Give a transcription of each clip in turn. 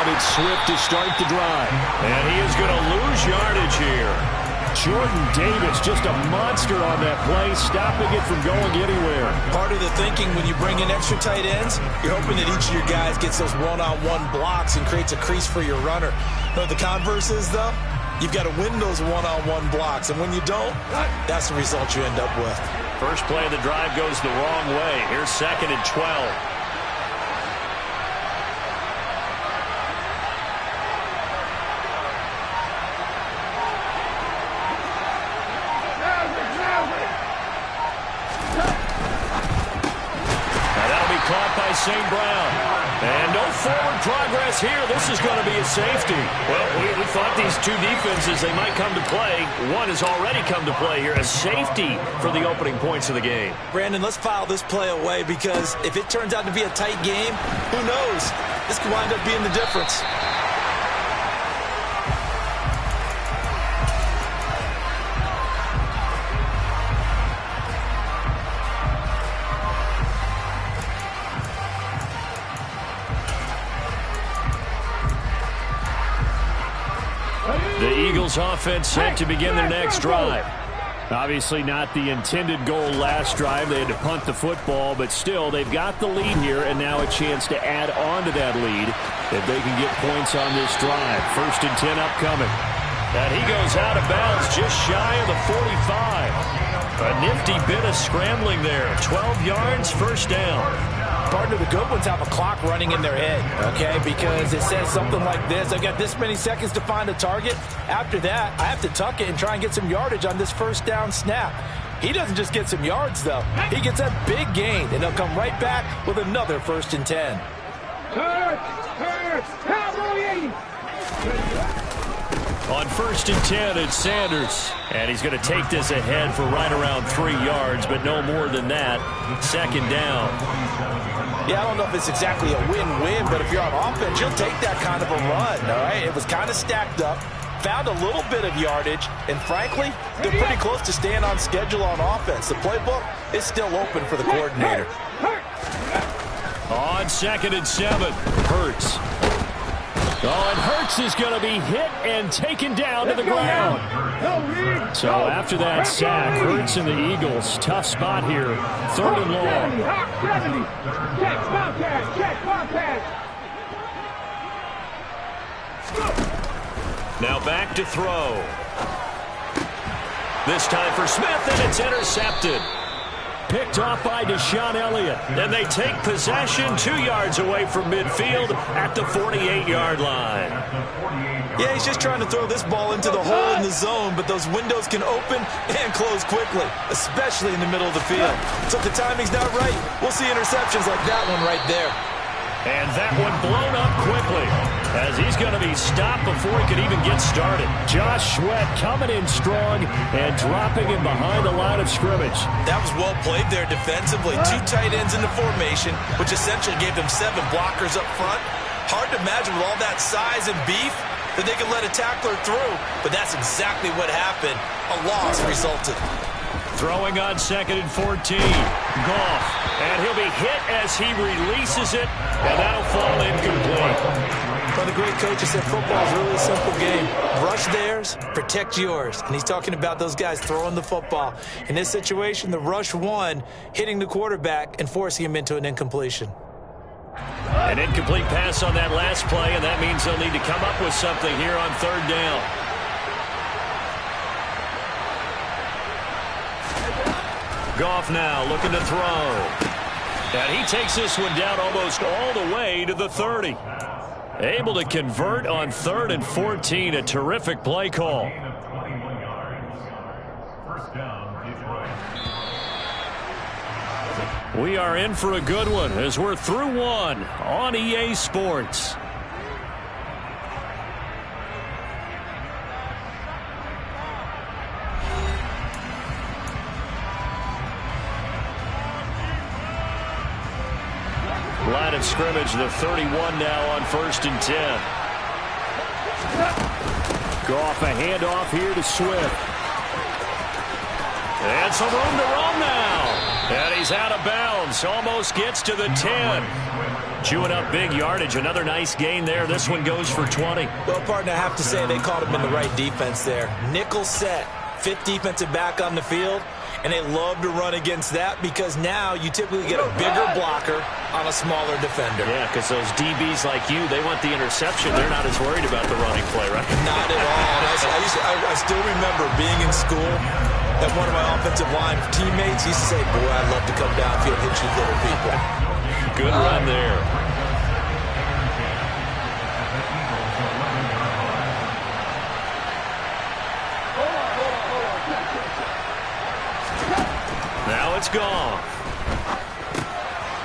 it's Swift to start the drive. And he is going to lose yardage here. Jordan Davis, just a monster on that play, stopping it from going anywhere. Part of the thinking when you bring in extra tight ends, you're hoping that each of your guys gets those one-on-one blocks and creates a crease for your runner. But the converse is, though, you've got to win those one-on-one blocks. And when you don't, that's the result you end up with. First play of the drive goes the wrong way. Here's 2nd and 12. St. Brown. And no forward progress here. This is going to be a safety. Well, we thought these two defenses, they might come to play. One has already come to play here. A safety for the opening points of the game. Brandon, let's file this play away because if it turns out to be a tight game, who knows? This could wind up being the difference. The Eagles offense set to begin their next drive. Obviously not the intended goal last drive. They had to punt the football, but still they've got the lead here and now a chance to add on to that lead if they can get points on this drive. 1st and 10 upcoming. And he goes out of bounds just shy of the 45. A nifty bit of scrambling there. 12 yards, 1st down. Partner, the good ones have a clock running in their head, okay, because it says something like this. I've got this many seconds to find a target. After that, I have to tuck it and try and get some yardage on this 1st down snap. He doesn't just get some yards, though. He gets a big gain, and he'll come right back with another 1st and 10. On 1st and 10, it's Sanders. And he's going to take this ahead for right around 3 yards, but no more than that. 2nd down. Yeah, I don't know if it's exactly a win-win, but if you're on offense, you'll take that kind of a run, all right? It was kind of stacked up, found a little bit of yardage, and frankly, they're pretty close to staying on schedule on offense. The playbook is still open for the coordinator. On 2nd and 7, Hurts. Oh, and Hurts is going to be hit and taken down to the ground. So after that sack, Hurts and the Eagles, tough spot here. 3rd and long. Now back to throw. This time for Smith, and it's intercepted. Picked off by Deshaun Elliott. And they take possession 2 yards away from midfield at the 48-yard line. Yeah, he's just trying to throw this ball into the hole in the zone, but those windows can open and close quickly, especially in the middle of the field. So if the timing's not right, we'll see interceptions like that one right there. And that one blown up quickly as he's going to be stopped before he could even get started. Josh Sweat coming in strong and dropping him behind the line of scrimmage. That was well played there defensively. 2 tight ends in the formation, which essentially gave them 7 blockers up front. Hard to imagine with all that size and beef that they could let a tackler through, but that's exactly what happened. A loss resulted. Throwing on 2nd and 14. Goff. And he'll be hit as he releases it, and that'll fall incomplete. Well, the great coach has said football is really a simple game. Rush theirs, protect yours. And he's talking about those guys throwing the football. In this situation, the rush won, hitting the quarterback and forcing him into an incompletion. An incomplete pass on that last play, and that means they'll need to come up with something here on 3rd down. Goff now looking to throw. And he takes this one down almost all the way to the 30. Able to convert on 3rd and 14. A terrific play call. We are in for a good one as we're through one on EA Sports. Line of scrimmage, the 31 now on 1st and 10. Goff, a handoff here to Swift. And some room to roam now. And he's out of bounds. Almost gets to the 10. Chewing up big yardage. Another nice gain there. This one goes for 20. Well, partner, I have to say they caught him in the right defense there. Nickel set, fifth defensive back on the field, and they love to run against that because now you typically get a bigger blocker on a smaller defender. Yeah, because those DBs like you, they want the interception. They're not as worried about the running play, right? Not at all. I still remember being in school that one of my offensive line teammates used to say, boy, I'd love to come downfield and hit you little people. Good run there. Now it's gone.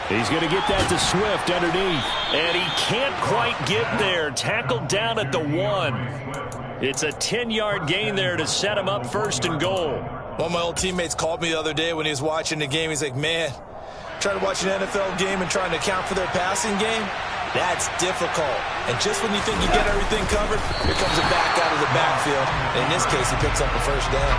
He's going to get that to Swift underneath. And he can't quite get there. Tackled down at the 1. It's a 10-yard gain there to set him up first and goal. One of my old teammates called me the other day when he was watching the game. He's like, man, trying to watch an NFL game and trying to account for their passing game, that's difficult. And just when you think you get everything covered, here comes a back out of the backfield. In this case, he picks up a first down.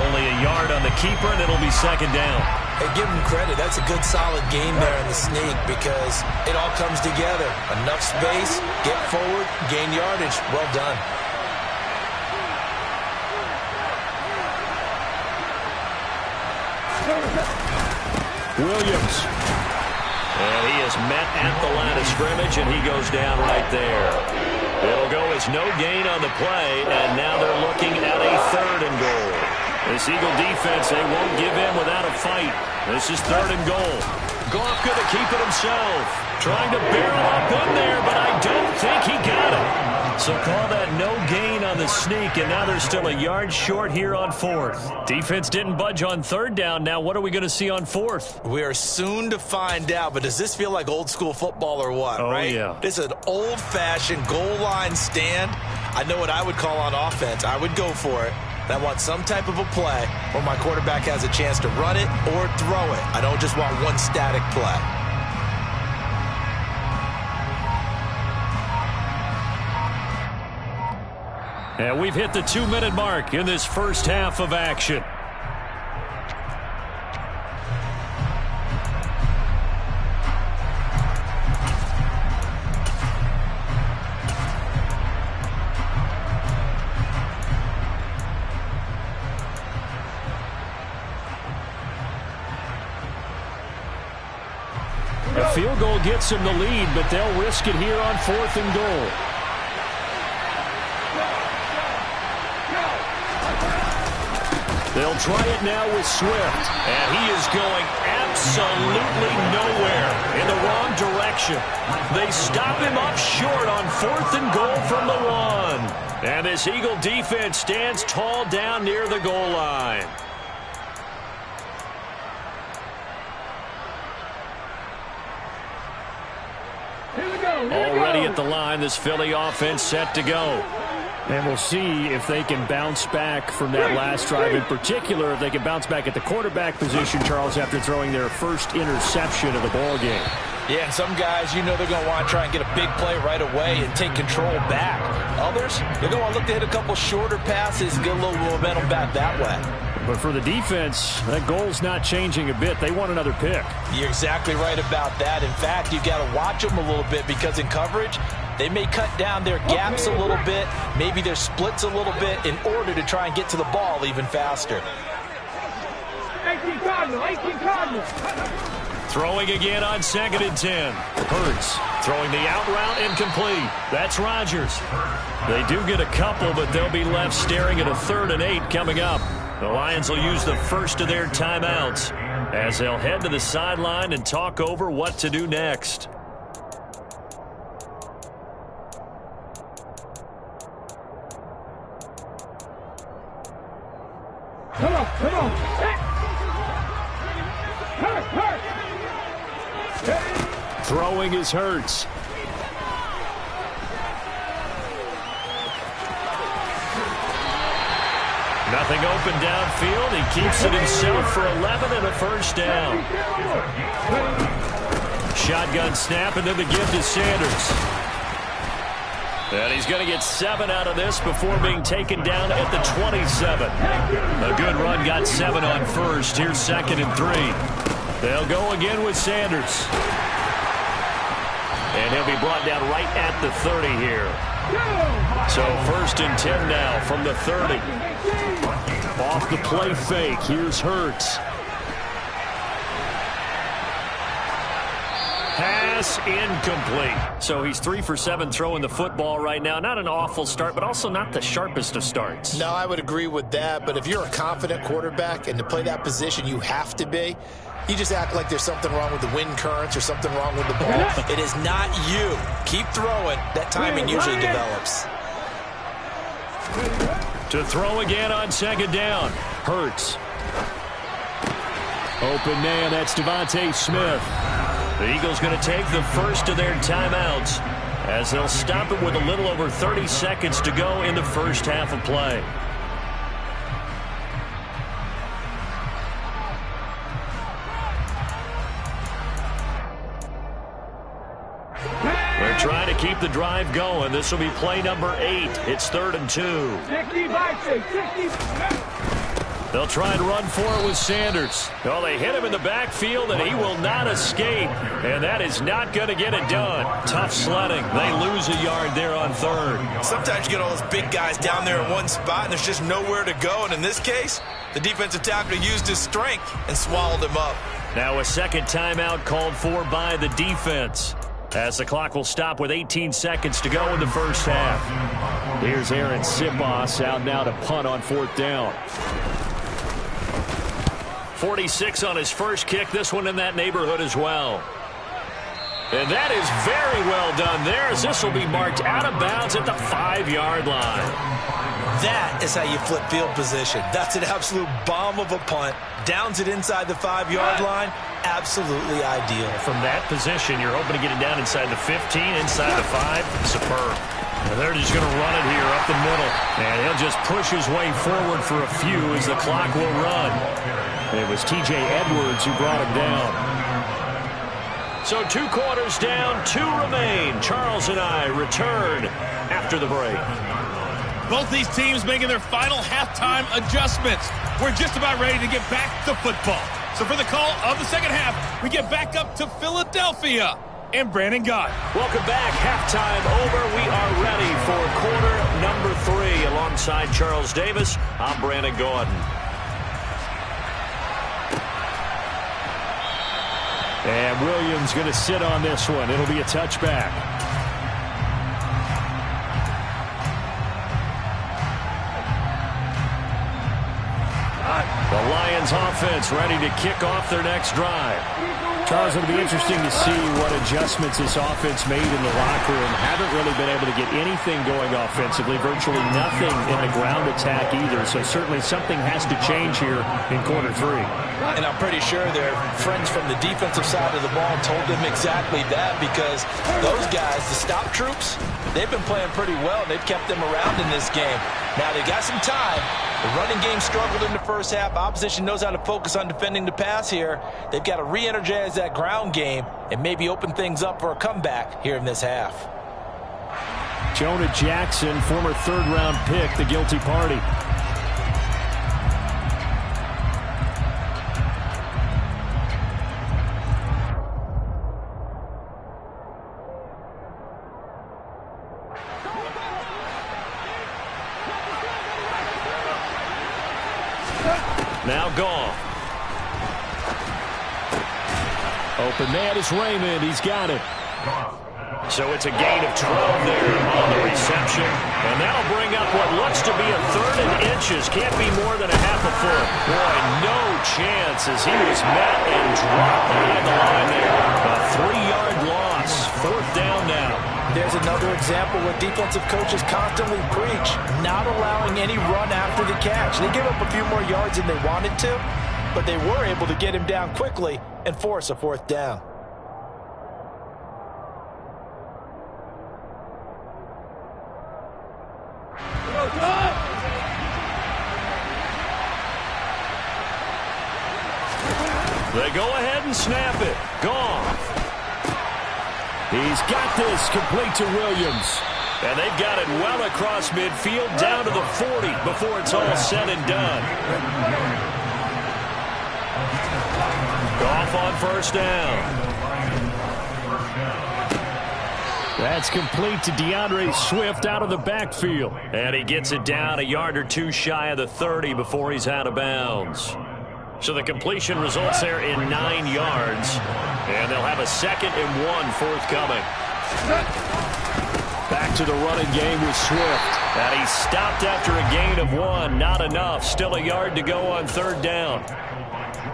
Only a yard on the keeper, and it'll be second down. Hey, give him credit. That's a good, solid game there in the sneak because it all comes together. Enough space, get forward, gain yardage. Well done. Williams. And he is met at the line of scrimmage, and he goes down right there. It'll go as no gain on the play, and now they're looking at a third and goal. This Eagle defense, they won't give in without a fight. This is third and goal. Goff going to keep it himself. Trying to barrel up in there, but I don't think he got it. So call that no gain on the sneak, and now they're still a yard short here on fourth. Defense didn't budge on third down. Now what are we going to see on fourth? We are soon to find out, but does this feel like old school football or what, right? Yeah. This is an old-fashioned goal line stand. I know what I would call on offense. I would go for it. I want some type of a play where my quarterback has a chance to run it or throw it. I don't just want one static play. And we've hit the 2-minute mark in this first half of action. A field goal gets them the lead, but they'll risk it here on fourth and goal. They'll try it now with Swift. And he is going absolutely nowhere in the wrong direction. They stop him up short on fourth and goal from the 1. And this Eagle defense stands tall down near the goal line. Already at the line, this Philly offense set to go. And we'll see if they can bounce back from that last drive. In particular, if they can bounce back at the quarterback position, Charles, after throwing their first interception of the ball game. Yeah, and some guys, you know they're going to want to try and get a big play right away and take control back. Others, they're going to want to look to hit a couple shorter passes and get a little momentum back that way. But for the defense, that goal's not changing a bit. They want another pick. You're exactly right about that. In fact, you've got to watch them a little bit because in coverage, they may cut down their gaps a little bit, maybe their splits a little bit in order to try and get to the ball even faster. 18 Cardinals. Throwing again on 2nd and 10. Hurts throwing the out route incomplete. That's Rodgers. They do get a couple, but they'll be left staring at a 3rd and 8 coming up. The Lions will use the first of their timeouts as they'll head to the sideline and talk over what to do next. Come on. Hurt. Throwing is Hurts. Nothing open downfield. He keeps it himself for 11 and a first down. Shotgun snap, and then the give to Sanders. And he's going to get 7 out of this before being taken down at the 27. A good run, got 7 on first. Here's 2nd and 3. They'll go again with Sanders. And he'll be brought down right at the 30 here. So 1st and 10 now from the 30. Off the play fake. Here's Hurts. Pass incomplete. So he's 3 for 7 throwing the football right now. Not an awful start, but also not the sharpest of starts. No, I would agree with that. But if you're a confident quarterback and to play that position, you have to be. You just act like there's something wrong with the wind currents or something wrong with the ball. It is not you. Keep throwing. That timing usually develops. To throw again on 2nd down. Hurts. Open man, that's Devontae Smith. The Eagles going to take the first of their timeouts as they'll stop it with a little over 30 seconds to go in the first half of play. They're trying to keep the drive going. This will be play number 8. It's 3rd and 2. 60. They'll try and run for it with Sanders. Oh, they hit him in the backfield, and he will not escape. And that is not going to get it done. Tough sledding. They lose a yard there on 3rd. Sometimes you get all those big guys down there in one spot, and there's just nowhere to go. And in this case, the defensive tackle used his strength and swallowed him up. Now a second timeout called for by the defense, as the clock will stop with 18 seconds to go in the first half. Here's Aaron Sipos out now to punt on 4th down. 46 on his first kick. This one in that neighborhood as well. And that is very well done there, as this will be marked out of bounds at the 5-yard line. That is how you flip field position. That's an absolute bomb of a punt. Downs it inside the 5-yard line. Absolutely ideal. From that position, you're hoping to get it down inside the 15, inside the 5. Superb. And they're just going to run it here up the middle. And he'll just push his way forward for a few as the clock will run. It was T.J. Edwards who brought him down. So 2 quarters down, 2 remain. Charles and I return after the break. Both these teams making their final halftime adjustments. We're just about ready to get back to football. So for the call of the second half, we get back up to Philadelphia and Brandon Gaudin. Welcome back. Halftime over. We are ready for quarter number 3. Alongside Charles Davis, I'm Brandon Gaudin. And Williams going to sit on this one. It'll be a touchback. The Lions offense ready to kick off their next drive. Charles, it'll be interesting to see what adjustments this offense made in the locker room. Haven't really been able to get anything going offensively, virtually nothing in the ground attack either. So certainly something has to change here in quarter 3. And I'm pretty sure their friends from the defensive side of the ball told them exactly that, because those guys, the stop troops, they've been playing pretty well. They've kept them around in this game. Now they got some time. The running game struggled in the first half. Opposition knows how to focus on defending the pass here. They've got to re-energize that ground game and maybe open things up for a comeback here in this half. Jonah Jackson, former 3rd-round pick, the guilty party. Now Goff. Open man is Raymond. He's got it. So it's a gain of 12 there on the reception. And that'll bring up what looks to be a 3rd and inches. Can't be more than a half a foot. Boy, no chance as he was met and dropped behind the line there. A 3-yard loss. 4th down now. There's another example where defensive coaches constantly preach, not allowing any run after the catch. They give up a few more yards than they wanted to, but they were able to get him down quickly and force a 4th down. They go ahead and snap it. Goff. He's got this, complete to Williams. And they've got it well across midfield, down to the 40 before it's all said and done. Goff off on first down. That's complete to DeAndre Swift out of the backfield. And he gets it down a yard or two shy of the 30 before he's out of bounds. So the completion results there in 9 yards. And they'll have a 2nd and 1 forthcoming. Back to the running game with Swift. And he stopped after a gain of 1. Not enough. Still a yard to go on 3rd down.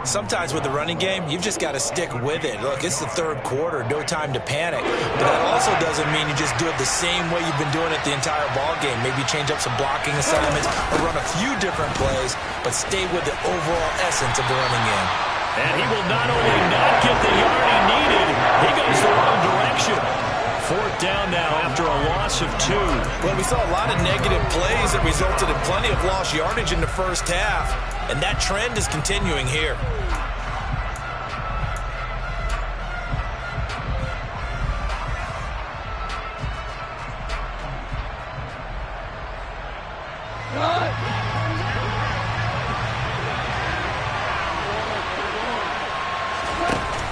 Sometimes with the running game, you've just got to stick with it. Look, it's the 3rd quarter, no time to panic. But that also doesn't mean you just do it the same way you've been doing it the entire ball game. Maybe change up some blocking assignments or run a few different plays, but stay with the overall essence of the running game. And he will not only not get the yard he needed, he goes the wrong direction. 4th down now after a loss of 2. Well, we saw a lot of negative plays that resulted in plenty of lost yardage in the first half. And that trend is continuing here.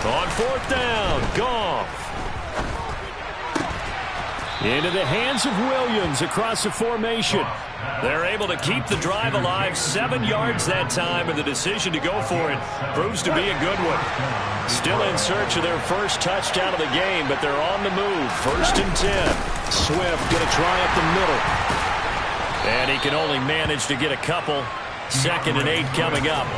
On 4th down, Goff. Into the hands of Williams across the formation. They're able to keep the drive alive. 7 yards that time, and the decision to go for it proves to be a good one. Still in search of their first touchdown of the game, but they're on the move. 1st and 10. Swift going to try up the middle. And he can only manage to get a couple. 2nd and 8 coming up.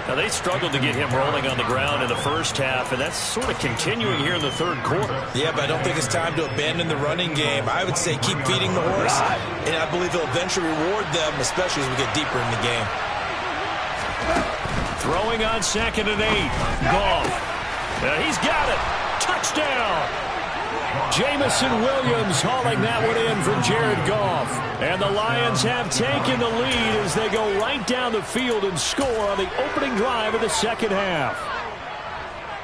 Now, they struggled to get him rolling on the ground in the first half, and that's sort of continuing here in the 3rd quarter. Yeah, but I don't think it's time to abandon the running game. I would say keep feeding the horse, and I believe he'll eventually reward them, especially as we get deeper in the game. Throwing on 2nd and 8. Goff. He's got it. Touchdown. Jamison Williams hauling that one in from Jared Goff. And the Lions have taken the lead as they go right down the field and score on the opening drive of the 2nd half.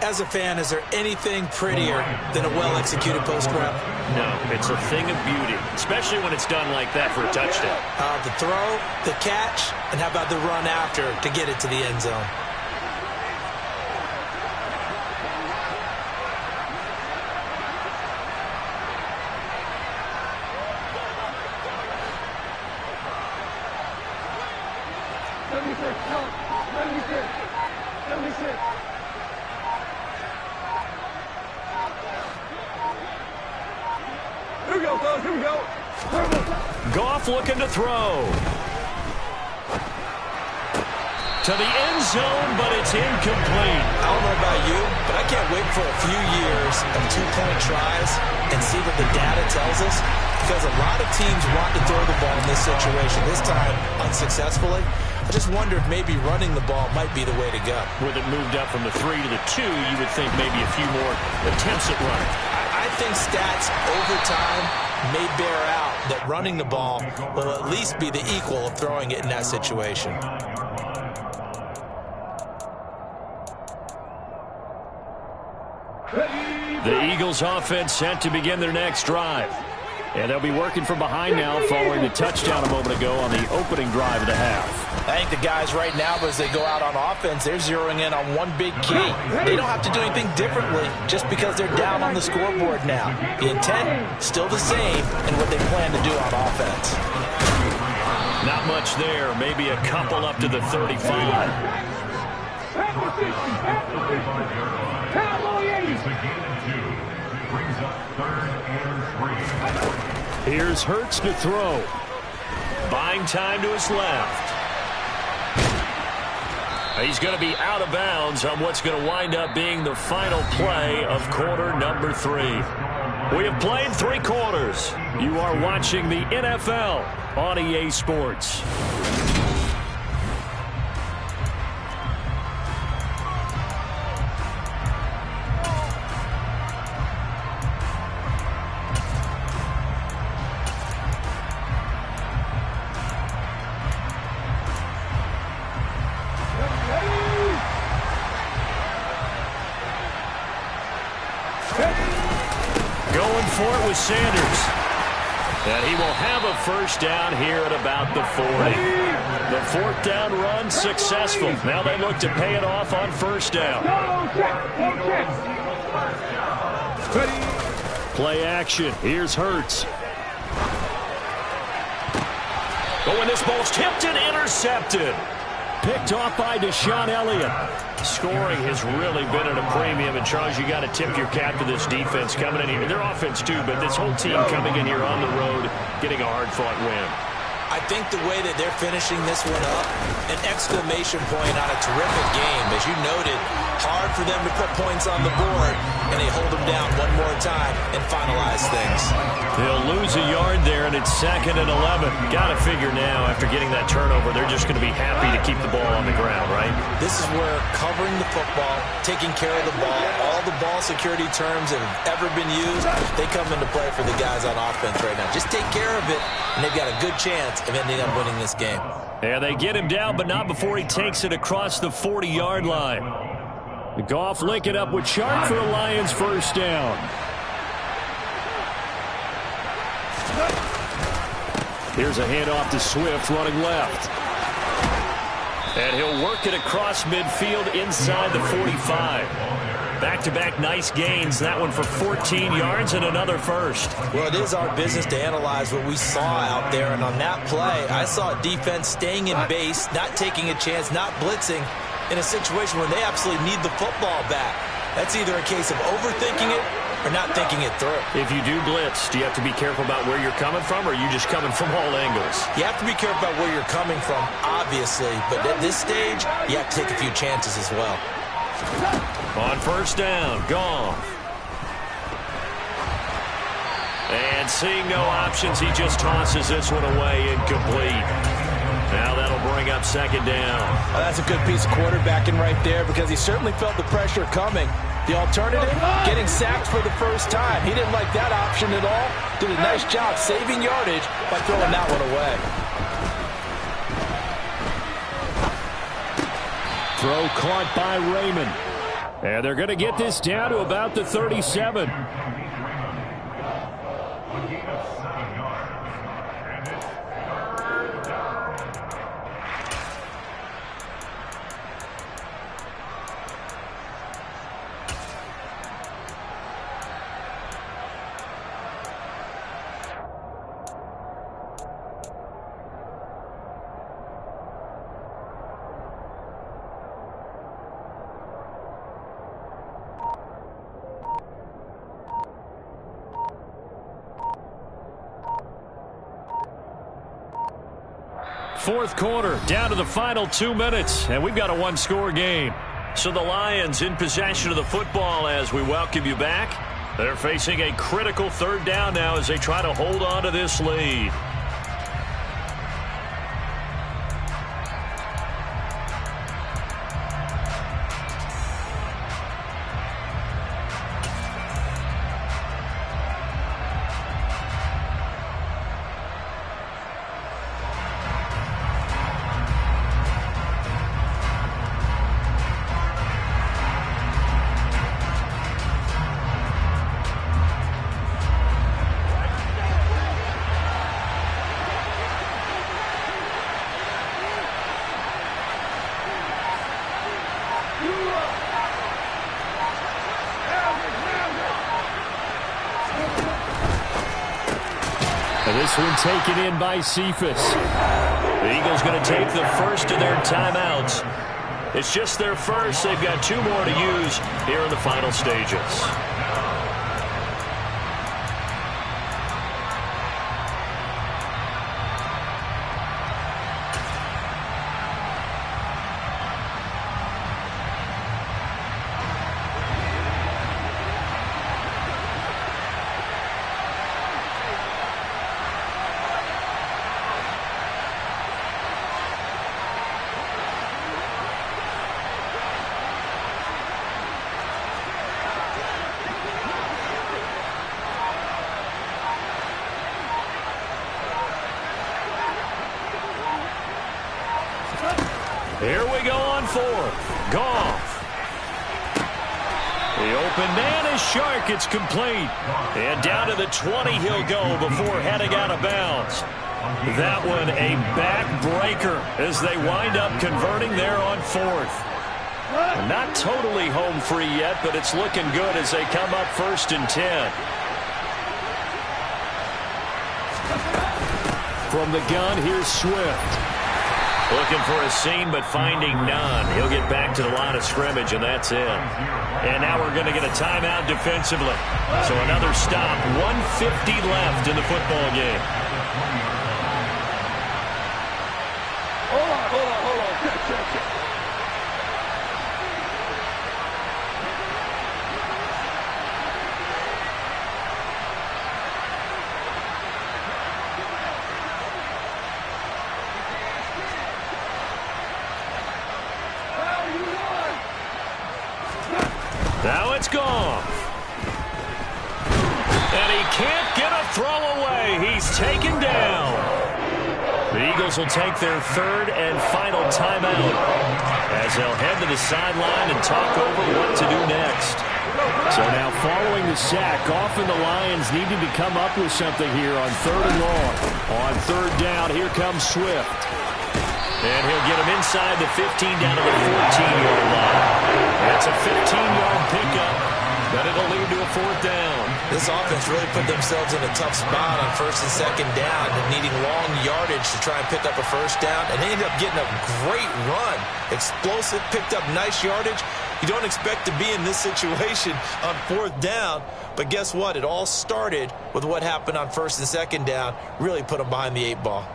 As a fan, is there anything prettier than a well-executed post route? No, it's a thing of beauty, especially when it's done like that for a touchdown. The throw, the catch, and how about the run after to get it to the end zone? Goff looking to throw. To the end zone, but it's incomplete. I don't know about you, but I can't wait for a few years of 2-point tries and see what the data tells us, because a lot of teams want to throw the ball in this situation, this time unsuccessfully. I just wonder if maybe running the ball might be the way to go. With it moved up from the 3 to the 2, you would think maybe a few more attempts at running. I think stats over time may bear out that running the ball will at least be the equal of throwing it in that situation. The Eagles offense set to begin their next drive. And they'll be working from behind now following the touchdown a moment ago on the opening drive of the half. I think the guys right now, as they go out on offense, they're zeroing in on one big key. They don't have to do anything differently just because they're down on the scoreboard now. The intent, still the same, and what they plan to do on offense. Not much there. Maybe a couple up to the 35. Here's Hurts to throw. Buying time to his left. He's going to be out of bounds on what's going to wind up being the final play of quarter number 3. We have played 3 quarters. You are watching the NFL on EA Sports. Going for it with Sanders. And he will have a first down here at about the 40. The fourth down run successful. Now they look to pay it off on first down. Play action. Here's Hurts. Oh, and this ball's tipped and intercepted. Picked off by Deshaun Elliott. Scoring has really been at a premium. And, Charles, you got to tip your cap to this defense coming in here. Their offense, too, but this whole team coming in here on the road, getting a hard-fought win. I think the way that they're finishing this one up, an exclamation point on a terrific game. As you noted, hard for them to put points on the board, and they hold them down one more time and finalize things. They'll lose a yard there, and it's 2nd and 11. Got to figure now, after getting that turnover, they're just going to be happy to keep the ball on the ground, right? This is where covering the football, taking care of the ball, all the ball security terms that have ever been used, they come into play for the guys on offense right now. Just take care of it, and they've got a good chance of ending up winning this game. And they get him down, but not before he takes it across the 40-yard line. Goff link it up with Chark for the Lions first down. Here's a handoff to Swift running left. And he'll work it across midfield inside the 45. Back-to-back nice gains. That one for 14 yards and another first. Well, it is our business to analyze what we saw out there. And on that play, I saw defense staying in base, not taking a chance, not blitzing in a situation where they absolutely need the football back. That's either a case of overthinking it or not thinking it through. If you do blitz, do you have to be careful about where you're coming from, or are you just coming from all angles? You have to be careful about where you're coming from, obviously. But at this stage, you have to take a few chances as well. On first down, Goff. And seeing no options, he just tosses this one away, incomplete. Now that'll bring up 2nd down. Well, that's a good piece of quarterbacking right there, because he certainly felt the pressure coming. The alternative, getting sacked for the first time. He didn't like that option at all. Did a nice job saving yardage by throwing that one away. Throw caught by Raymond. And they're going to get this down to about the 37. Fourth quarter, down to the final 2 minutes, and we've got a one-score game. So the Lions in possession of the football as we welcome you back. They're facing a critical 3rd down now as they try to hold on to this lead. This one taken in by Cephas. The Eagles going to take the first of their timeouts. It's just their first. They've got 2 more to use here in the final stages. Here we go on 4th. Goff. The open man is Chark. It's complete. And down to the 20 he'll go before heading out of bounds. That one a backbreaker as they wind up converting there on fourth. Not totally home free yet, but it's looking good as they come up 1st and 10. From the gun, here's Swift. Looking for a seam, but finding none. He'll get back to the line of scrimmage, and that's it. And now we're going to get a timeout defensively. So another stop, 1:50 left in the football game. Hold on. Check. Now it's gone. And he can't get a throw away. He's taken down. The Eagles will take their 3rd and final timeout as they'll head to the sideline and talk over what to do next. So now following the sack, often the Lions needing to come up with something here on 3rd and long. On 3rd down, here comes Swift. And he'll get him inside the 15 down to the 14-yard line. That's a 15-yard pickup, but it'll lead to a 4th down. This offense really put themselves in a tough spot on 1st and 2nd down and needing long yardage to try and pick up a 1st down. And they ended up getting a great run. Explosive, picked up nice yardage. You don't expect to be in this situation on 4th down. But guess what? It all started with what happened on 1st and 2nd down. Really put them behind the 8 ball.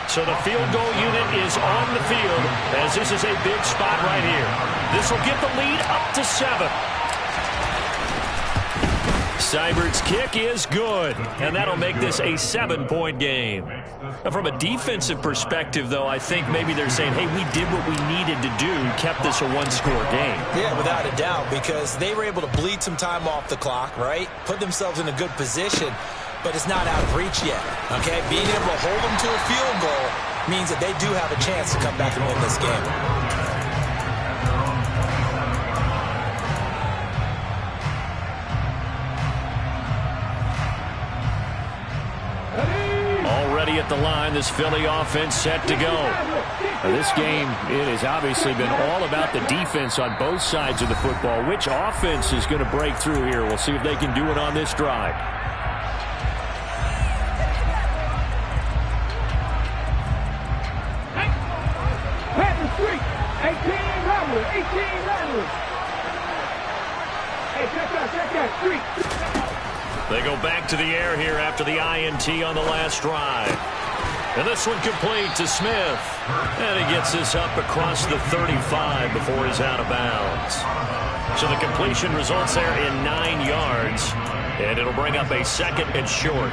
So the field goal unit is on the field as this is a big spot right here. This will get the lead up to 7. Seibert's kick is good, and that'll make this a 7-point game. Now, from a defensive perspective, though, I think maybe they're saying, hey, we did what we needed to do, kept this a 1-score game. Yeah, without a doubt, because they were able to bleed some time off the clock, right? Put themselves in a good position. But it's not out of reach yet, okay? Being able to hold them to a field goal means that they do have a chance to come back and win this game. Already at the line, this Philly offense set to go. Now, this game, it has obviously been all about the defense on both sides of the football. Which offense is going to break through here? We'll see if they can do it on this drive. They go back to the air here after the INT on the last drive. And this one complete to Smith. And he gets this up across the 35 before he's out of bounds. So the completion results there in 9 yards. And it'll bring up a 2nd and short.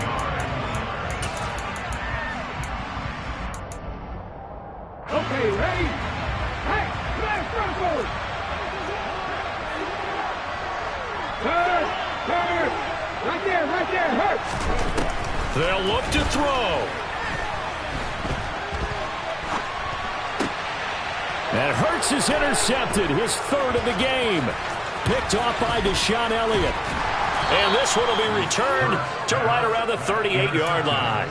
Okay, ready? Hey, flash front forward. Turn. Right there, Hurts. They'll look to throw. And Hurts is intercepted, his 3rd of the game. Picked off by Deshaun Elliott. And this one will be returned to right around the 38-yard line.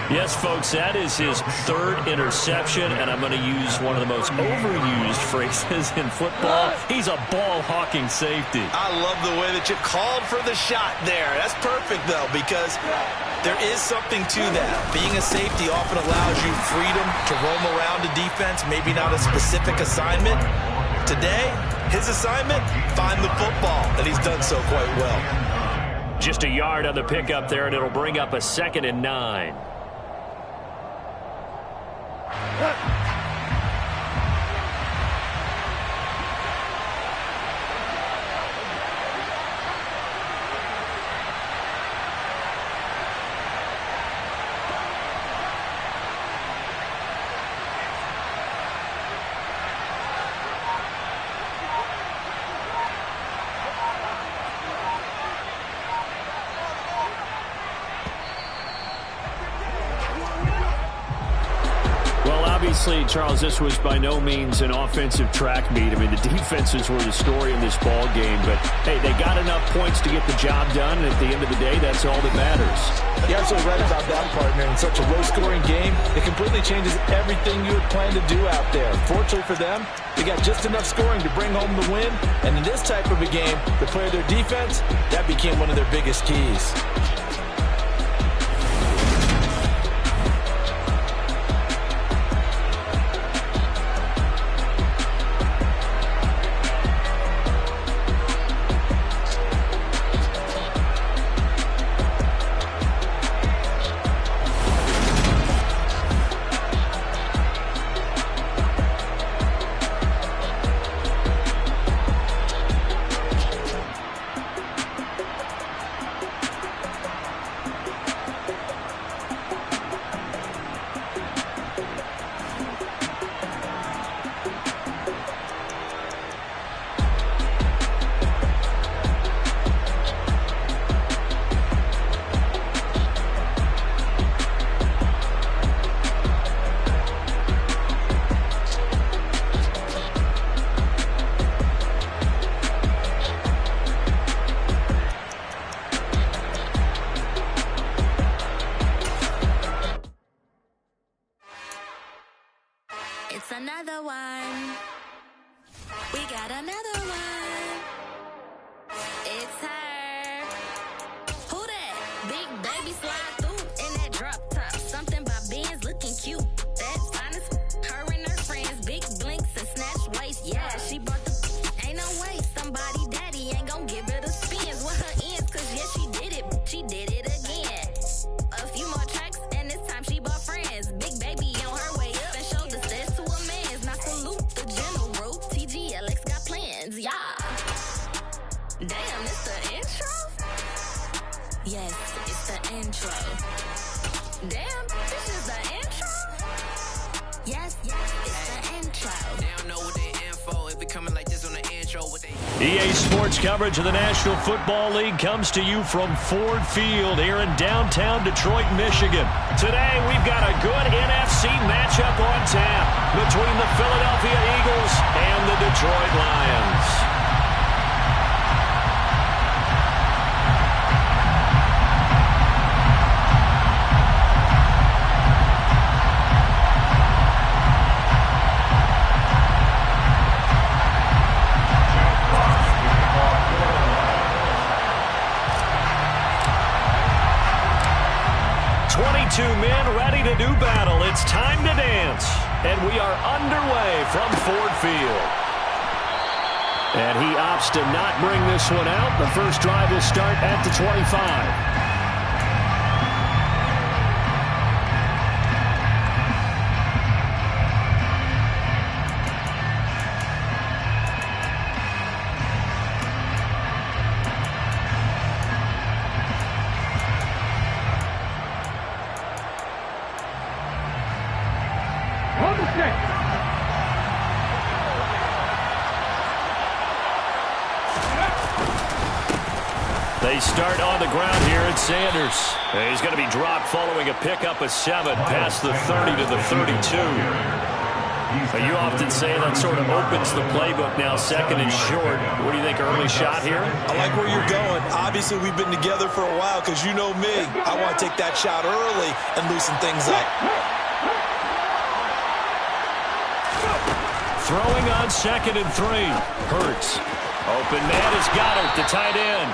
Yes, folks, that is his 3rd interception, and I'm going to use one of the most overused phrases in football. He's a ball-hawking safety. I love the way that you called for the shot there. That's perfect, though, because there is something to that. Being a safety often allows you freedom to roam around a defense, maybe not a specific assignment. Today, his assignment, find the football, and he's done so quite well. Just a yard on the pickup there, and it'll bring up a 2nd and 9. Obviously, Charles, this was by no means an offensive track meet. I mean, the defenses were the story in this ball game. But, hey, they got enough points to get the job done. And at the end of the day, that's all that matters. You're absolutely right about that, partner. In such a low-scoring game, it completely changes everything you had planned to do out there. Fortunately for them, they got just enough scoring to bring home the win. And in this type of a game, to play their defense, that became one of their biggest keys. It's another one. We got another one. It's her. Who that? Big baby slide through in that drop top. Something by Benz looking cute. That's fine as her and her friends. Big blinks and snatch waist. Yeah, she brought the ain't no way. Somebody daddy ain't gon' give her the spins with her ends. Cause yeah, she did it. She did it again. A few more tracks and this time she bought friends. Big baby on her way up and showed the steps to a man's. Now salute the general. TGLX got plans, yeah. Damn, it's the intro? Yes, it's the intro. Damn, this is the intro? Yes, it's the intro. They don't know what they info. If it coming like this on the intro, what they... EA Sports coverage of the National Football League comes to you from Ford Field here in downtown Detroit, Michigan. Today, we've got a good NFC matchup on tap between the Philadelphia Eagles and the Detroit Lions. Two men ready to do battle. It's time to dance. And we are underway from Ford Field. And he opts to not bring this one out. The first drive will start at the 25. They start on the ground here at Sanders. And he's going to be dropped following a pickup of 7 past the 30 to the 32. You often say that sort of opens the playbook now, second and short. What do you think, early shot here? I like where you're going. Obviously, we've been together for a while because you know me. I want to take that shot early and loosen things up. Throwing on 2nd and 3. Hurts. Open man is Goddard, the tight end.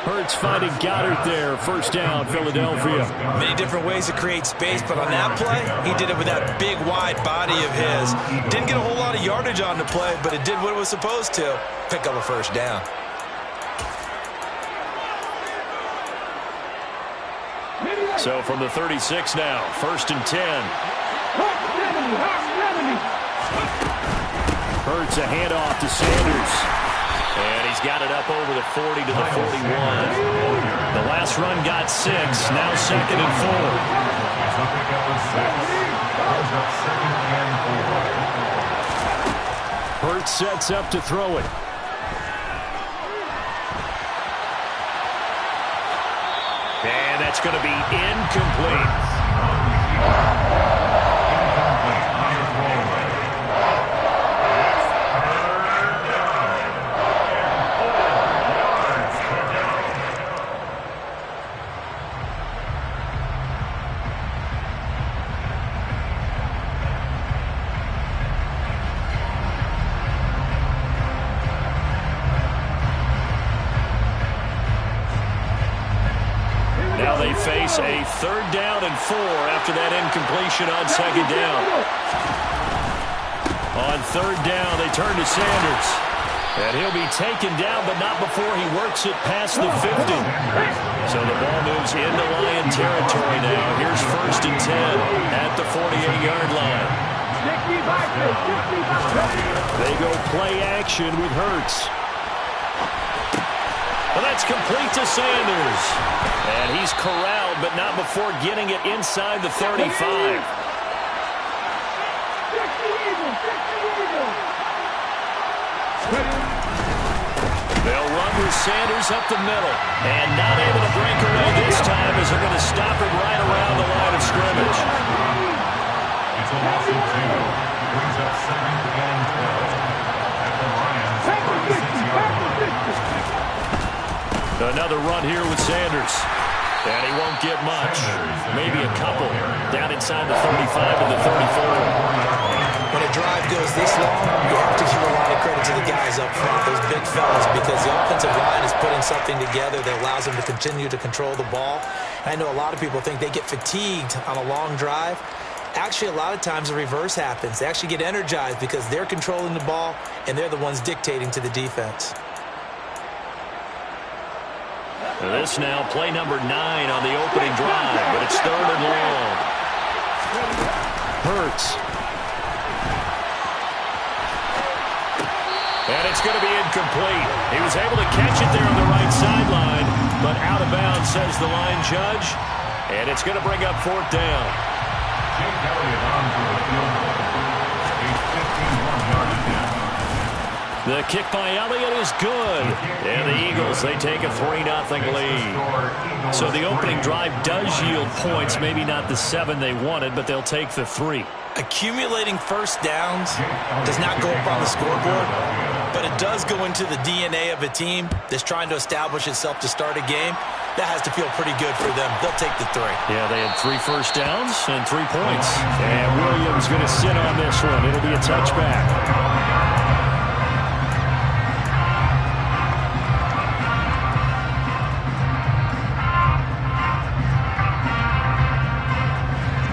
Hurts finding Goddard there. First down, Philadelphia. Many different ways to create space, but on that play, he did it with that big, wide body of his. Didn't get a whole lot of yardage on the play, but it did what it was supposed to. Pick up a first down. So from the 36 now, 1st and 10. Hurts a handoff to Sanders. And he's got it up over the 40 to the 41. The last run got 6. Now 2nd and 4. Hurts sets up to throw it. And that's going to be incomplete. Eagles a 3rd down and 4 after that incompletion on 2nd down. On 3rd down, they turn to Sanders. And he'll be taken down, but not before he works it past the 50. So the ball moves into Lion territory now. Here's 1st and 10 at the 48-yard line. They go play action with Hurts. Well, that's complete to Sanders. And he's corralled, but not before getting it inside the 35. They'll run with Sanders up the middle. And not able to break away this time as they're going to stop him right around the line of scrimmage. It's a loss of 2. Brings up 2nd and 12 at the Lions' 36-yard line. Another run here with Sanders. And he won't get much. Maybe a couple. Down inside the 35 and the 34. When a drive goes this long, you have to give a lot of credit to the guys up front, those big fellas, because the offensive line is putting something together that allows them to continue to control the ball. I know a lot of people think they get fatigued on a long drive. Actually, a lot of times the reverse happens. They actually get energized because they're controlling the ball, and they're the ones dictating to the defense. This now play number 9 on the opening drive, but it's 3rd and long. Hurts. And it's going to be incomplete. He was able to catch it there on the right sideline, but out of bounds, says the line judge. And it's going to bring up 4th down. Jake Elliott on for a field goal. A 51-yard attempt. The kick by Elliott is good. And the Eagles, they take a 3-0 lead. So the opening drive does yield points, maybe not the 7 they wanted, but they'll take the 3. Accumulating first downs does not go up on the scoreboard, but it does go into the DNA of a team that's trying to establish itself to start a game. That has to feel pretty good for them. They'll take the 3. Yeah, they had 3 first downs and 3 points. And Williams going to sit on this one. It'll be a touchback.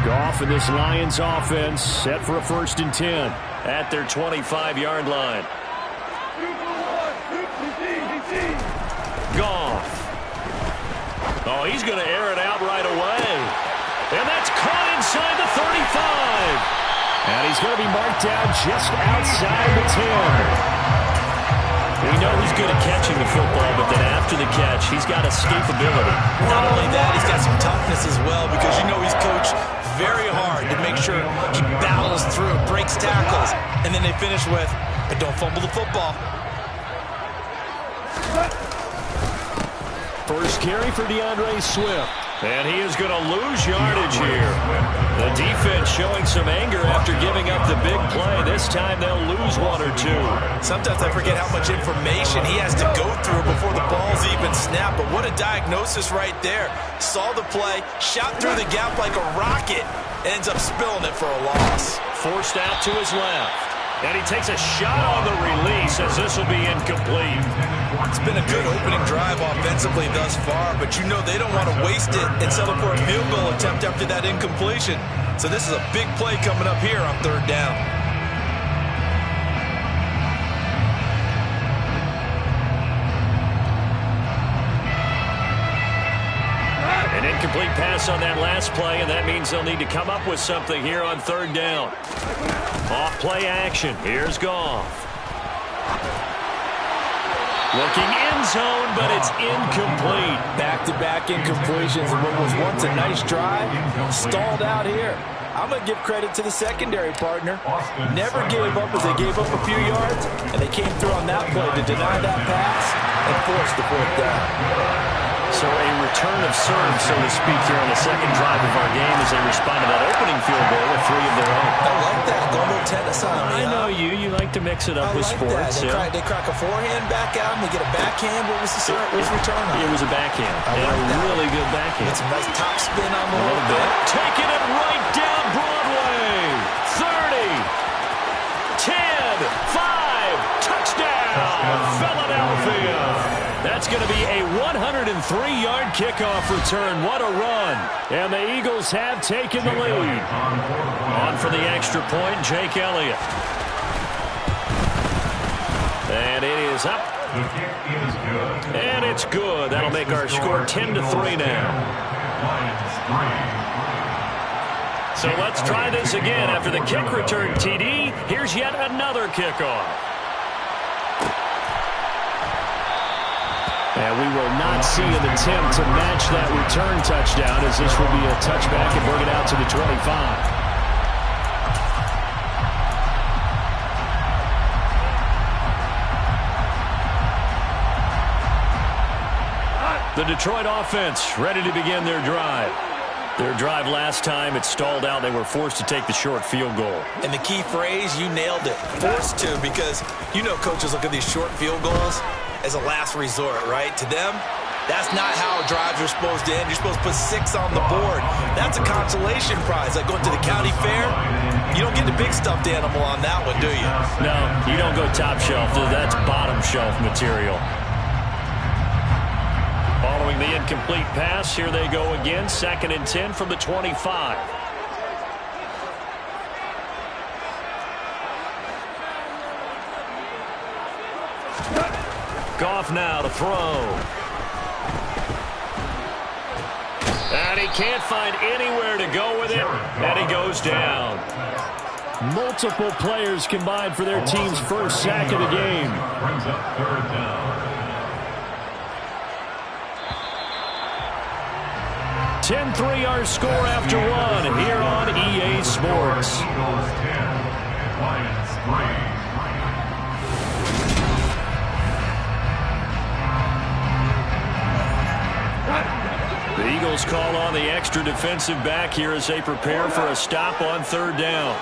Goff and this Lions offense set for a 1st and 10 at their 25-yard line. Goff. Oh, he's going to air it out right away. And that's caught inside the 35. And he's going to be marked down just outside the 10. We know he's good at catching the football, but then after the catch, he's got escapability. Not only that, he's got some toughness as well, because you know he's coached very hard to make sure he battles through, breaks tackles, and then they finish with, but don't fumble the football. First carry for DeAndre Swift. And he is going to lose yardage here. The defense showing some anger after giving up the big play. This time they'll lose 1 or 2. Sometimes I forget how much information he has to go through before the ball's even snapped. But what a diagnosis right there. Saw the play, shot through the gap like a rocket, ends up spilling it for a loss. Forced out to his left. And he takes a shot on the release as this will be incomplete. It's been a good opening drive offensively thus far, but you know they don't want to waste it and settle for a field goal attempt after that incompletion. So this is a big play coming up here on 3rd down. An incomplete pass on that last play, and that means they'll need to come up with something here on 3rd down. Off play action. Here's Goff. Looking end zone, but it's incomplete. Back-to-back incompletions, and what was once a nice drive stalled out here. I'm going to give credit to the secondary partner. Never gave up as they gave up a few yards, and they came through on that play to deny that pass and force the 4th down. So a return of serve, so to speak, here on the second drive of our game as they respond to that opening field goal with 3 of their own. I like that. Going to tennis on me. I know you. You like to mix it up with sports. They crack a forehand back out, and they get a backhand. What was the return on? It was a backhand. And a really good backhand. Get some nice top spin on the little bit. Taking it right down Broadway. 30, 10, 5, touchdown, Philadelphia. That's going to be a 100 103-yard kickoff return. What a run. And the Eagles have taken the lead. On for the extra point, Jake Elliott. And it is up. The kick is good. And it's good. That'll make our score 10-3 now. Lions 3. So let's try this again. After the kick return TD, here's yet another kickoff. And we will not see an attempt to match that return touchdown, as this will be a touchback and bring it out to the 25. The Detroit offense ready to begin their drive. Their drive last time, it stalled out. They were forced to take the short field goal. And the key phrase, you nailed it. Forced to, because you know coaches look at these short field goals as a last resort, right? To them, that's not how drives are supposed to end. You're supposed to put 6 on the board. That's a consolation prize. Like going to the county fair, you don't get the big stuffed animal on that one, do you? No, you don't go top shelf. That's bottom shelf material. Following the incomplete pass, here they go again. 2nd and 10 from the 25. Goff now to throw. And he can't find anywhere to go with it, and he goes down. Multiple players combined for their team's first sack of the game. Brings up 3rd down. 10-3 our score after one here on EA Sports. Eagles 10, Lions 3. The Eagles call on the extra defensive back here as they prepare for a stop on 3rd down.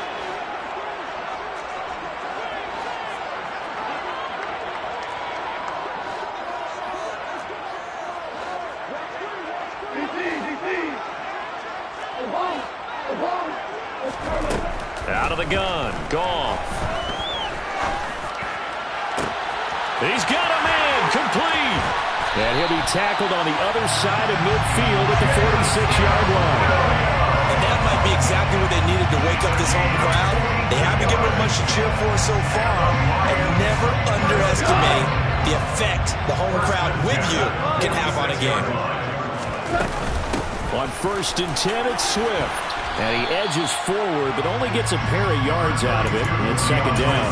Out of the gun, Goff. He's got a man, complete. And he'll be tackled on the other side of midfield at the 46-yard line. And that might be exactly what they needed to wake up this home crowd. They haven't given them much to cheer for so far. And never underestimate the effect the home crowd with you can have on a game. On 1st and 10, it's Swift. And he edges forward, but only gets a pair of yards out of it. And it's 2nd down.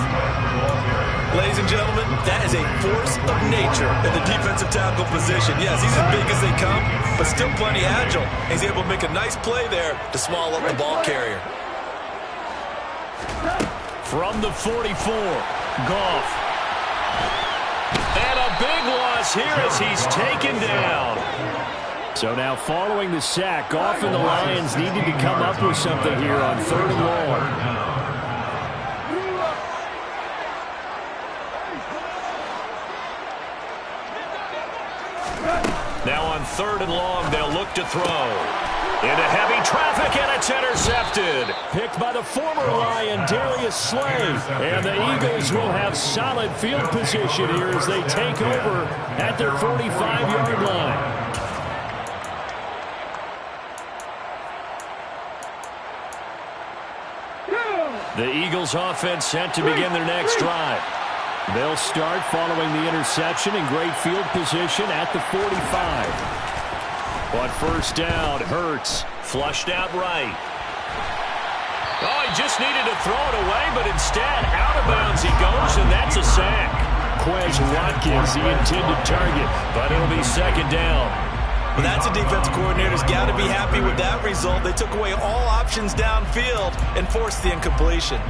Ladies and gentlemen, that is a force of nature in the defensive tackle position. Yes, he's as big as they come, but still plenty agile. He's able to make a nice play there to small up the ball carrier. From the 44, Goff. And a big loss here as he's taken down. So now following the sack, Goff and the Lions needed to come up with something here on 3rd and long. Now on 3rd and long, they'll look to throw. Into heavy traffic, and it's intercepted. Picked by the former Lion, Darius Slay. And the Eagles will have solid field position here as they take over at their 45-yard line. The Eagles offense set to begin their next drive. They'll start following the interception in great field position at the 45. On 1st down, Hurts. Flushed out right. Oh, he just needed to throw it away, but instead, out of bounds he goes, and that's a sack. Quez Watkins, the intended target. But it'll be 2nd down. Well, that's a defense coordinator's got to be happy with that result. They took away all options downfield and forced the incompletion.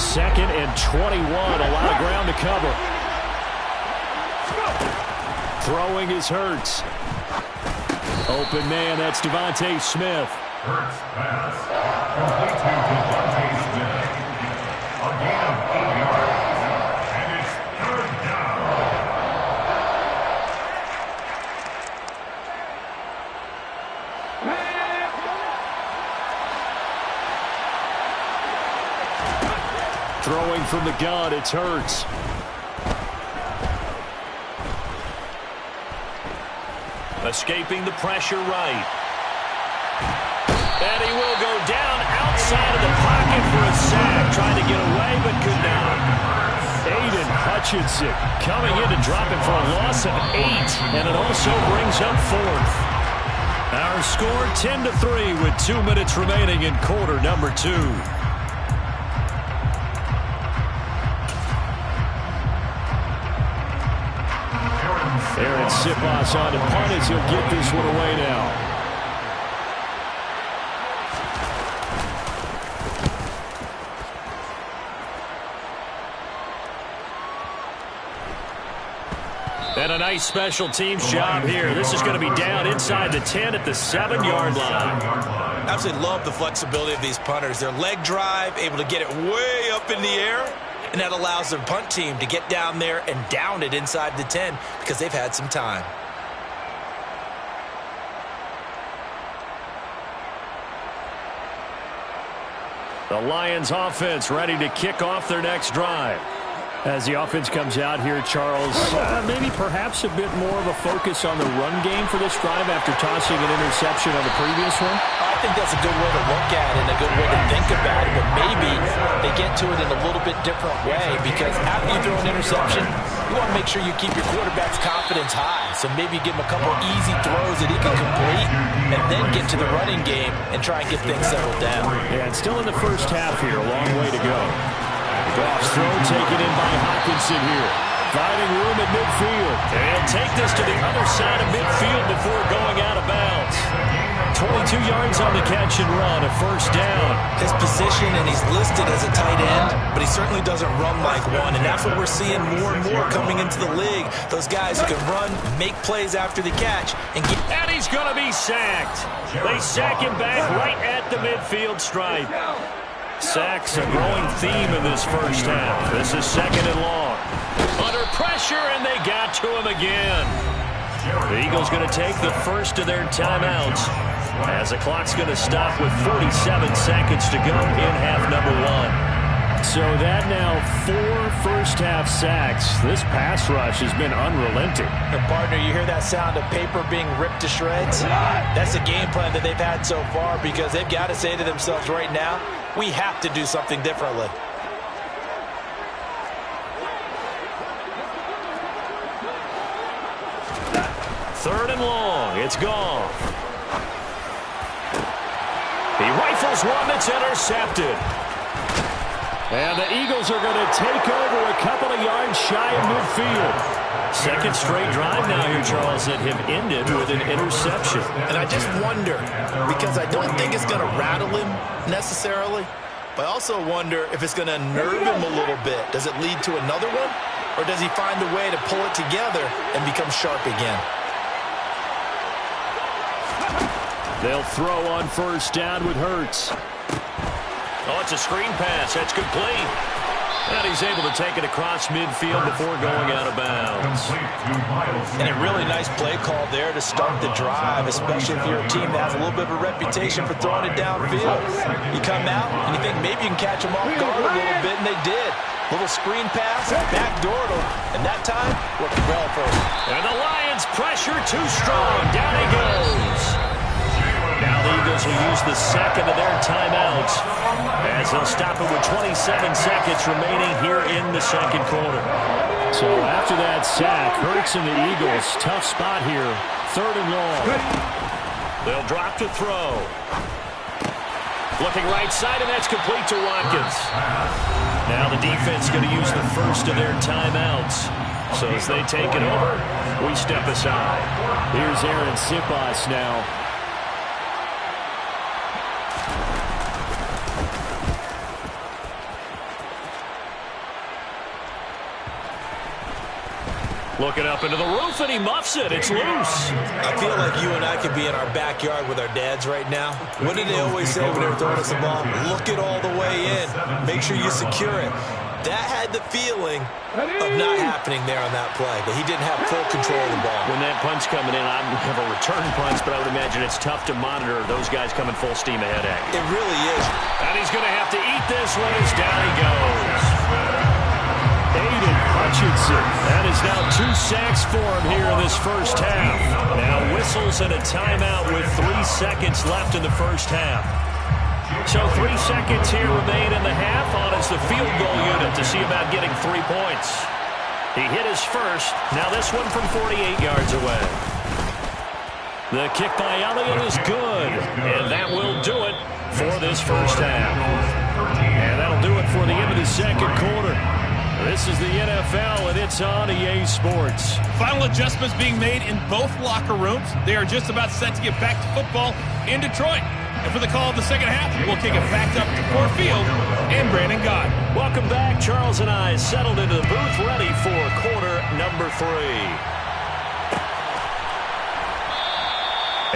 2nd and 21, a lot of ground to cover. Throwing is Hurts. Open man, that's Devontae Smith. Hurts pass. Complete to Devontae Smith. A gain of 8 yards. And it's 3rd down. Throwing from the gun, it's Hurts. Escaping the pressure right. And he will go down outside of the pocket for a sack. Trying to get away, but could not. Aiden Hutchinson coming in to drop it for a loss of 8. And it also brings up 4th. Our score 10-3 with 2 minutes remaining in quarter number 2. Aaron Siposs on to punt as he'll get this one away now. And a nice special teams job here. This is going to be down inside the 10 at the 7-yard line. Absolutely love the flexibility of these punters. Their leg drive, able to get it way up in the air, and that allows their punt team to get down there and down it inside the 10 because they've had some time. The Lions offense ready to kick off their next drive. As the offense comes out here, Charles, maybe perhaps a bit more of a focus on the run game for this drive after tossing an interception on the previous one? I think that's a good way to look at it and a good way to think about it, but maybe they get to it in a little bit different way because after you throw an interception, you want to make sure you keep your quarterback's confidence high. So maybe give him a couple easy throws that he can complete and then get to the running game and try and get things settled down. Yeah, and still in the first half here, a long way to go. Goff's throw taken in by Hockenson here. Finding room at midfield. And he'll take this to the other side of midfield before going out of bounds. 22 yards on the catch and run, a first down. His position, and he's listed as a tight end, but he certainly doesn't run like one, and that's what we're seeing more and more coming into the league. Those guys who can run, make plays after the catch, and get... And he's going to be sacked. They sack him back right at the midfield stripe. Sacks a growing theme in this first half. This is 2nd and long. Under pressure, and they got to him again. The Eagles going to take the first of their timeouts as the clock's going to stop with 47 seconds to go in half number 1. So that now 4 first-half sacks. This pass rush has been unrelenting. And partner, you hear that sound of paper being ripped to shreds? That's the game plan that they've had so far because they've got to say to themselves right now, we have to do something differently. Third and long. It's gone. He rifles one that's intercepted. And the Eagles are going to take over a couple of yards shy of midfield. Second straight drive now here, Charles, that have ended with an interception. And I just wonder, because I don't think it's going to rattle him necessarily, but I also wonder if it's going to unnerve him a little bit. Does it lead to another one? Or does he find a way to pull it together and become sharp again? They'll throw on first down with Hurts. Oh, it's a screen pass. That's complete. And he's able to take it across midfield before going out of bounds. And a really nice play call there to start the drive, especially if you're a team that has a little bit of a reputation for throwing it downfield. You come out and you think maybe you can catch them off guard a little bit, and they did. Little screen pass, backdoored them, and that time worked well for them. And the Lions pressure too strong. Down he goes. Now the Eagles will use the second of their timeouts as they'll stop it with 27 seconds remaining here in the second quarter. So after that sack, Hurts and the Eagles, tough spot here. Third and long. They'll drop to throw. Looking right side, and that's complete to Watkins. Now the defense going to use the first of their timeouts. So as they take it over, we step aside. Here's Aaron Siposs now. Looking up into the roof, and he muffs it. It's loose. I feel like you and I could be in our backyard with our dads right now. What did they always say when they were throwing us the ball? Look it all the way in. Make sure you secure it. That had the feeling of not happening there on that play, that he didn't have full control of the ball. When that punch coming in, I don't have a return punch, but I would imagine it's tough to monitor those guys coming full steam ahead at you. It really is. And he's going to have to eat this one as down he goes. Aiden Hutchinson. That is now 2 sacks for him here in this first half. Now whistles and a timeout with 3 seconds left in the first half. So 3 seconds here remain in the half on as the field goal unit to see about getting 3 points. He hit his first. Now this one from 48 yards away. The kick by Elliott is good. And that will do it for this first half. And that'll do it for the end of the second quarter. This is the NFL, and it's on EA Sports. Final adjustments being made in both locker rooms. They are just about set to get back to football in Detroit. And for the call of the second half, we'll kick it back up to Ford Field and Brandon Gaudin. Welcome back. Charles and I settled into the booth, ready for quarter number 3.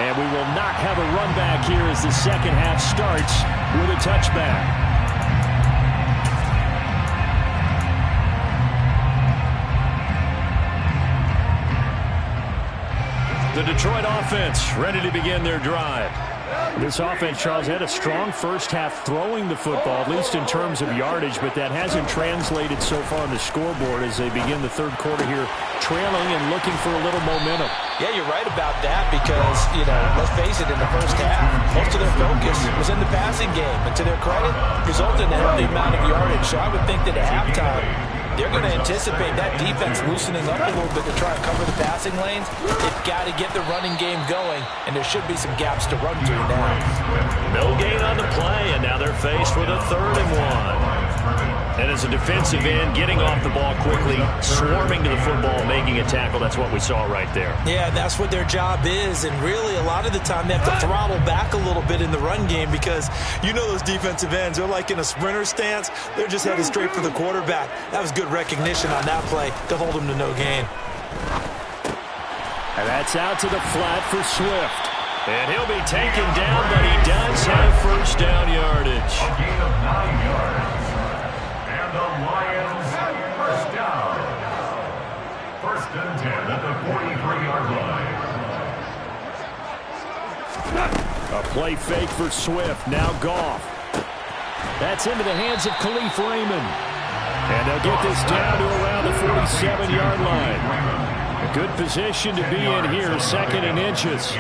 And we will not have a run back here as the second half starts with a touchback. The Detroit offense ready to begin their drive. This offense, Charles, had a strong first half throwing the football, at least in terms of yardage, but that hasn't translated so far on the scoreboard as they begin the third quarter here, trailing and looking for a little momentum. Yeah, you're right about that because, let's face it, in the first half, most of their focus was in the passing game. And to their credit, resulted in a healthy amount of yardage. So I would think that at halftime, they're going to anticipate that defense loosening up a little bit to try and cover the passing lanes. They've got to get the running game going, and there should be some gaps to run to now. No gain on the play, and now they're faced with a 3rd and 1. And as a defensive end, getting off the ball quickly, swarming to the football, making a tackle, that's what we saw right there. Yeah, that's what their job is, and really a lot of the time they have to throttle back a little bit in the run game because those defensive ends, they're like in a sprinter stance. They're just headed straight for the quarterback. That was good recognition on that play to hold him to no gain. And that's out to the flat for Swift. And he'll be taken down, but he does have first down yardage. A gain of 9 yards. And the Lions first down. 1st and 10 at the 43-yard line. A play fake for Swift. Now Goff. That's into the hands of Khalif Raymond. And they'll get this down to around the 47-yard line. A good position to be in here, 2nd and inches.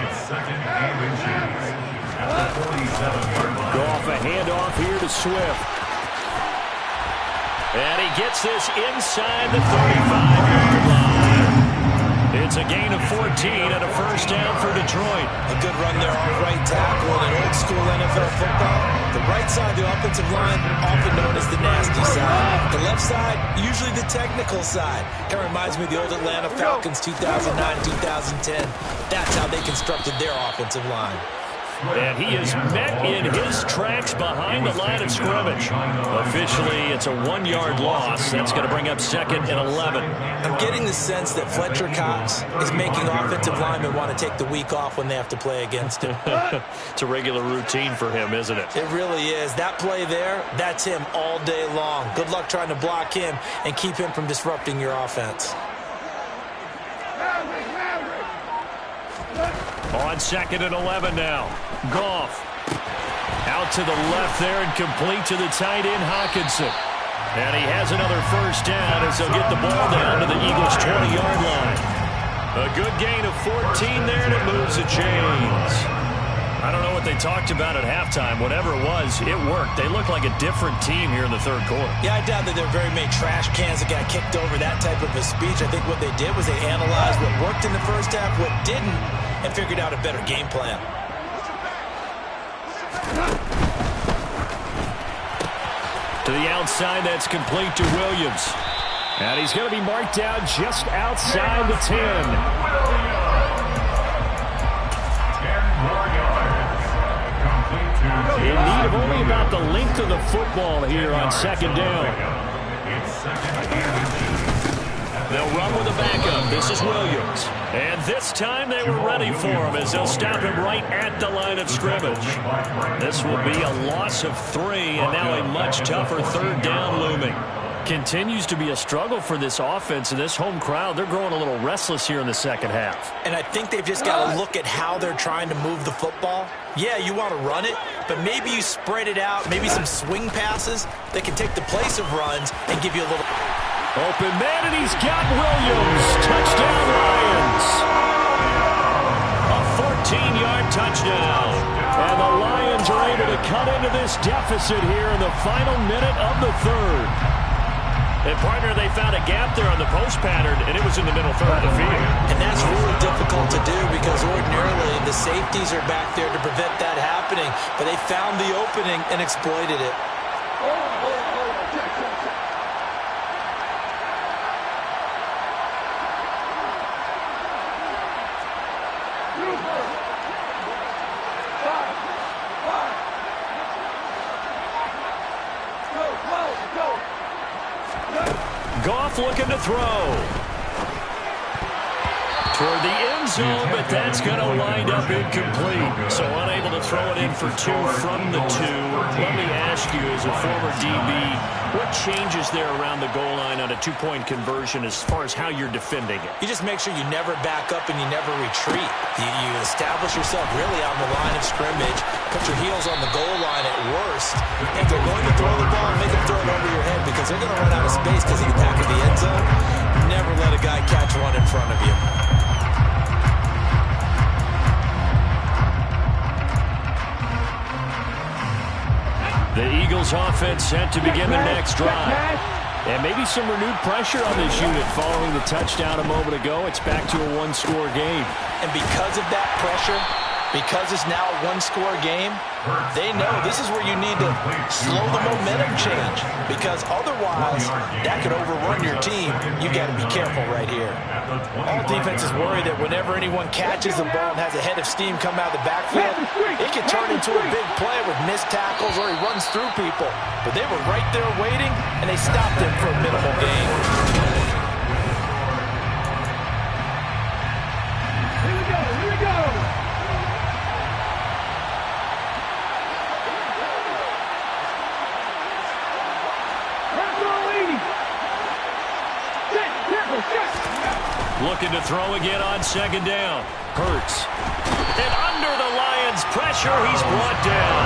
Goff a handoff here to Swift. And he gets this inside the 35-yard line. It's a gain of 14 and a first down for Detroit. A good run there off right tackle in old school NFL football. The right side of the offensive line, often known as the nasty side. The left side, usually the technical side. Kind of reminds me of the old Atlanta Falcons 2009-2010. That's how they constructed their offensive line. And he is met in his tracks behind the line of scrimmage. Officially, it's a 1-yard loss. That's going to bring up 2nd and 11. I'm getting the sense that Fletcher Cox is making offensive linemen want to take the week off when they have to play against him. It's a regular routine for him, isn't it? It really is. That play there, that's him all day long. Good luck trying to block him and keep him from disrupting your offense. On 2nd and 11 now. Goff. Out to the left there and complete to the tight end, Hockenson. And he has another first down as they'll get the ball down to the Eagles' 20-yard line. A good gain of 14 there, and it moves the chains. I don't know what they talked about at halftime. Whatever it was, it worked. They look like a different team here in the third quarter. Yeah, I doubt that there are very many trash cans that got kicked over, that type of a speech. I think what they did was they analyzed what worked in the first half, what didn't, and figured out a better game plan. To the outside, that's complete to Williams. And he's going to be marked down just outside the 10. 10 more yards. Complete to In need of only about the length of the football here on 2nd down. It's 2nd and 2. They'll run with a backup. This is Williams. And this time they were ready for him as they'll stop him right at the line of scrimmage. This will be a loss of 3 and now a much tougher 3rd down looming. Continues to be a struggle for this offense and this home crowd. They're growing a little restless here in the second half. And I think they've just got to look at how they're trying to move the football. Yeah, you want to run it, but maybe you spread it out, maybe some swing passes that can take the place of runs and give you a little... Open man, and he's got Williams. Touchdown, Lions. A 14-yard touchdown. And the Lions are able to cut into this deficit here in the final minute of the third. And, partner, they found a gap there on the post pattern, and it was in the middle third of the field. And that's really difficult to do because ordinarily the safeties are back there to prevent that happening. But they found the opening and exploited it. Goff looking to throw. Toward the end zone, but that's going to wind up incomplete. So unable to throw it in for two from the two. Let me ask you, as a former DB, what changes there around the goal line on a two-point conversion as far as how you're defending it? You just make sure you never back up and you never retreat. You establish yourself really on the line of scrimmage, put your heels on the goal line at worst. If they're going to throw the ball, make them throw it over your head because they're going to run out of space because of the back of the end zone. Never let a guy catch one in front of you. The Eagles offense set to begin their next drive. And maybe some renewed pressure on this unit following the touchdown a moment ago. It's back to a one-score game. And because of that pressure, because it's now a one-score game, they know this is where you need to slow the momentum change. Because otherwise, that could overrun your team. You got to be careful right here. All defenses worry that whenever anyone catches the ball and has a head of steam come out of the backfield, it can turn into a big play with missed tackles or he runs through people. But they were right there waiting, and they stopped him for a minimal gain. Here we go. Looking to throw again on second down. Hurts. And under the Lions' pressure, he's brought down.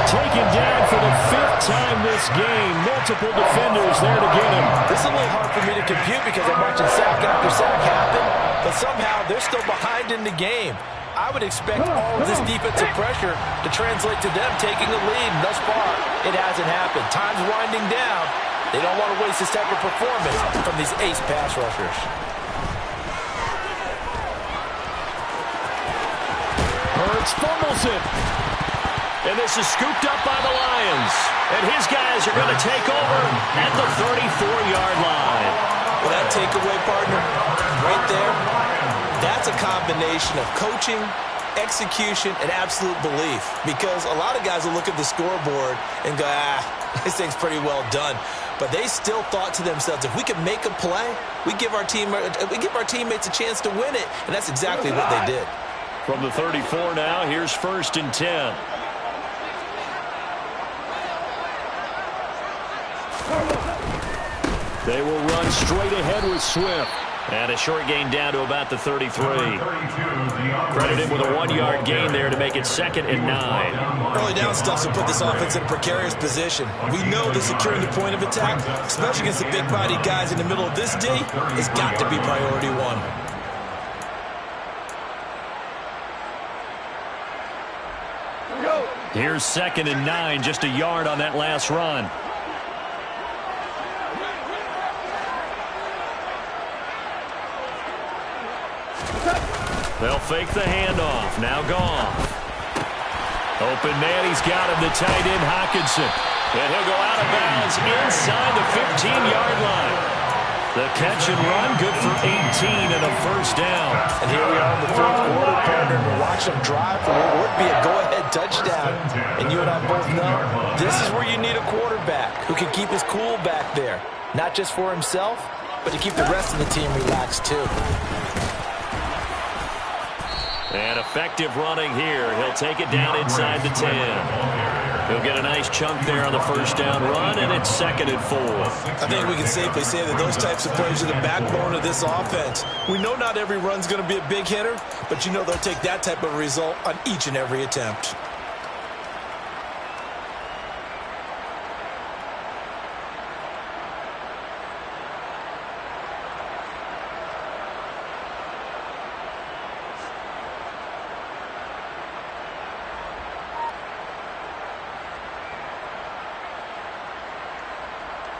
Taken down for the fifth time this game. Multiple defenders there to get him. This is a little hard for me to compute because I'm watching sack after sack happen, but somehow they're still behind in the game. I would expect all of this defensive pressure to translate to them taking the lead. And thus far, it hasn't happened. Time's winding down. They don't want to waste this type of performance from these ace pass rushers. Hurts fumbles it. And this is scooped up by the Lions. And his guys are going to take over at the 34-yard line. Well, that takeaway, partner, right there, that's a combination of coaching, execution, and absolute belief. Because a lot of guys will look at the scoreboard and go, this thing's pretty well done. But they still thought to themselves, if we can make a play, we give our teammates a chance to win it. And that's exactly what they did. From the 34 now, here's 1st and 10. They will run straight ahead with Swift. And a short gain down to about the 33. Credit him with a 1-yard gain there to make it 2nd and 9. Early down stuff to put this offense in a precarious position. We know that securing the point of attack, especially against the big-bodied guys in the middle of this D, has got to be priority one. Here's 2nd and 9, just a yard on that last run. They'll fake the handoff. Now Goff. Open man, he's got him, the tight end Hockenson. And he'll go out of bounds inside the 15-yard line. The catch and run, good for 18 and a first down. And here we are in the fourth quarter, partner, and watch them drive for what would be a go-ahead touchdown. And you and I both know this is where you need a quarterback who can keep his cool back there. Not just for himself, but to keep the rest of the team relaxed too. And effective running here. He'll take it down inside the 10. He'll get a nice chunk there on the first down run, and it's 2nd and 4. I think we can safely say that those types of plays are the backbone of this offense. We know not every run's going to be a big hitter, but you know they'll take that type of result on each and every attempt.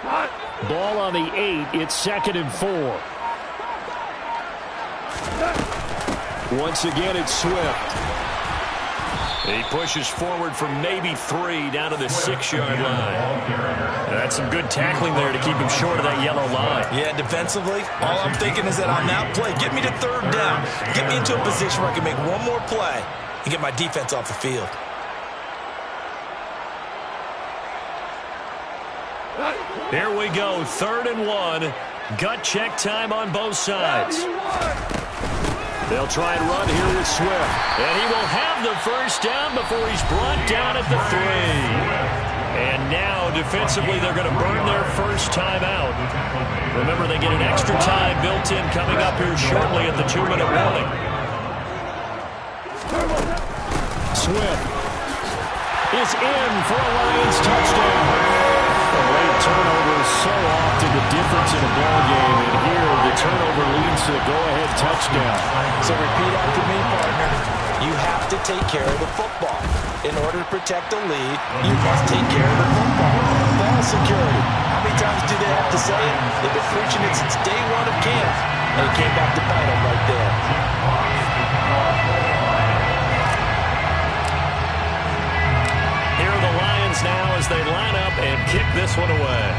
Ball on the 8. It's 2nd and 4. Once again, it's Swift. He pushes forward from maybe 3 down to the 6-yard line. That's some good tackling there to keep him short of that yellow line. Yeah, defensively, all I'm thinking is that on that play, get me to 3rd down. Get me into a position where I can make one more play and get my defense off the field. Here we go, 3rd and 1. Gut check time on both sides. They'll try and run here with Swift. And he will have the first down before he's brought down at the 3. And now, defensively, they're going to burn their first time out. Remember, they get an extra time built in coming up here shortly at the 2-minute warning. Swift is in for a Lions touchdown. A late turnover is so often the difference in a ball game, and here the turnover leads to the go-ahead touchdown. So repeat after me, partner. You have to take care of the football. In order to protect the lead, you must take care of the football. Ball security. How many times do they have to say it? They've been preaching it since day 1 of camp, and it came back to bite them right there. Here are the Lions now as they line up and kick this one away.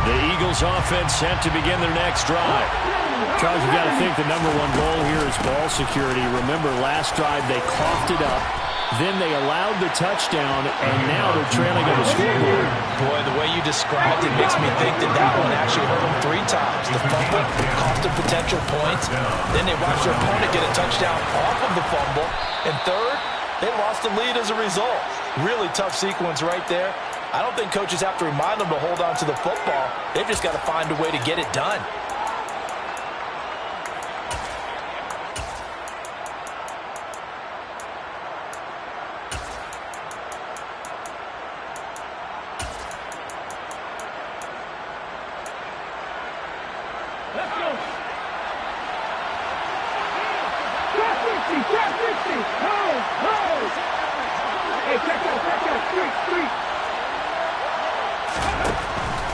The Eagles offense set to begin their next drive. Charles, you've got to think the #1 goal here is ball security. Remember, last drive they coughed it up. Then they allowed the touchdown, and now they're trailing on the scoreboard. Boy, the way you described it makes me think that that one actually hurt them 3 times. The fumble cost them potential points. Then they watched their opponent get a touchdown off of the fumble. And third, they lost the lead as a result. Really tough sequence right there. I don't think coaches have to remind them to hold on to the football. They've just got to find a way to get it done.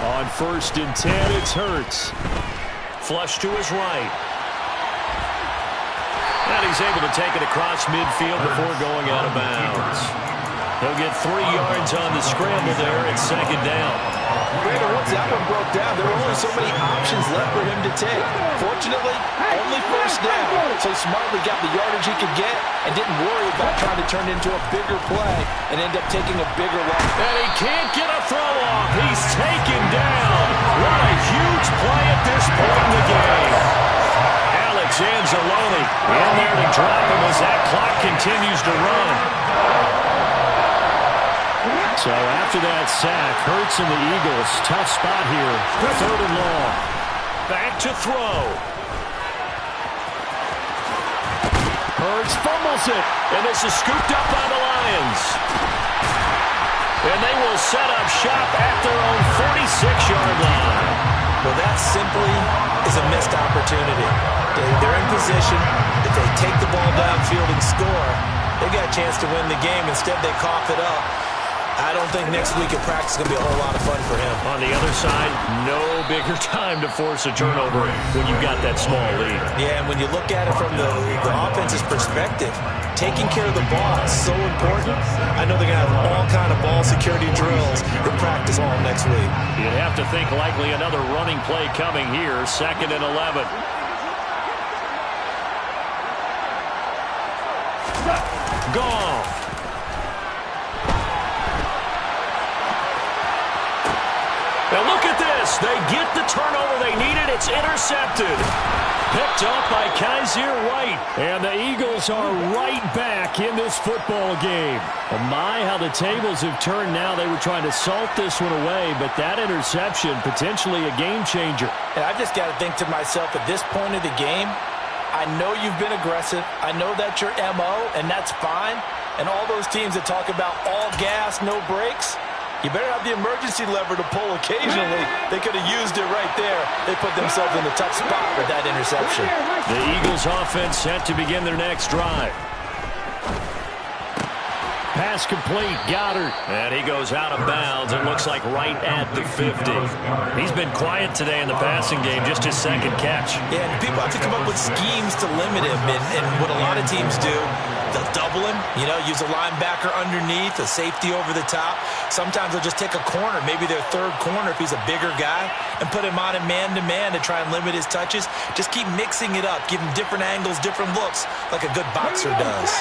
On 1st and 10, it's Hurts. Flush to his right. And he's able to take it across midfield before going out of bounds. He'll get 3 yards on the scramble there at 2nd down. Brandon, once that one broke down, there were only so many options left for him to take. Fortunately, only 1st down, so he smartly got the yardage he could get and didn't worry about trying to turn it into a bigger play and end up taking a bigger loss. And he can't get a throw off. He's taken down. What a huge play at this point in the game. Alex Anzalone in there to drop him as that clock continues to run. So after that sack, Hurts and the Eagles, tough spot here. 3rd and long. Back to throw. Hurts fumbles it. And this is scooped up by the Lions. And they will set up shop at their own 46-yard line. Well, that simply is a missed opportunity. They're in position. If they take the ball downfield and score, they got a chance to win the game. Instead, they cough it up. I don't think next week at practice is going to be a whole lot of fun for him. On the other side, no bigger time to force a turnover when you've got that small lead. Yeah, and when you look at it from the offense's perspective, taking care of the ball is so important. I know they're going to have all kind of ball security drills in practice all next week. You'd have to think likely another running play coming here, 2nd and 11. Goff. Now look at this. They get the turnover they needed. It's intercepted. Picked up by Kaiser White. And the Eagles are right back in this football game. Oh my, how the tables have turned now. They were trying to salt this one away, but that interception, potentially a game changer. And I just got to think to myself, at this point of the game, I know you've been aggressive. I know that's your MO, and that's fine. And all those teams that talk about all gas, no brakes, You better have the emergency lever to pull occasionally. They could have used it right there. They put themselves in a tough spot with that interception. The Eagles offense set to begin their next drive. Pass complete, Goddard. And he goes out of bounds. It looks like right at the 50. He's been quiet today in the passing game, just his second catch. Yeah, and people have to come up with schemes to limit him. And what a lot of teams do, they'll double him, use a linebacker underneath, a safety over the top. Sometimes they'll just take a corner, maybe their third corner if he's a bigger guy, and put him on a man-to-man to try and limit his touches. Just keep mixing it up, give him different angles, different looks, like a good boxer does.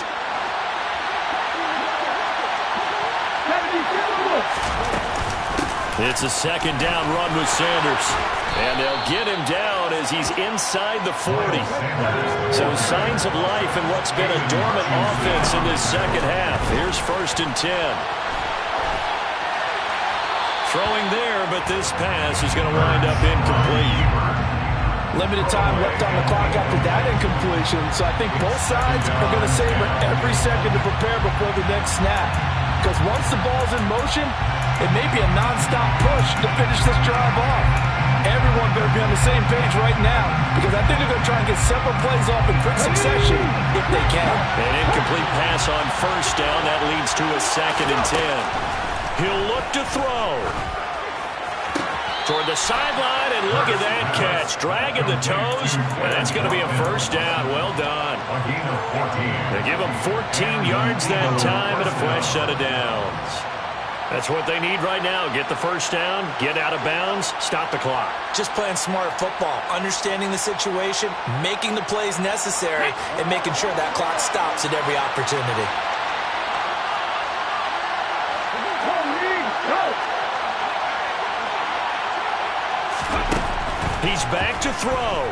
It's a second down run with Sanders. And they'll get him down as he's inside the 40. So signs of life in what's been a dormant offense in this second half. Here's 1st and 10. Throwing there, but this pass is going to wind up incomplete. Limited time left on the clock after that incompletion. So I think both sides are going to savor every second to prepare before the next snap. Because once the ball's in motion, it may be a non-stop push to finish this drive off. Everyone better be on the same page right now, because I think they're going to try and get several plays off in quick succession if they can. An incomplete pass on 1st down. That leads to a 2nd and 10. He'll look to throw. Toward the sideline, and look at that catch. Dragging the toes, and that's going to be a 1st down. Well done. They give him 14 yards that time and a fresh set of downs. That's what they need right now. Get the 1st down, get out of bounds, stop the clock. Just playing smart football, understanding the situation, making the plays necessary, and making sure that clock stops at every opportunity. He's back to throw.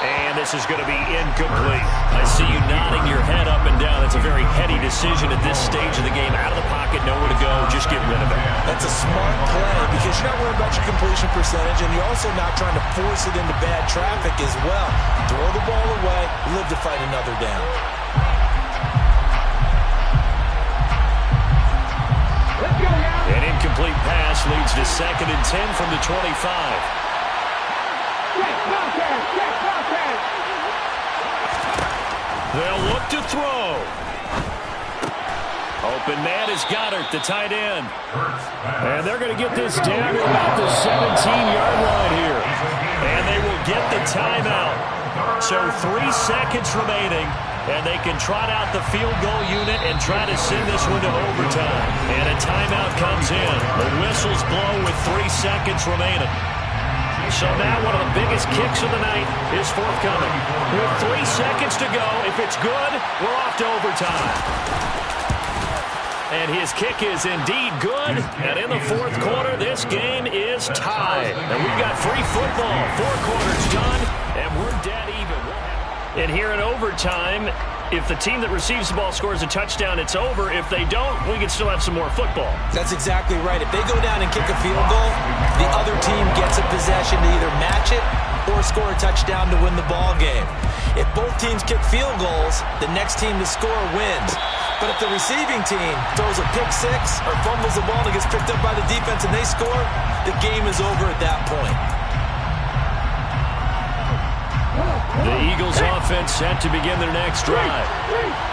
And this is going to be incomplete. I see you nodding your head up and down. That's a very heady decision at this stage of the game. Out of the pocket, nowhere to go. Just get rid of it. That's a smart play because you're not worried about your completion percentage, and you're also not trying to force it into bad traffic as well. Throw the ball away, live to fight another down. An incomplete pass leads to 2nd and 10 from the 25. They'll look to throw. Open man is Goddard, the tight end. And they're going to get this down to about the 17-yard line here. And they will get the timeout. So 3 seconds remaining. And they can trot out the field goal unit and try to send this one to overtime. And a timeout comes in. The whistles blow with 3 seconds remaining. So now one of the biggest kicks of the night is forthcoming. With 3 seconds to go, if it's good, we're off to overtime. And his kick is indeed good. And in the 4th quarter, this game is tied. And we've got free football. 4 quarters done, and we're dead even. And here in overtime, if the team that receives the ball scores a touchdown, it's over. If they don't, we can still have some more football. That's exactly right. If they go down and kick a field goal, the other team gets a possession to either match it or score a touchdown to win the ball game. If both teams kick field goals, the next team to score wins. But if the receiving team throws a pick six or fumbles the ball and gets picked up by the defense and they score, the game is over at that point. The Eagles offense set to begin their next drive.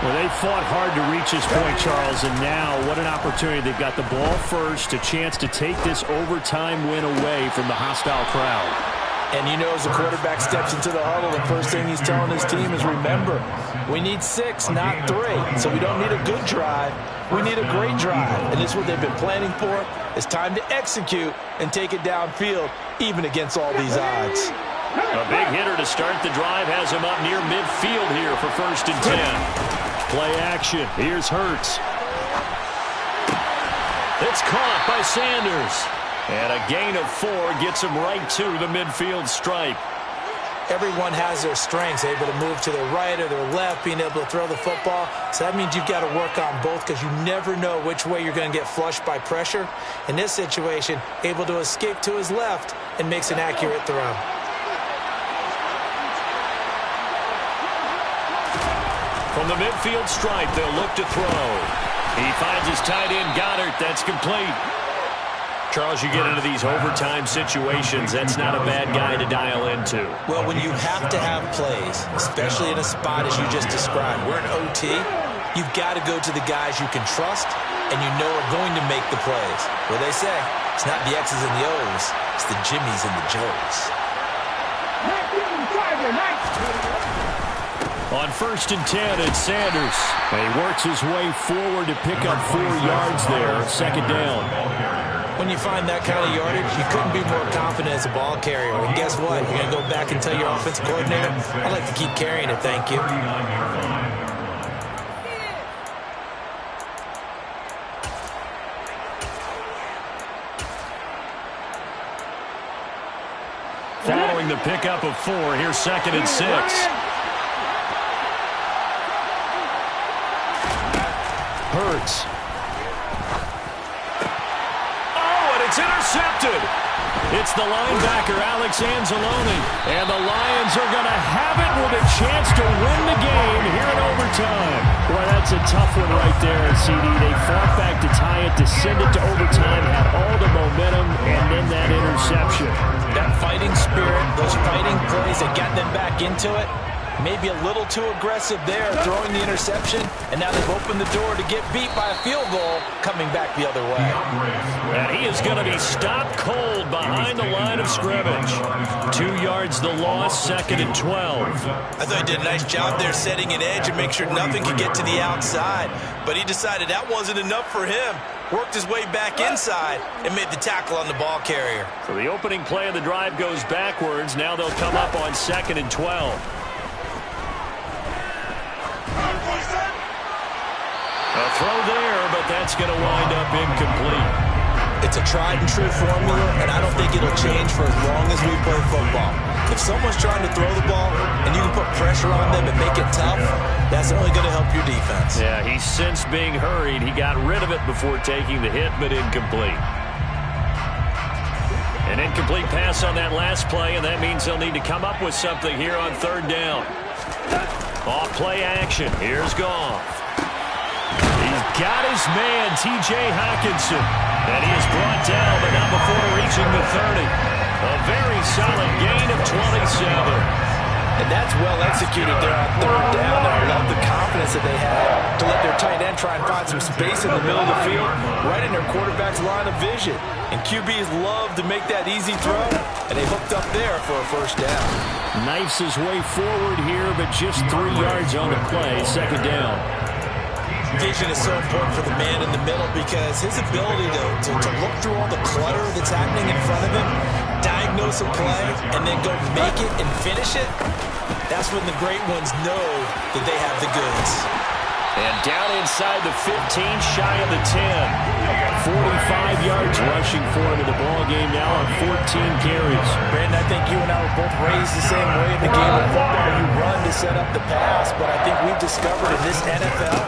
Well, they fought hard to reach this point, Charles, and now what an opportunity. They've got the ball first, a chance to take this overtime win away from the hostile crowd. And you know, as the quarterback steps into the huddle, the first thing he's telling his team is, remember, we need 6, not 3. So we don't need a good drive. We need a great drive. And this is what they've been planning for. It's time to execute and take it downfield, even against all these odds. A big hitter to start the drive has him up near midfield here for 1st and 10. Play action. Here's Hurts. It's caught by Sanders. And a gain of 4 gets him right to the midfield stripe. Everyone has their strengths, able to move to their right or their left, being able to throw the football. So that means you've got to work on both because you never know which way you're going to get flushed by pressure. In this situation, able to escape to his left and makes an accurate throw. From the midfield stripe, they'll look to throw. He finds his tight end, Goddard. That's complete. Charles, you get into these overtime situations, that's not a bad guy to dial into. Well, when you have to have plays, especially in a spot as you just described, we're in OT, you've got to go to the guys you can trust and you know are going to make the plays. Well, they say, it's not the X's and the O's, it's the Jimmys and the Joes. On 1st and 10, it's Sanders. And he works his way forward to pick up 4 yards there. Second down. When you find that kind of yardage, you couldn't be more confident as a ball carrier. And guess what? You're going to go back and tell your offensive coordinator, I'd like to keep carrying it, thank you. Following the pickup of 4, here's 2nd and 6. Hurts. Oh, and it's intercepted. It's the linebacker, Alex Anzalone. And the Lions are going to have it with a chance to win the game here in overtime. Boy, that's a tough one right there, CD. They fought back to tie it, to send it to overtime, had all the momentum, and then that interception. That fighting spirit, those fighting plays that got them back into it, maybe a little too aggressive there, throwing the interception, and now they've opened the door to get beat by a field goal coming back the other way. And he is going to be stopped cold behind the line of scrimmage. 2 yards the loss, 2nd and 12. I thought he did a nice job there setting an edge and make sure nothing could get to the outside, but he decided that wasn't enough for him. Worked his way back inside and made the tackle on the ball carrier. So the opening play of the drive goes backwards. Now they'll come up on 2nd and 12. A throw there, but that's going to wind up incomplete. It's a tried-and-true formula, and I don't think it'll change for as long as we play football. If someone's trying to throw the ball and you can put pressure on them and make it tough, that's only going to help your defense. Yeah, he's since being hurried. He got rid of it before taking the hit, but incomplete. An incomplete pass on that last play, and that means they'll need to come up with something here on 3rd down. Off play action. Here's Goff. He's got his man, T.J. Hockenson. And he is brought down, but not before reaching the 30. A very solid gain of 27. And that's well executed there on 3rd down. And I love the confidence that they had to let their tight end try and find some space in the middle of the field, right in their quarterback's line of vision. And QBs love to make that easy throw, and they hooked up there for a 1st down. Knifes his way forward here, but just 3 yards on the play, 2nd down. Vision is so important for the man in the middle because his ability to look through all the clutter that's happening in front of him, diagnose a play, and then go make it and finish it, that's when the great ones know that they have the goods. And down inside the 15, shy of the 10. 45 yards rushing for him in the ball game now on 14 carries. Brandon, I think you and I were both raised the same way in the game of football. You run to set up the pass, but I think we've discovered in this NFL,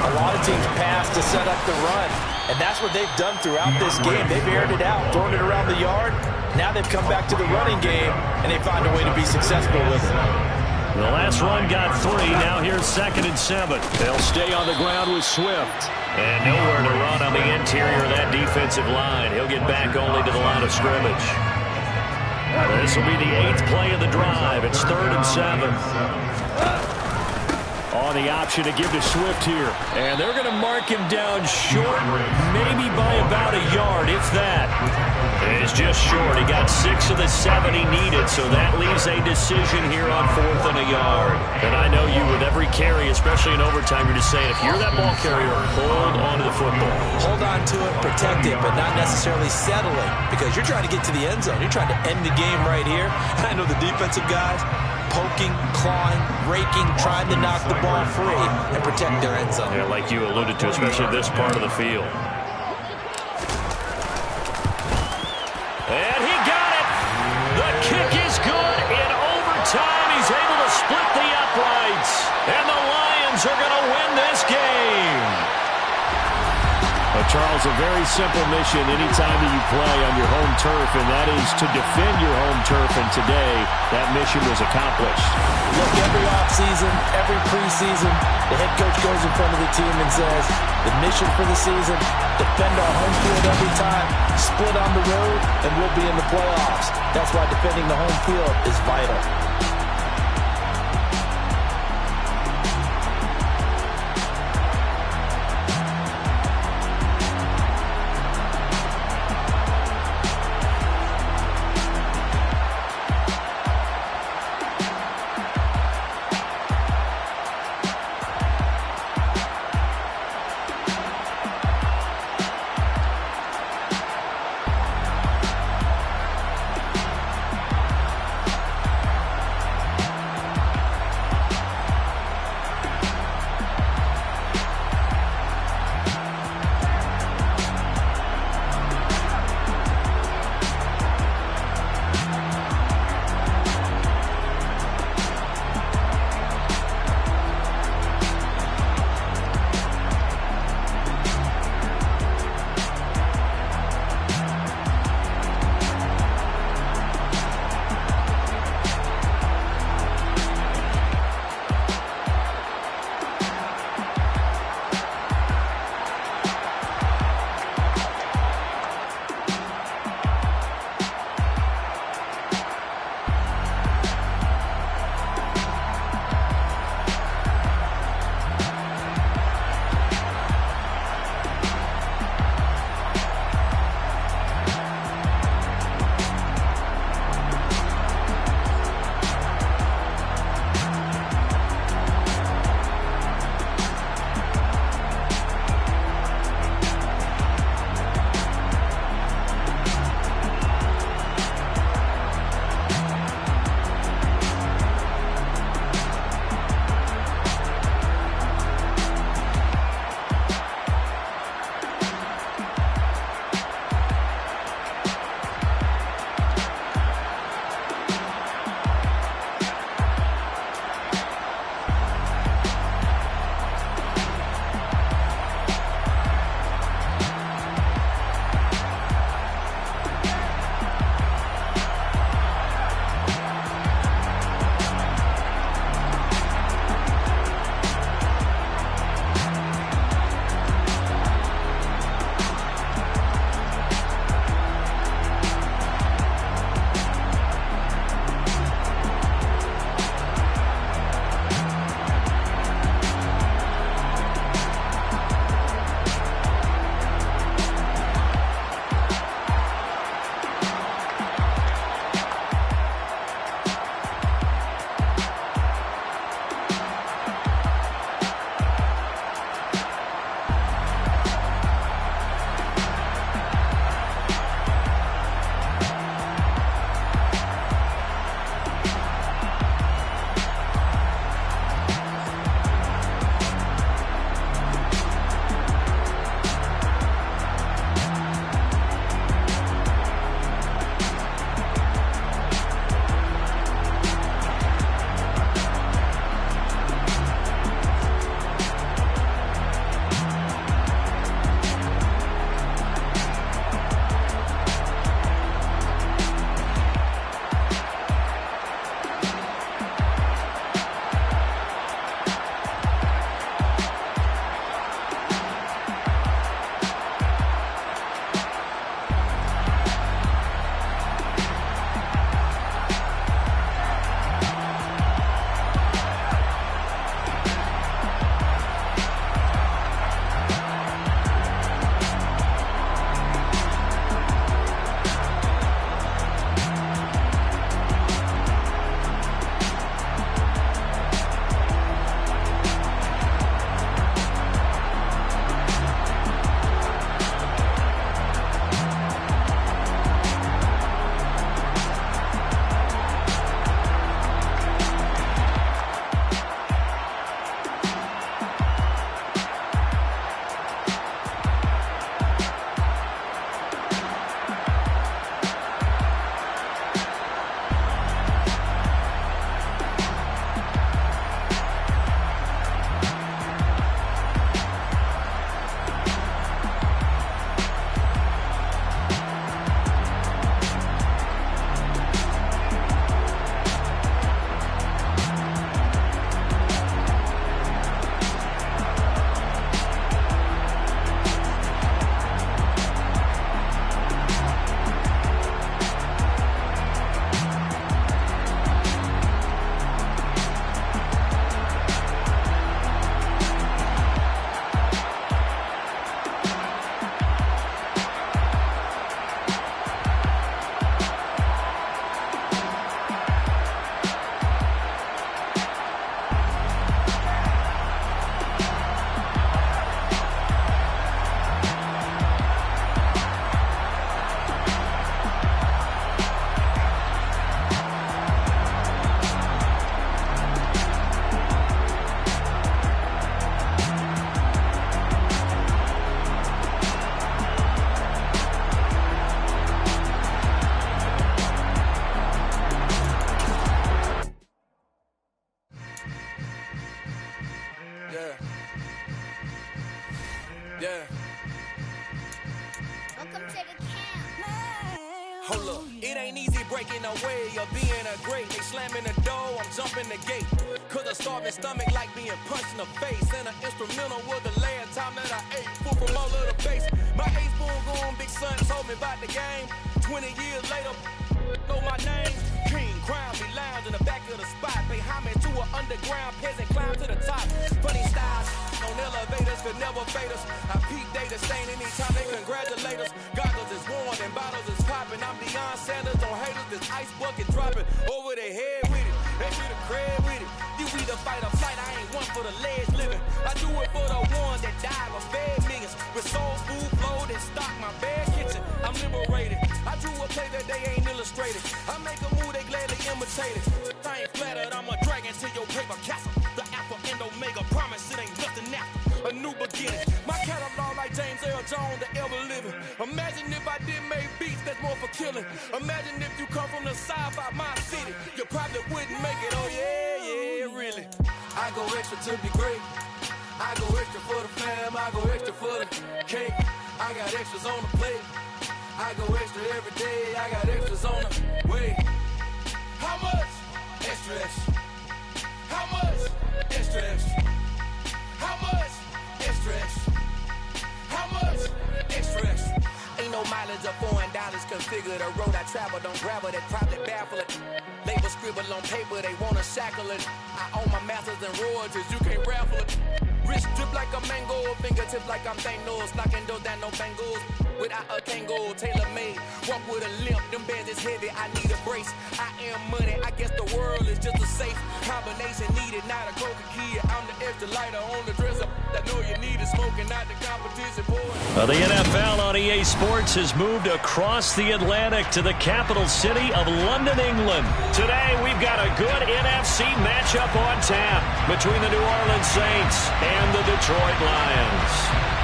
a lot of teams pass to set up the run. And that's what they've done throughout this game. They've aired it out, thrown it around the yard. Now they've come back to the running game, and they find a way to be successful with it. The last run got 3. Now here's 2nd and 7. They'll stay on the ground with Swift. And nowhere to run on the interior of that defensive line. He'll get back only to the line of scrimmage. This will be the 8th play of the drive. It's 3rd and 7. On the option to give to Swift here. And they're going to mark him down short, maybe by about a yard, if that. It's just short. He got 6 of the 7 he needed, so that leaves a decision here on 4th and a yard. And I know you, with every carry, especially in overtime, you're just saying, if you're that ball carrier, hold on to the football. Hold on to it, protect it, but not necessarily settle it, because you're trying to get to the end zone. You're trying to end the game right here. I know the defensive guys poking, clawing, raking, trying to knock the ball free and protect their end zone. Yeah, like you alluded to, especially this part of the field. And he got it. The kick is good. In overtime, he's able to split the uprights. And the Lions are going to win this game. A Charles, a very simple mission anytime that you play on your home turf, and that is to defend your home turf, and today that mission was accomplished. Look, every offseason, every preseason, the head coach goes in front of the team and says, the mission for the season, defend our home field every time, split on the road, and we'll be in the playoffs. That's why defending the home field is vital. Yeah. Welcome to the camp. Hold up, it ain't easy breaking away or being a great. They slamming the door, I'm jumping the gate. Cause a starving stomach like being punched in the face. And an instrumental was the last time that I ate food from all of the base. My ace boom goon, big son told me about the game. 20 years later, know my name. King, crown me, lounge in the back of the spot. Pay homage to an underground peasant, climb to the top. Funny styles on elevators could never fade us. I peep data stain anytime they congratulate us. Goggles is worn and bottles is popping. I'm Deion Sanders on haters, this ice bucket dropping over their head with it. They should have crab with it. You either fight or flight, I ain't one for the ledge living. I do it for the ones that died or fed millions. With soul food, flowed and stock my bad kitchen. I'm liberated. I drew a play that they ain't illustrated. I make a move, they gladly imitate it. I ain't flattered, I'm a dragon to your paper castle. The Alpha and Omega promise it ain't nothing after. A new beginning. My catalog like James Earl Jones, the ever living. Imagine if I did make beats that's more for killing. Imagine if you come from the side by my city. You probably wouldn't make it, oh yeah, really. I go extra to be great. I go extra for the fam, I go extra for the cake. I got extras on the plate. I go extra every day, I got extras on the way. How much? Extra, extra. How much? Extra, extra. How much? Extra, extra. How much? Extra, extra. Ain't no mileage of $4 configure the road I travel. Don't gravel that probably baffle it. Label scribble on paper, they wanna shackle it. I own my masters and royalties, you can't raffle it. Wrist drip like a mango, fingertips like I'm Thanos. Knocking those down, no bangles. Without a tango, tailor-made. Walk with a limp, them bands is heavy, I need a brace. I am money, I guess the world is just a safe combination needed, not a coca key. I'm the extra lighter on the dresser. I know you need it, smoking out the competition, boy. The NFL on EA Sports has moved across the Atlantic to the capital city of London, England. Today, we've got a good NFC matchup on tap between the New Orleans Saints and the Detroit Lions.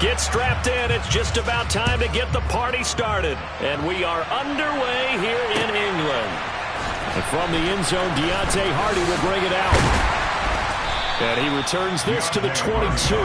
Get strapped in. It's just about time to get the party started. And we are underway here in England. And from the end zone, Deontay Hardy will bring it out. And he returns this to the 22.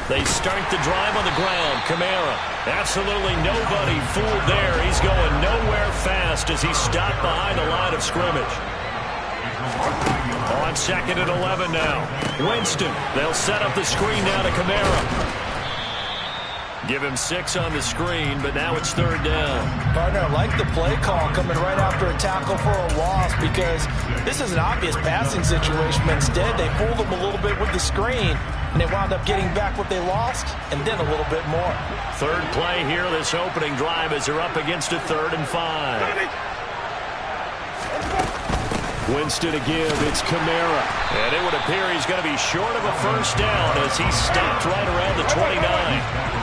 They start the drive on the ground. Kamara, absolutely nobody fooled there. He's going nowhere fast as he's stopped behind the line of scrimmage. On 2nd and 11 now. Winston, they'll set up the screen now to Kamara. Give him 6 on the screen, but now it's 3rd down. Partner, I like the play call coming right after a tackle for a loss because this is an obvious passing situation. But instead, they fooled him a little bit with the screen, and they wound up getting back what they lost and then a little bit more. 3rd play here, this opening drive as they're up against a 3rd and 5. Winston again, it's Kamara. And it would appear he's going to be short of a 1st down as he's stopped right around the 29.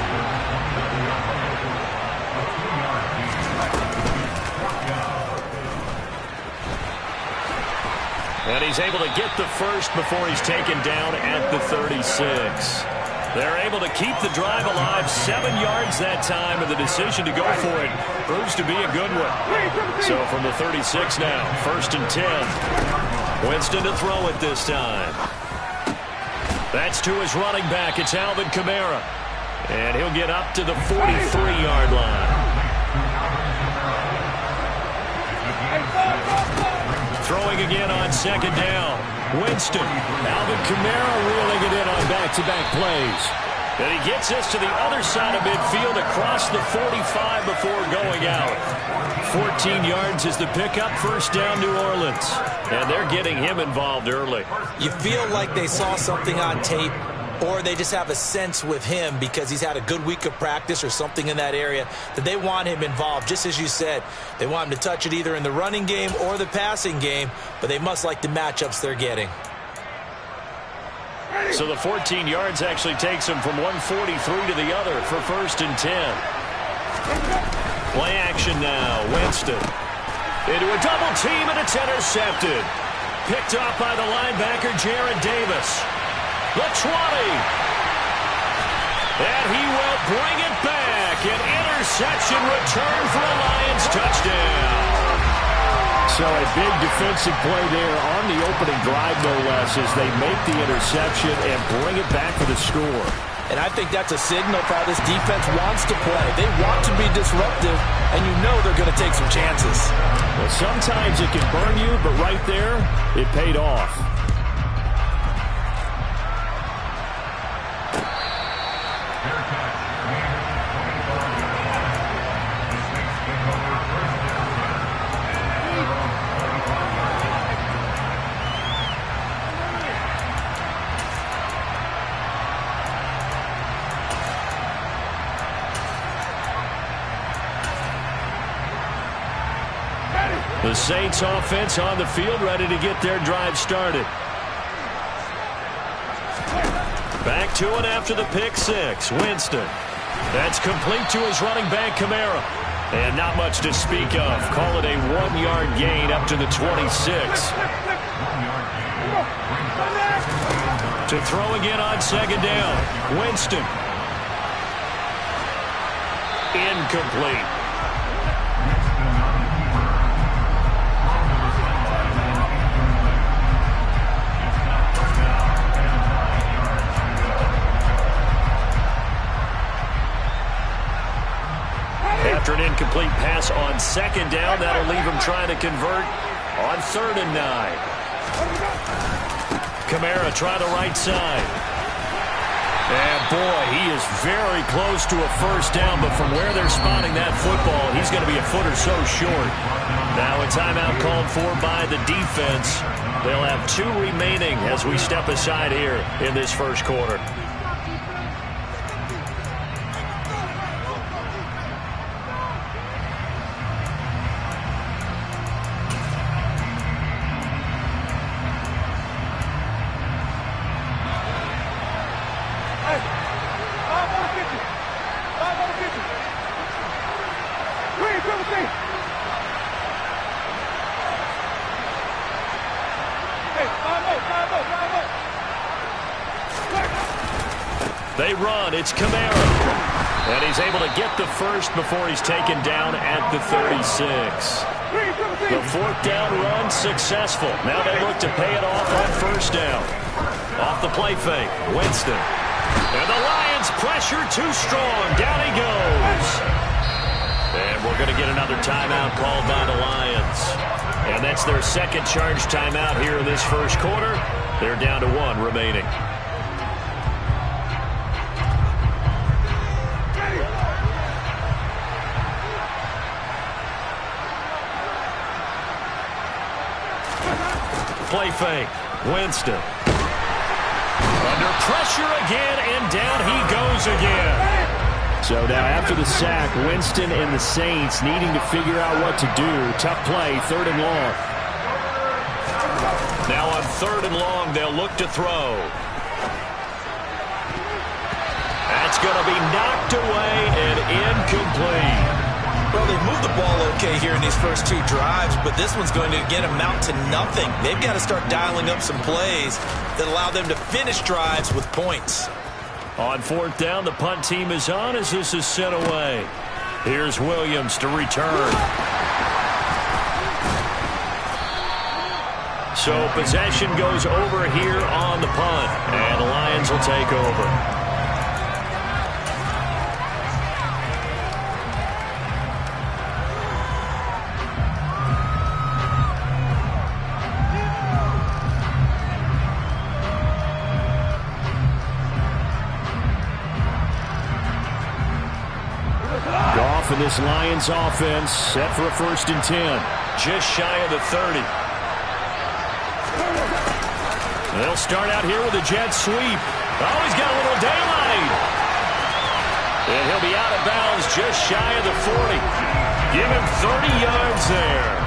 And he's able to get the 1st before he's taken down at the 36. They're able to keep the drive alive, 7 yards that time, and the decision to go for it proves to be a good one. So from the 36 now, 1st and 10. Winston to throw it this time. That's to his running back. It's Alvin Kamara. And he'll get up to the 43-yard line. Throwing again on 2nd down. Winston. Alvin Kamara reeling it in on back-to-back plays. And he gets this to the other side of midfield across the 45 before going out. 14 yards is the pickup. First down, New Orleans. And they're getting him involved early. You feel like they saw something on tape, or they just have a sense with him because he's had a good week of practice or something in that area that they want him involved. Just as you said, they want him to touch it either in the running game or the passing game, but they must like the matchups they're getting. So the 14 yards actually takes him from 143 to the other for 1st and 10. Play action now. Winston into a double team, and it's intercepted. Picked off by the linebacker, Jared Davis. The 20. And he will bring it back. An interception return for a Lions touchdown. So a big defensive play there on the opening drive, no less, as they make the interception and bring it back for the score. And I think that's a signal for how this defense wants to play. They want to be disruptive, and you know they're going to take some chances. Well, sometimes it can burn you, but right there, it paid off. The Saints offense on the field, ready to get their drive started. Back to it after the pick six. Winston. That's complete to his running back, Kamara. And not much to speak of. Call it a 1-yard gain up to the 26. To throw again on 2nd down. Winston. Incomplete. After an incomplete pass on 2nd down, that'll leave him trying to convert on 3rd and 9. Kamara try the right side. And boy, he is very close to a 1st down, but from where they're spotting that football, he's going to be a foot or so short. Now a timeout called for by the defense. They'll have 2 remaining as we step aside here in this 1st quarter. They run. It's Kamara. And he's able to get the first before he's taken down at the 36. The 4th down run successful. Now they look to pay it off on 1st down. Off the play fake. Winston. And the Lions pressure too strong. Down he goes. And we're going to get another timeout called by the Lions. And that's their 2nd charge timeout here in this 1st quarter. They're down to 1 remaining. Play fake. Winston. Under pressure again, and down he goes again. So now after the sack, Winston and the Saints needing to figure out what to do. Tough play, 3rd and long. Now on 3rd and long, they'll look to throw. That's going to be knocked away and incomplete. Well, they've moved the ball okay here in these first 2 drives, but this one's going to again amount to nothing. They've got to start dialing up some plays that allow them to finish drives with points. On 4th down, the punt team is on as this is sent away. Here's Williams to return. So possession goes over here on the punt, and the Lions will take over. for this Lions offense, set for a 1st and 10. Just shy of the 30. They'll start out here with a jet sweep. Oh, he's got a little daylight. And he'll be out of bounds just shy of the 40. Give him 30 yards there.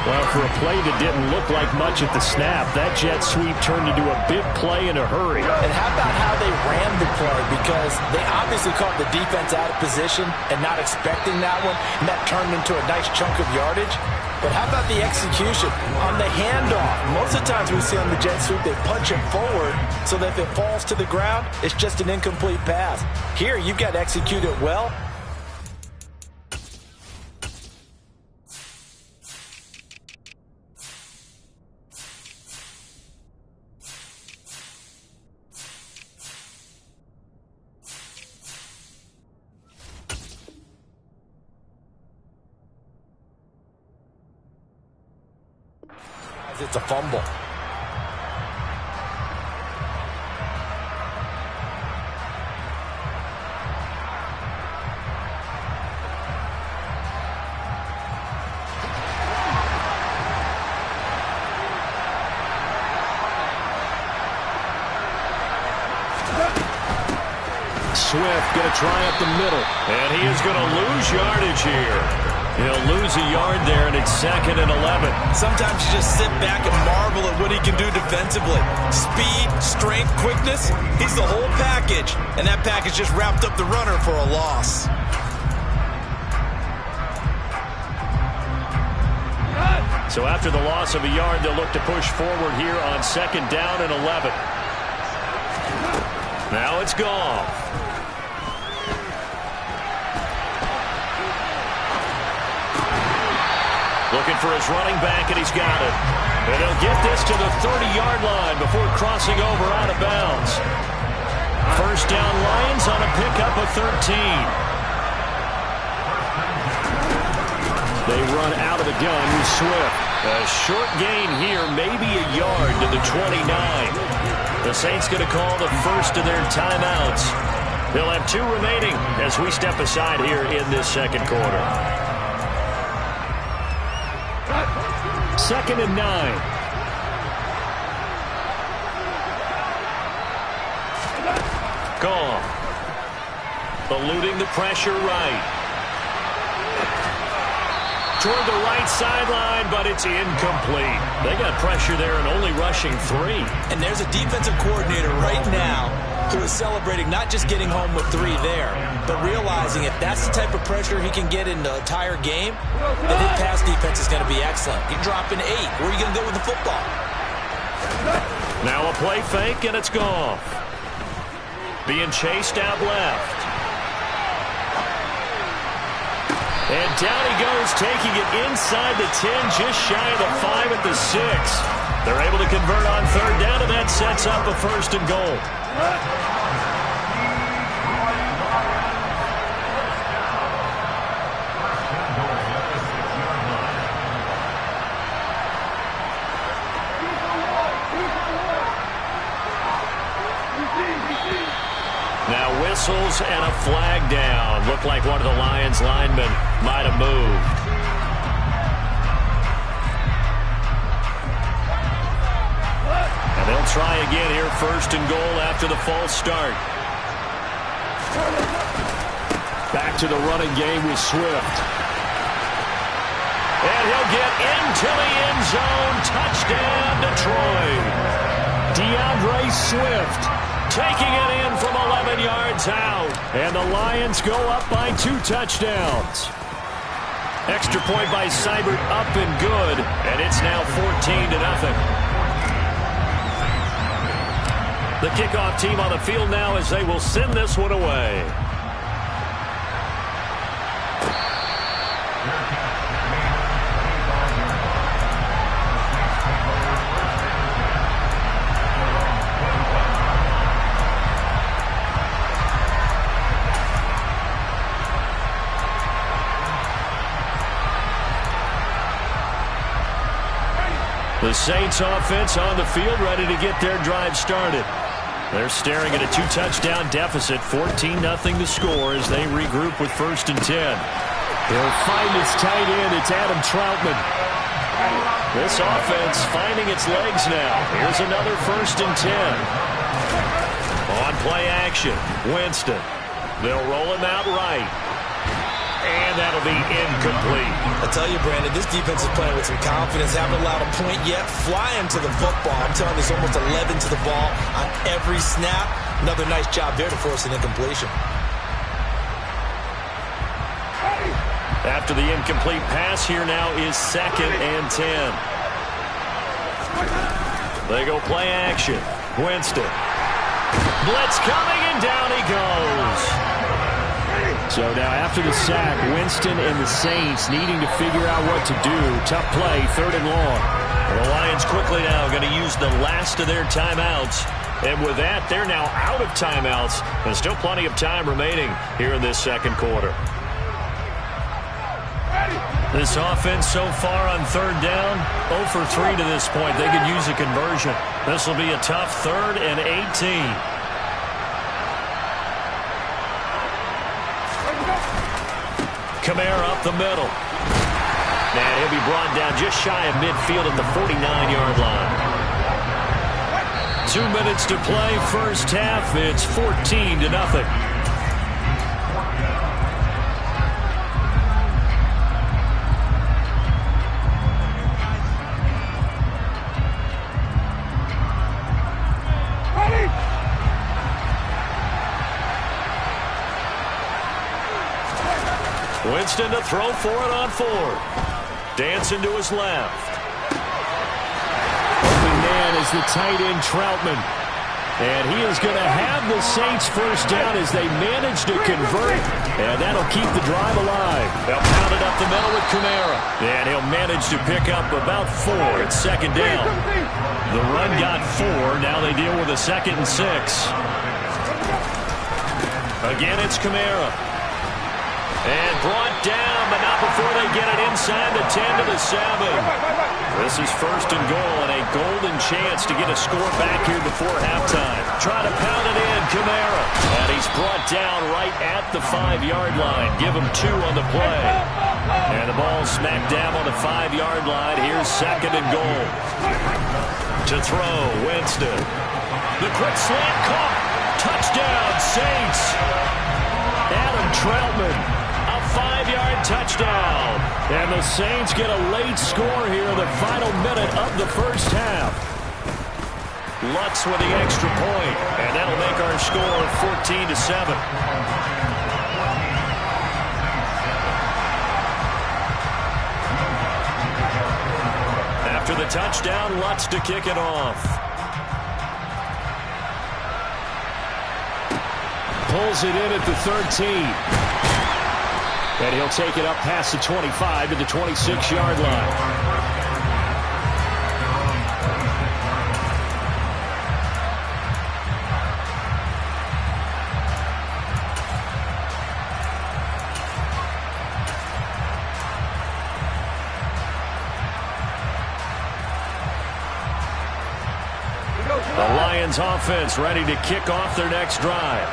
Well, for a play that didn't look like much at the snap, that jet sweep turned into a big play in a hurry. And how about how they ran the play? Because they obviously caught the defense out of position and not expecting that one, and that turned into a nice chunk of yardage. But how about the execution on the handoff? Most of the times we see on the jet sweep, they punch it forward so that if it falls to the ground, it's just an incomplete pass. Here, you've got to execute it well. It's a fumble. Swift going to try up the middle. And he is going to lose yardage here. He'll lose a yard there, and it's 2nd and 11. Sometimes you just sit back and marvel at what he can do defensively. Speed, strength, quickness, he's the whole package. And that package just wrapped up the runner for a loss. So after the loss of a yard, they'll look to push forward here on 2nd down and 11. Now it's Goff. Looking for his running back, and he's got it. And he'll get this to the 30-yard line before crossing over out of bounds. 1st down Lions on a pickup of 13. They run out of the gun with Swift. A short gain here, maybe a yard to the 29. The Saints going to call the first of their timeouts. They'll have 2 remaining as we step aside here in this 2nd quarter. 2nd and 9. Goff. Eluding the pressure right. Toward the right sideline, but it's incomplete. They got pressure there and only rushing 3. And there's a defensive coordinator right now who is celebrating not just getting home with 3 there, but realizing if that's the type of pressure he can get in the entire game, then his pass defense is going to be excellent. You're dropping 8. Where are you going to go with the football? Now a play fake, and it's Goff. Being chased out left. And down he goes, taking it inside the 10, just shy of the 5 at the 6. They're able to convert on 3rd down, and that sets up a 1st and goal. Now whistles and a flag down. Looked like one of the Lions linemen might have moved. And they'll try again here, 1st and goal after the false start. Back to the running game with Swift. And he'll get into the end zone. Touchdown, Detroit. DeAndre Swift taking it in from 11 yards out. And the Lions go up by 2 touchdowns. Extra point by Seibert, up and good. And it's now 14-0. The kickoff team on the field now as they will send this one away. The Saints offense on the field, ready to get their drive started. They're staring at a 2-touchdown deficit, 14-0 to score as they regroup with 1st and 10. He'll find his tight end. It's Adam Troutman. This offense finding its legs now. Here's another 1st and 10. On play action, Winston. They'll roll him out right. And that'll be incomplete. I tell you, Brandon, this defense is playing with some confidence. Haven't allowed a point yet. Flying to the football. I'm telling you, it's almost 11 to the ball on every snap. Another nice job there to force an incompletion. After the incomplete pass, here now is 2nd and 10. They go play action. Winston. Blitz coming, and down he goes. So now after the sack, Winston and the Saints needing to figure out what to do. Tough play, 3rd and long. The Lions quickly now going to use the last of their timeouts. And with that, they're now out of timeouts. And still plenty of time remaining here in this 2nd quarter. This offense so far on 3rd down, 0 for 3 to this point. They could use a conversion. This will be a tough 3rd and 18. Kamara up the middle. And he'll be brought down just shy of midfield at the 49-yard line. 2 minutes to play, 1st half. It's 14-0. Winston to throw for it on 4th. Dancing to his left. Open man is the tight end Troutman. And he is going to have the Saints 1st down as they manage to convert. And that'll keep the drive alive. They'll pound it up the middle with Kamara. And he'll manage to pick up about 4 at 2nd down. The run got 4. Now they deal with a 2nd and 6. Again, it's Kamara. And brought down, but not before they get it inside the 10 to the 7. This is 1st and goal and a golden chance to get a score back here before halftime. Try to pound it in, Kamara. And he's brought down right at the 5-yard line. Give him 2 on the play. And the ball smacked down on the 5-yard line. Here's 2nd and goal. To throw, Winston. The quick slant caught. Touchdown, Saints. Adam Troutman. 5-yard touchdown. And the Saints get a late score here in the final minute of the 1st half. Lutz with the extra point. And that'll make our score 14-7. After the touchdown, Lutz to kick it off. Pulls it in at the 13. And he'll take it up past the 25 to the 26-yard line. The Lions offense ready to kick off their next drive.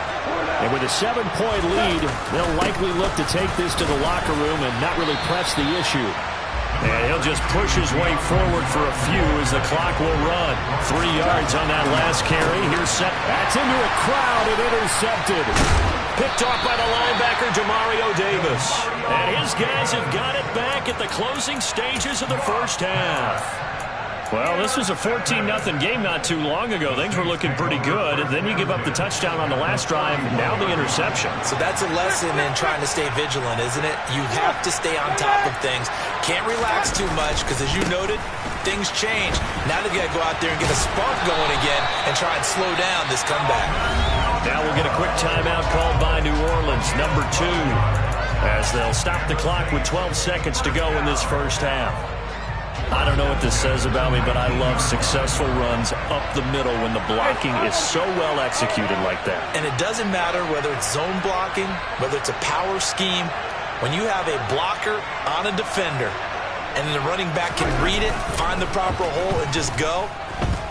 And with a 7-point lead, they'll likely look to take this to the locker room and not really press the issue. And he'll just push his way forward for a few as the clock will run. 3 yards on that last carry. Here's set. That's into a crowd and intercepted. Picked off by the linebacker, Demario Davis. And his guys have got it back at the closing stages of the 1st half. Well, this was a 14-0 game not too long ago. Things were looking pretty good. And then you give up the touchdown on the last drive, now the interception. So that's a lesson in trying to stay vigilant, isn't it? You have to stay on top of things. Can't relax too much because, as you noted, things change. Now they've got to go out there and get a spark going again and try and slow down this comeback. Now we'll get a quick timeout called by New Orleans, number 2, as they'll stop the clock with 12 seconds to go in this 1st half. I don't know what this says about me, but I love successful runs up the middle when the blocking is so well executed like that. And it doesn't matter whether it's zone blocking, whether it's a power scheme. When you have a blocker on a defender and the running back can read it, find the proper hole, and just go,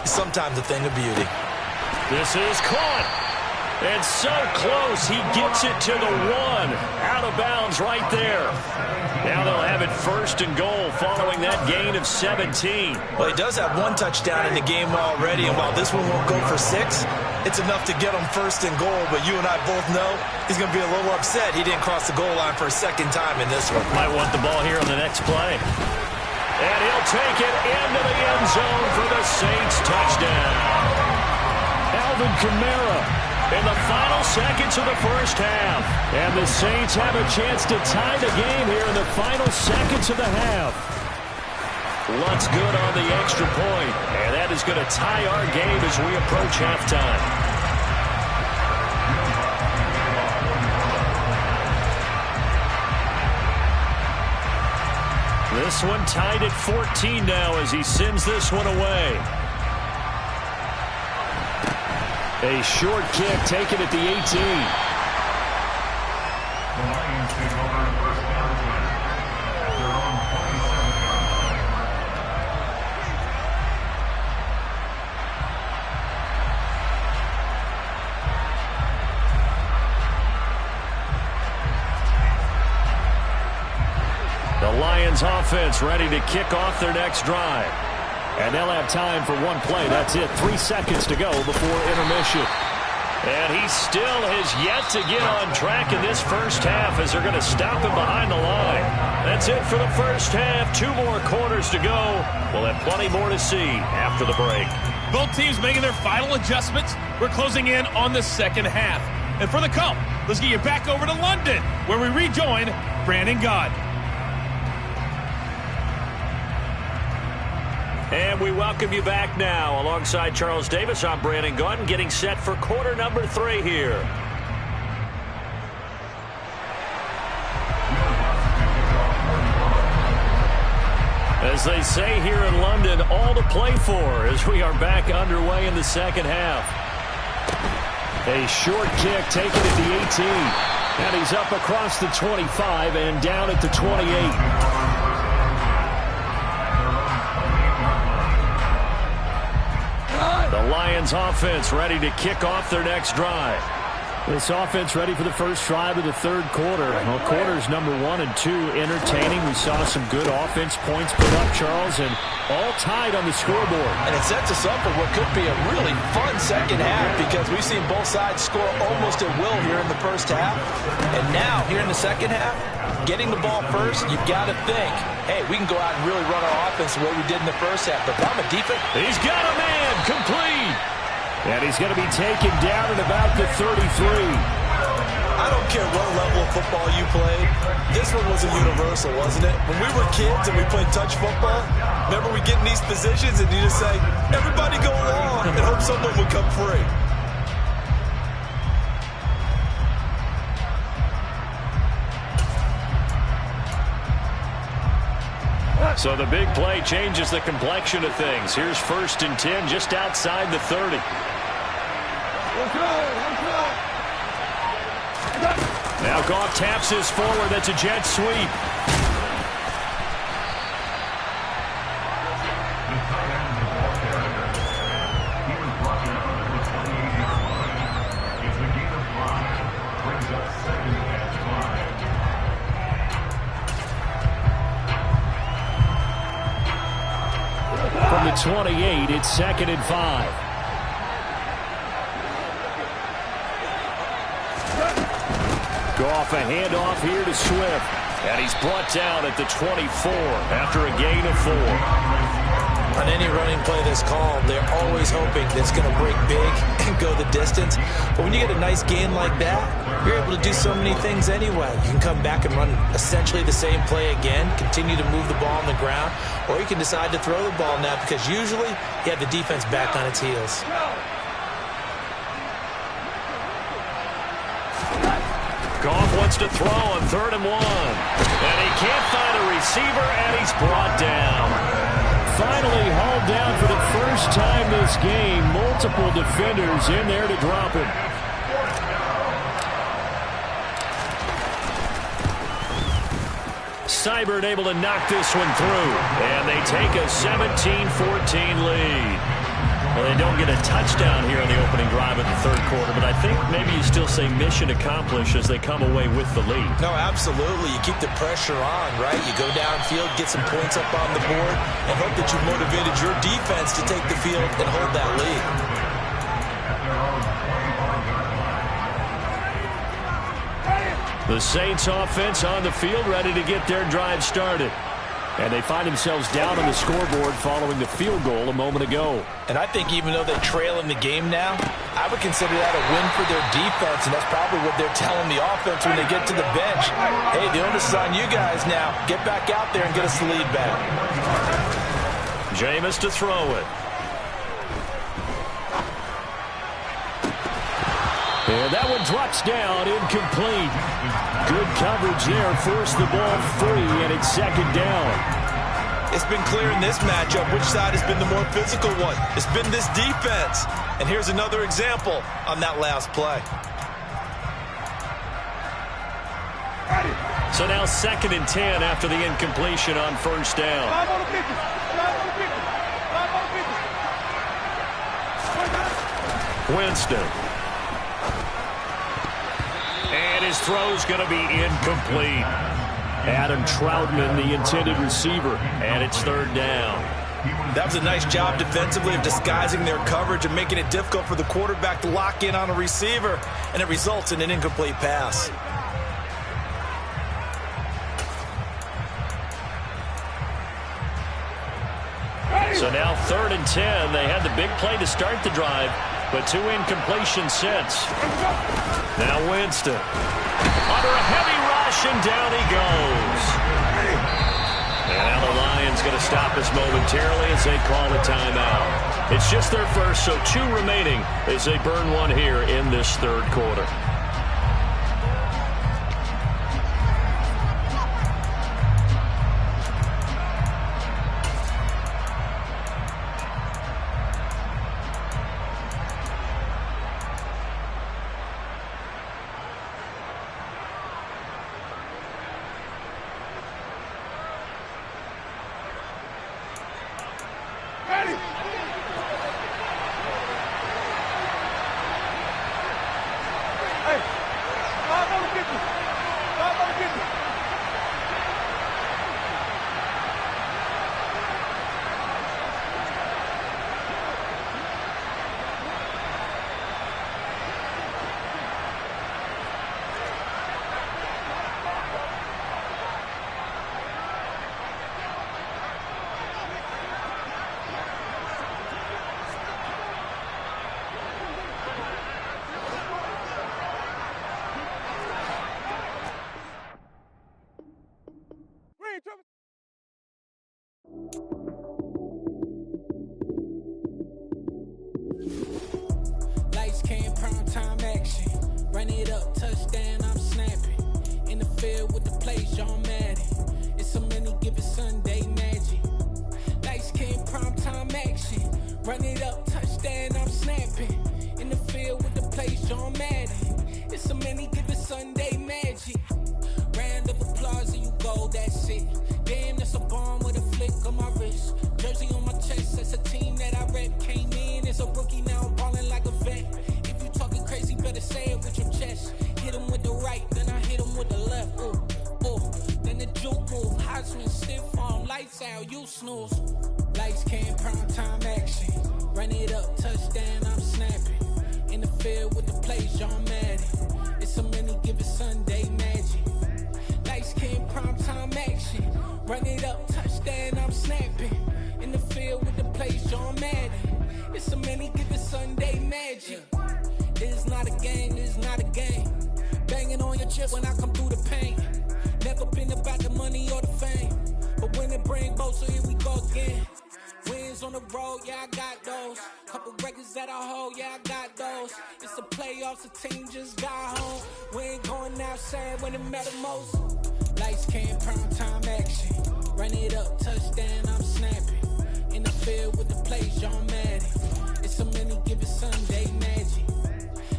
it's sometimes a thing of beauty. This is caught. And so close, he gets it to the 1. Out of bounds right there. Now they'll have it 1st and goal following that gain of 17. Well, he does have 1 touchdown in the game already, and while this one won't go for 6, it's enough to get him 1st and goal. But you and I both know he's going to be a little upset he didn't cross the goal line for a 2nd time in this one. Might want the ball here on the next play. And he'll take it into the end zone for the Saints touchdown. Alvin Kamara in the final seconds of the first half. And the Saints have a chance to tie the game here in the final seconds of the half. Lutz good on the extra point. And that is going to tie our game as we approach halftime. This one tied at 14 now as he sends this one away. A short kick taken at the 18. The Lions take over first down at their own 27. The Lions offense ready to kick off their next drive. And they'll have time for 1 play. That's it. 3 seconds to go before intermission. And he still has yet to get on track in this first half as they're going to stop him behind the line. That's it for the first half. 2 more quarters to go. We'll have plenty more to see after the break. Both teams making their final adjustments. We're closing in on the second half. And for the call, let's get you back over to London, where we rejoin Brandon Gaudin. And we welcome you back now. Alongside Charles Davis, I'm Brandon Gaudin, getting set for quarter number 3 here. As they say here in London, all to play for as we are back underway in the second half. A short kick taken at the 18. And he's up across the 25 and down at the 28. The Lions offense ready to kick off their next drive. This offense ready for the first drive of the 3rd quarter. Well, quarters number 1 and 2 entertaining. We saw some good offense points put up, Charles, and all tied on the scoreboard. And it sets us up for what could be a really fun second half because we've seen both sides score almost at will here in the first half. And now, here in the second half, getting the ball first, you've got to think, hey, we can go out and really run our offense the way we did in the first half. But if I'm a defense, he's got a man complete. And he's going to be taken down at about the 33. I don't care what level of football you played. This one was a universal, wasn't it? When we were kids and we played touch football, remember we get in these positions and you just say, everybody go along and hope someone would come free. So the big play changes the complexion of things. Here's 1st and 10 just outside the 30. Now Goff taps this forward. That's a jet sweep. From the 28, it's 2nd and 5. Goff, a handoff here to Swift. And he's brought down at the 24 after a gain of 4. On any running play that's called, they're always hoping that it's going to break big and go the distance. But when you get a nice gain like that, you're able to do so many things anyway. You can come back and run essentially the same play again, continue to move the ball on the ground, or you can decide to throw the ball now because usually you have the defense back on its heels. Goff wants to throw on 3rd and 1. And he can't find a receiver, and he's brought down. Finally hauled down for the first time this game. Multiple defenders in there to drop him. Seibert able to knock this one through. And they take a 17-14 lead. Well, they don't get a touchdown here in the opening drive of the third quarter, but I think maybe you still say mission accomplished as they come away with the lead. No, absolutely. You keep the pressure on, right? You go downfield, get some points up on the board, and hope that you've motivated your defense to take the field and hold that lead. The Saints offense on the field, ready to get their drive started. And they find themselves down on the scoreboard following the field goal a moment ago. And I think even though they trail in the game now, I would consider that a win for their defense, and that's probably what they're telling the offense when they get to the bench. Hey, the onus is on you guys now. Get back out there and get us the lead back. Jameis to throw it. And that one drops down, incomplete. Good coverage there, forced the ball free, and it's second down. It's been clear in this matchup which side has been the more physical one. It's been this defense. And here's another example on that last play. So now 2nd and 10 after the incompletion on first down. Winston. And his throw's going to be incomplete. Adam Troutman, the intended receiver, and it's third down. That was a nice job defensively of disguising their coverage and making it difficult for the quarterback to lock in on a receiver, and it results in an incomplete pass. So now 3rd and 10. They had the big play to start the drive, but 2 incompletions since. Now Winston. Under a heavy rush, and down he goes. And now the Lions going to stop us momentarily as they call a timeout. It's just their first, so 2 remaining as they burn one here in this third quarter. Lights came, prime time action. Run it up, touchdown, I'm snapping. In the field with the play, John Madden. It's a many given Sunday magic. Lights came, prime time action. Run it up, touchdown, I'm snapping. In the field with the play, John Madden. It's a many given Sunday magic. Round of applause and you go, that's it. Damn, that's a bomb with a flick on my wrist. Jersey on my chest, that's a team that I rep. Came in as a rookie, now I'm ballin' like a vet. If you talking crazy, better say it with your chest. Hit him with the right, then I hit him with the left. Ooh, ooh. Then the juke move, Heisman, stiff arm, lights out, you snooze. Lights came, prime time action. Run it up, touchdown, I'm snapping. In the field with the plays, John Madden. It's a many given Sunday magic. Lights came, prime time action. Run it up, touchdown, I'm snapping. In the field with the plays, John Madden. It's a many given Sunday magic. This is not a game, this is not a game. Banging on your chest when I come through the paint. Never been about the money or the fame. But when it bring both, so here we go again. Wins on the road, yeah, I got those. Couple records that I hold, yeah, I got those. It's the playoffs, the team just got home. We ain't going outside when it matter most. Lights came, prime time action. Run it up, touchdown, I'm snapping. In the field with the plays, John Madden. It's a many given Sunday magic.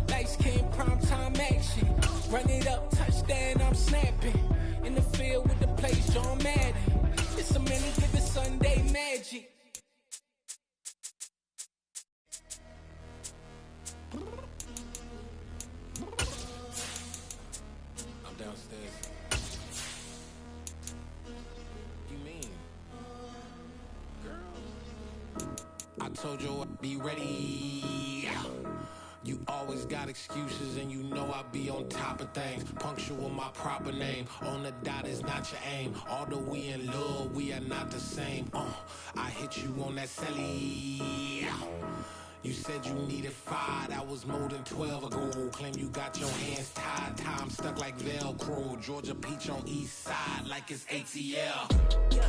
Lights came, prime time action. Run it up, touchdown, I'm snapping. In the field with the plays, John Madden. It's a many given Sunday magic. downstairs. You mean? Girl. I told you I'd be ready. You always got excuses and you know I be on top of things. Punctual my proper name. On the dot is not your aim. Although we in love, we are not the same. I hit you on that celly. You said you needed 5, that was more than 12 ago. Claim you got your hands tied, time stuck like Velcro. Georgia peach on east side like it's ATL.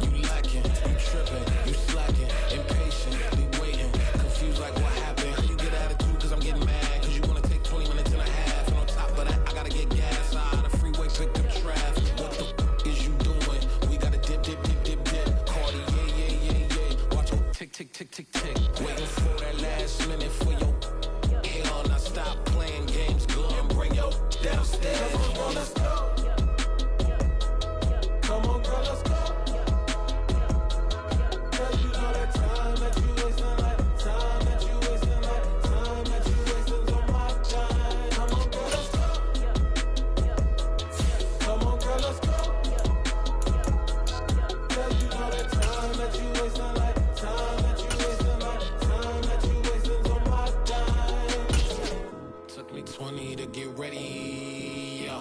You lacking, you tripping, you slacking, impatient, be waiting, confused like what happened. How you get attitude cause I'm getting mad, cause you wanna take 20 minutes and a half. And on top of that, I gotta get gas out of the freeway, pick up traffic. What the is you doing? We gotta dip. Cardi, yeah. Watch your tick. Waiting for that last minute for your hell. Now stop playing games, go and bring your downstairs. Come on, let's go. Come on, girl, let's go. Cause you know that time that you wasting, like time that you wasting, like time that you wasting on my time. Come on, girl, let's go. Come on, girl, let's go. Cause you know that time that you wasting, like time that you wasting, like time that you wasting on my time. Took me 20 to get ready, yo.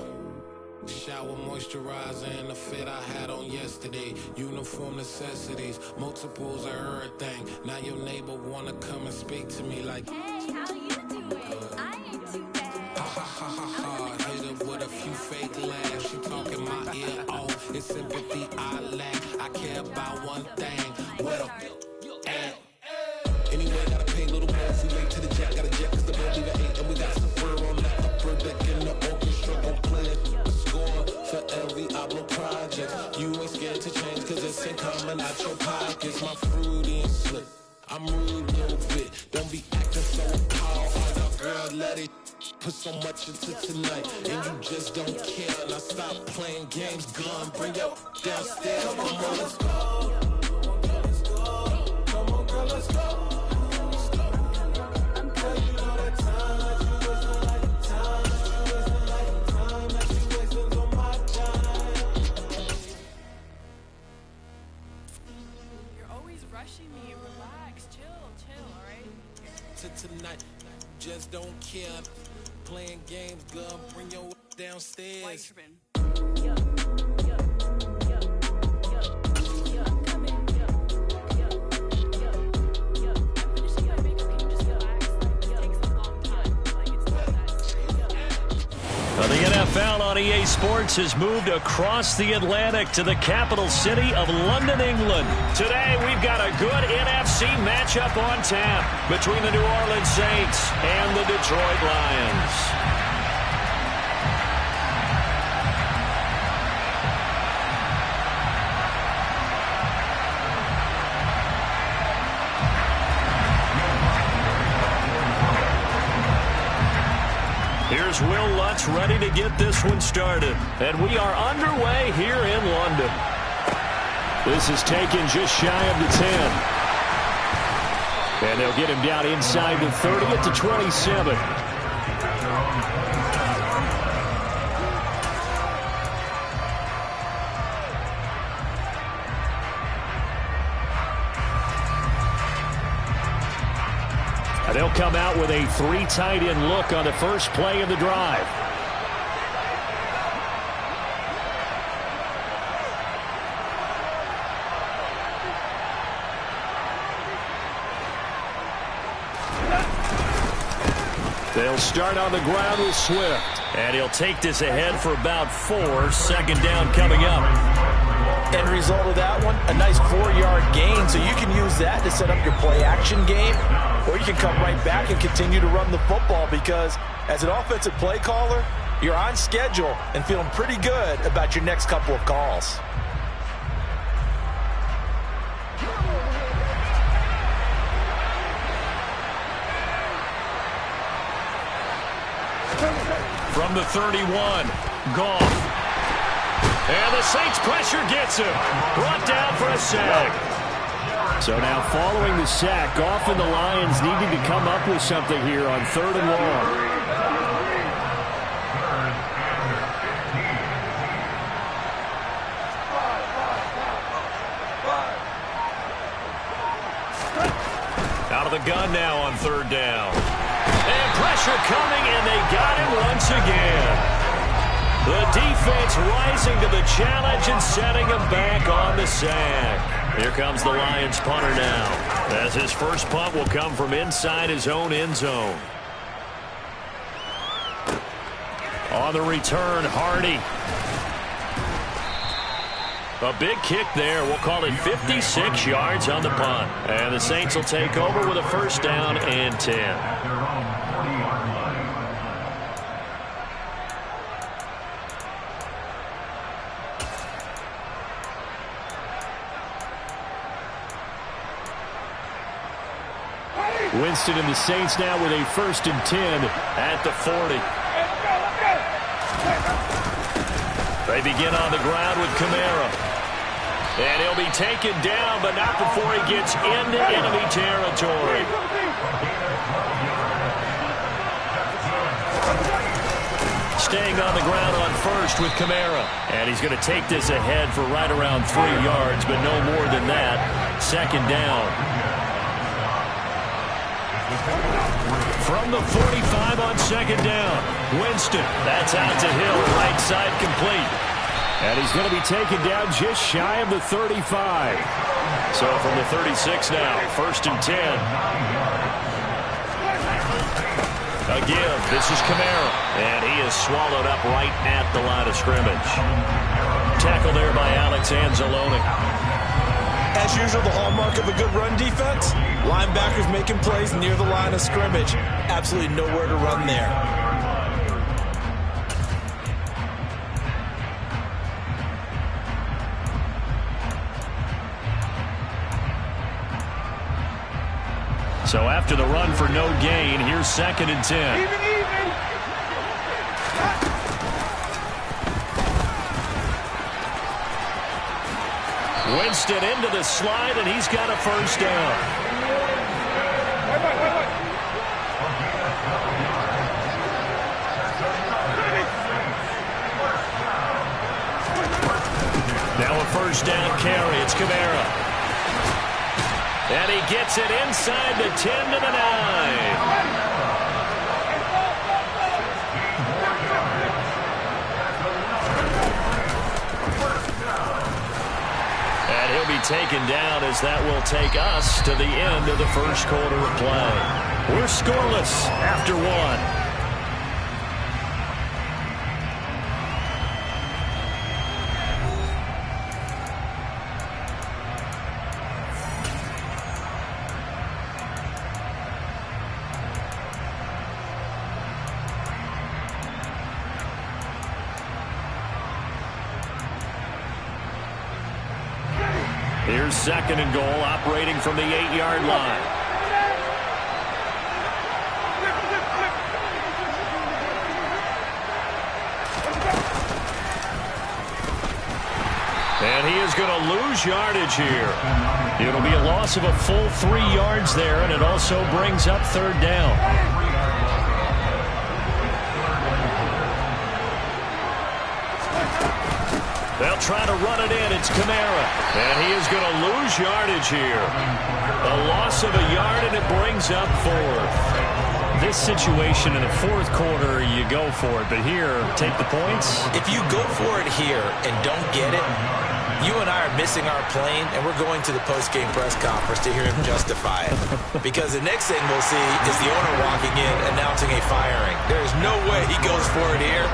Shower moisturizer and the fit I had on yesterday. Uniform necessities, multiples of everything. Now your neighbor wanna come and speak to me like, Hey, how you doing? I ain't too bad. ha. Hit her with a few fake laughs. She talking my ear off. It's sympathy I lack. I care about one thing. What up? Anyway, gotta pay a little more if we late to the jet. Got a jet cause the boat leave at 8. And we got some fur on the upper deck in the orchestra. Gon' play a score for every album project. You ain't scared to change cause it's ain't coming out your pockets. My fruity and slick. I'm rude a little bit. Don't be acting so powerful. Girl, let it put so much into tonight. And you just don't care. Now stop playing games. Gun, bring your downstairs. Come on, let's go. Come on, girl, let's go. Me, relax, chill, all right? Tonight, just don't care. Playing games, girl, bring your downstairs. Why you tripping? The NFL on EA Sports has moved across the Atlantic to the capital city of London, England. Today, we've got a good NFC matchup on tap between the New Orleans Saints and the Detroit Lions. Here's Will Lutz ready to get this one started. And we are underway here in London. This is taken just shy of the 10. And they'll get him down inside the 30 at the 27. They'll come out with a 3 tight end look on the first play of the drive. They'll start on the ground with Swift. And he'll take this ahead for about 4. Second down coming up. End result of that one, a nice 4-yard gain. So you can use that to set up your play-action game. Or you can come right back and continue to run the football because as an offensive play caller, you're on schedule and feeling pretty good about your next couple of calls. From the 31, Goff. And the Saints pressure gets him. Brought down for a sack. So now following the sack, Goff and the Lions needing to come up with something here on 3rd and long. the gun now on third down. And pressure coming, and they got him once again. The defense rising to the challenge and setting him back on the sack. Here comes the Lions punter now, as his first punt will come from inside his own end zone. On the return, Hardy. A big kick there. We'll call it 56 yards on the punt. And the Saints will take over with a first down and 10. Winston and the Saints now with a first and 10 at the 40. They begin on the ground with Kamara. And he'll be taken down, but not before he gets into enemy territory. Staying on the ground on first with Kamara. And he's going to take this ahead for right around 3 yards, but no more than that. Second down. From the 45 on second down. Winston, that's out to Hill, right side complete. And he's going to be taken down just shy of the 35. So from the 36 now, first and 10. A give, this is Kamara. And he is swallowed up right at the line of scrimmage. Tackle there by Alex Anzalone. As usual, the hallmark of a good run defense, linebackers making plays near the line of scrimmage. Absolutely nowhere to run there. So after the run for no gain, here's second and 10. Winston into the slide, and he's got a first down. Now a first down carry. It's Kamara. And he gets it inside the 10 to the 9. And he'll be taken down as that will take us to the end of the first quarter of play. We're scoreless after one. Here's second and goal, operating from the 8-yard line. And he is going to lose yardage here. It'll be a loss of a full 3 yards there, and it also brings up third down. They'll try to run it in. It's Kamara. And he is going to lose yardage here. A loss of a yard, and it brings up fourth. This situation in the fourth quarter, you go for it. But here, take the points. If you go for it here and don't get it, you and I are missing our plane, and we're going to the post-game press conference to hear him justify it. Because the next thing we'll see is the owner walking in announcing a firing. There is no way he goes for it here.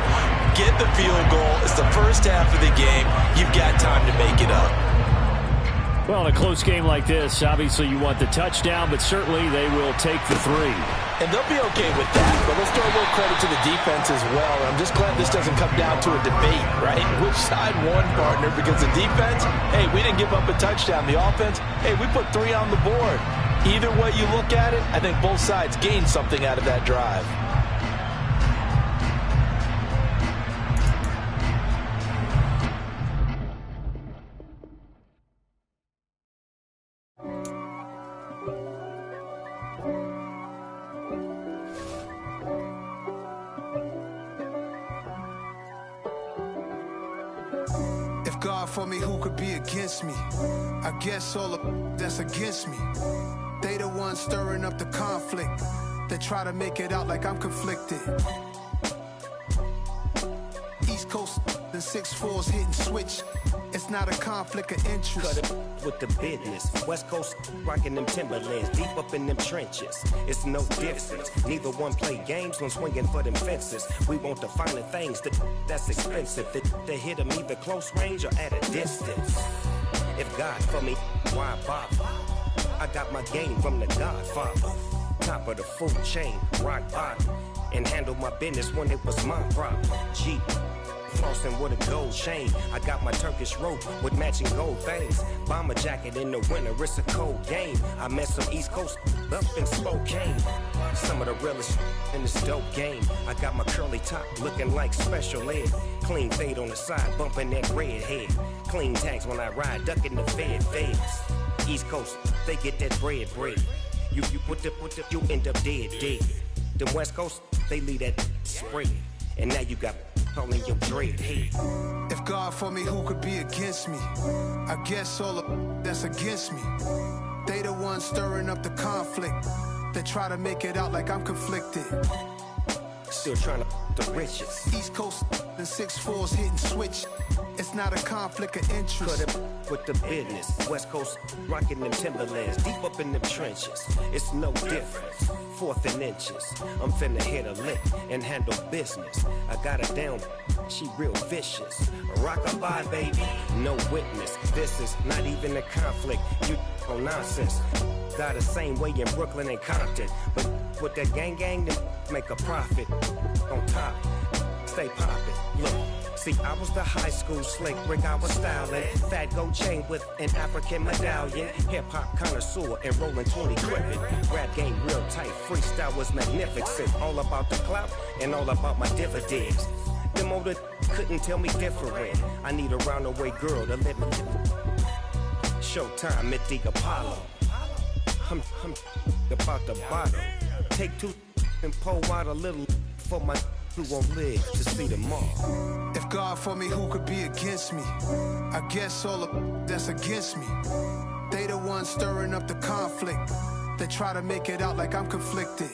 Get the field goal. It's the first half of the game. You've got time to make it up. Well, in a close game like this, obviously you want the touchdown, but certainly they will take the 3. And they'll be okay with that, but let's throw a little credit to the defense as well. I'm just glad this doesn't come down to a debate, right? Which side won, partner? Because the defense, hey, we didn't give up a touchdown. The offense, hey, we put 3 on the board. Either way you look at it, I think both sides gained something out of that drive. God for me, who could be against me? I guess all of that's against me. They the ones stirring up the conflict. They try to make it out like I'm conflicted. East Coast, the 6'4s hitting switch. It's not a conflict of interest. Cut it with the business. West Coast rocking them Timberlands, deep up in them trenches. It's no difference. Neither one play games when swinging for them fences. We want the finer things that's expensive. They hit them either close range or at a distance. If God for me, why bother? I got my game from the Godfather. Top of the food chain, rock bottom. And handle my business when it was my problem. G. Flossing with a gold chain. I got my Turkish rope with matching gold things. Bomber jacket in the winter, it's a cold game. I met some East Coast up in Spokane. Some of the realest in this dope game. I got my curly top looking like special ed. Clean fade on the side, bumping that red head. Clean tags when I ride, ducking the feds. East Coast, they get that bread. You you end up dead. The West Coast, they leave that spread. And now you got all in your dread head. If God for me, who could be against me? I guess all of that's against me. They the ones stirring up the conflict. They try to make it out like I'm conflicted. Still trying to the riches. East Coast, the 6'4s hitting switch. It's not a conflict of interest. Cut it with the business. West Coast rocking them Timberlands, deep up in them trenches. It's no difference. 4th and inches. I'm finna hit a lick and handle business. I got her down, she real vicious. Rock-a-bye, baby, no witness. This is not even a conflict. You on nonsense. Got the same way in Brooklyn and Compton. But with that gang, then make a profit. On top, stay poppin'. Look. See, I was the high school slick Rick, I was styling. Fat gold chain with an African medallion. Hip-hop connoisseur and rolling 20 gripping. Rap game real tight, freestyle was magnificent. All about the clout and all about my dividends. Them older couldn't tell me different. I need a round-away girl to live in. Showtime at the Apollo. I'm about the bottom. Take 2 and pull out a little for my who won't live to see tomorrow. If God for me, who could be against me? I guess all of that's against me. They the ones stirring up the conflict. They try to make it out like I'm conflicted.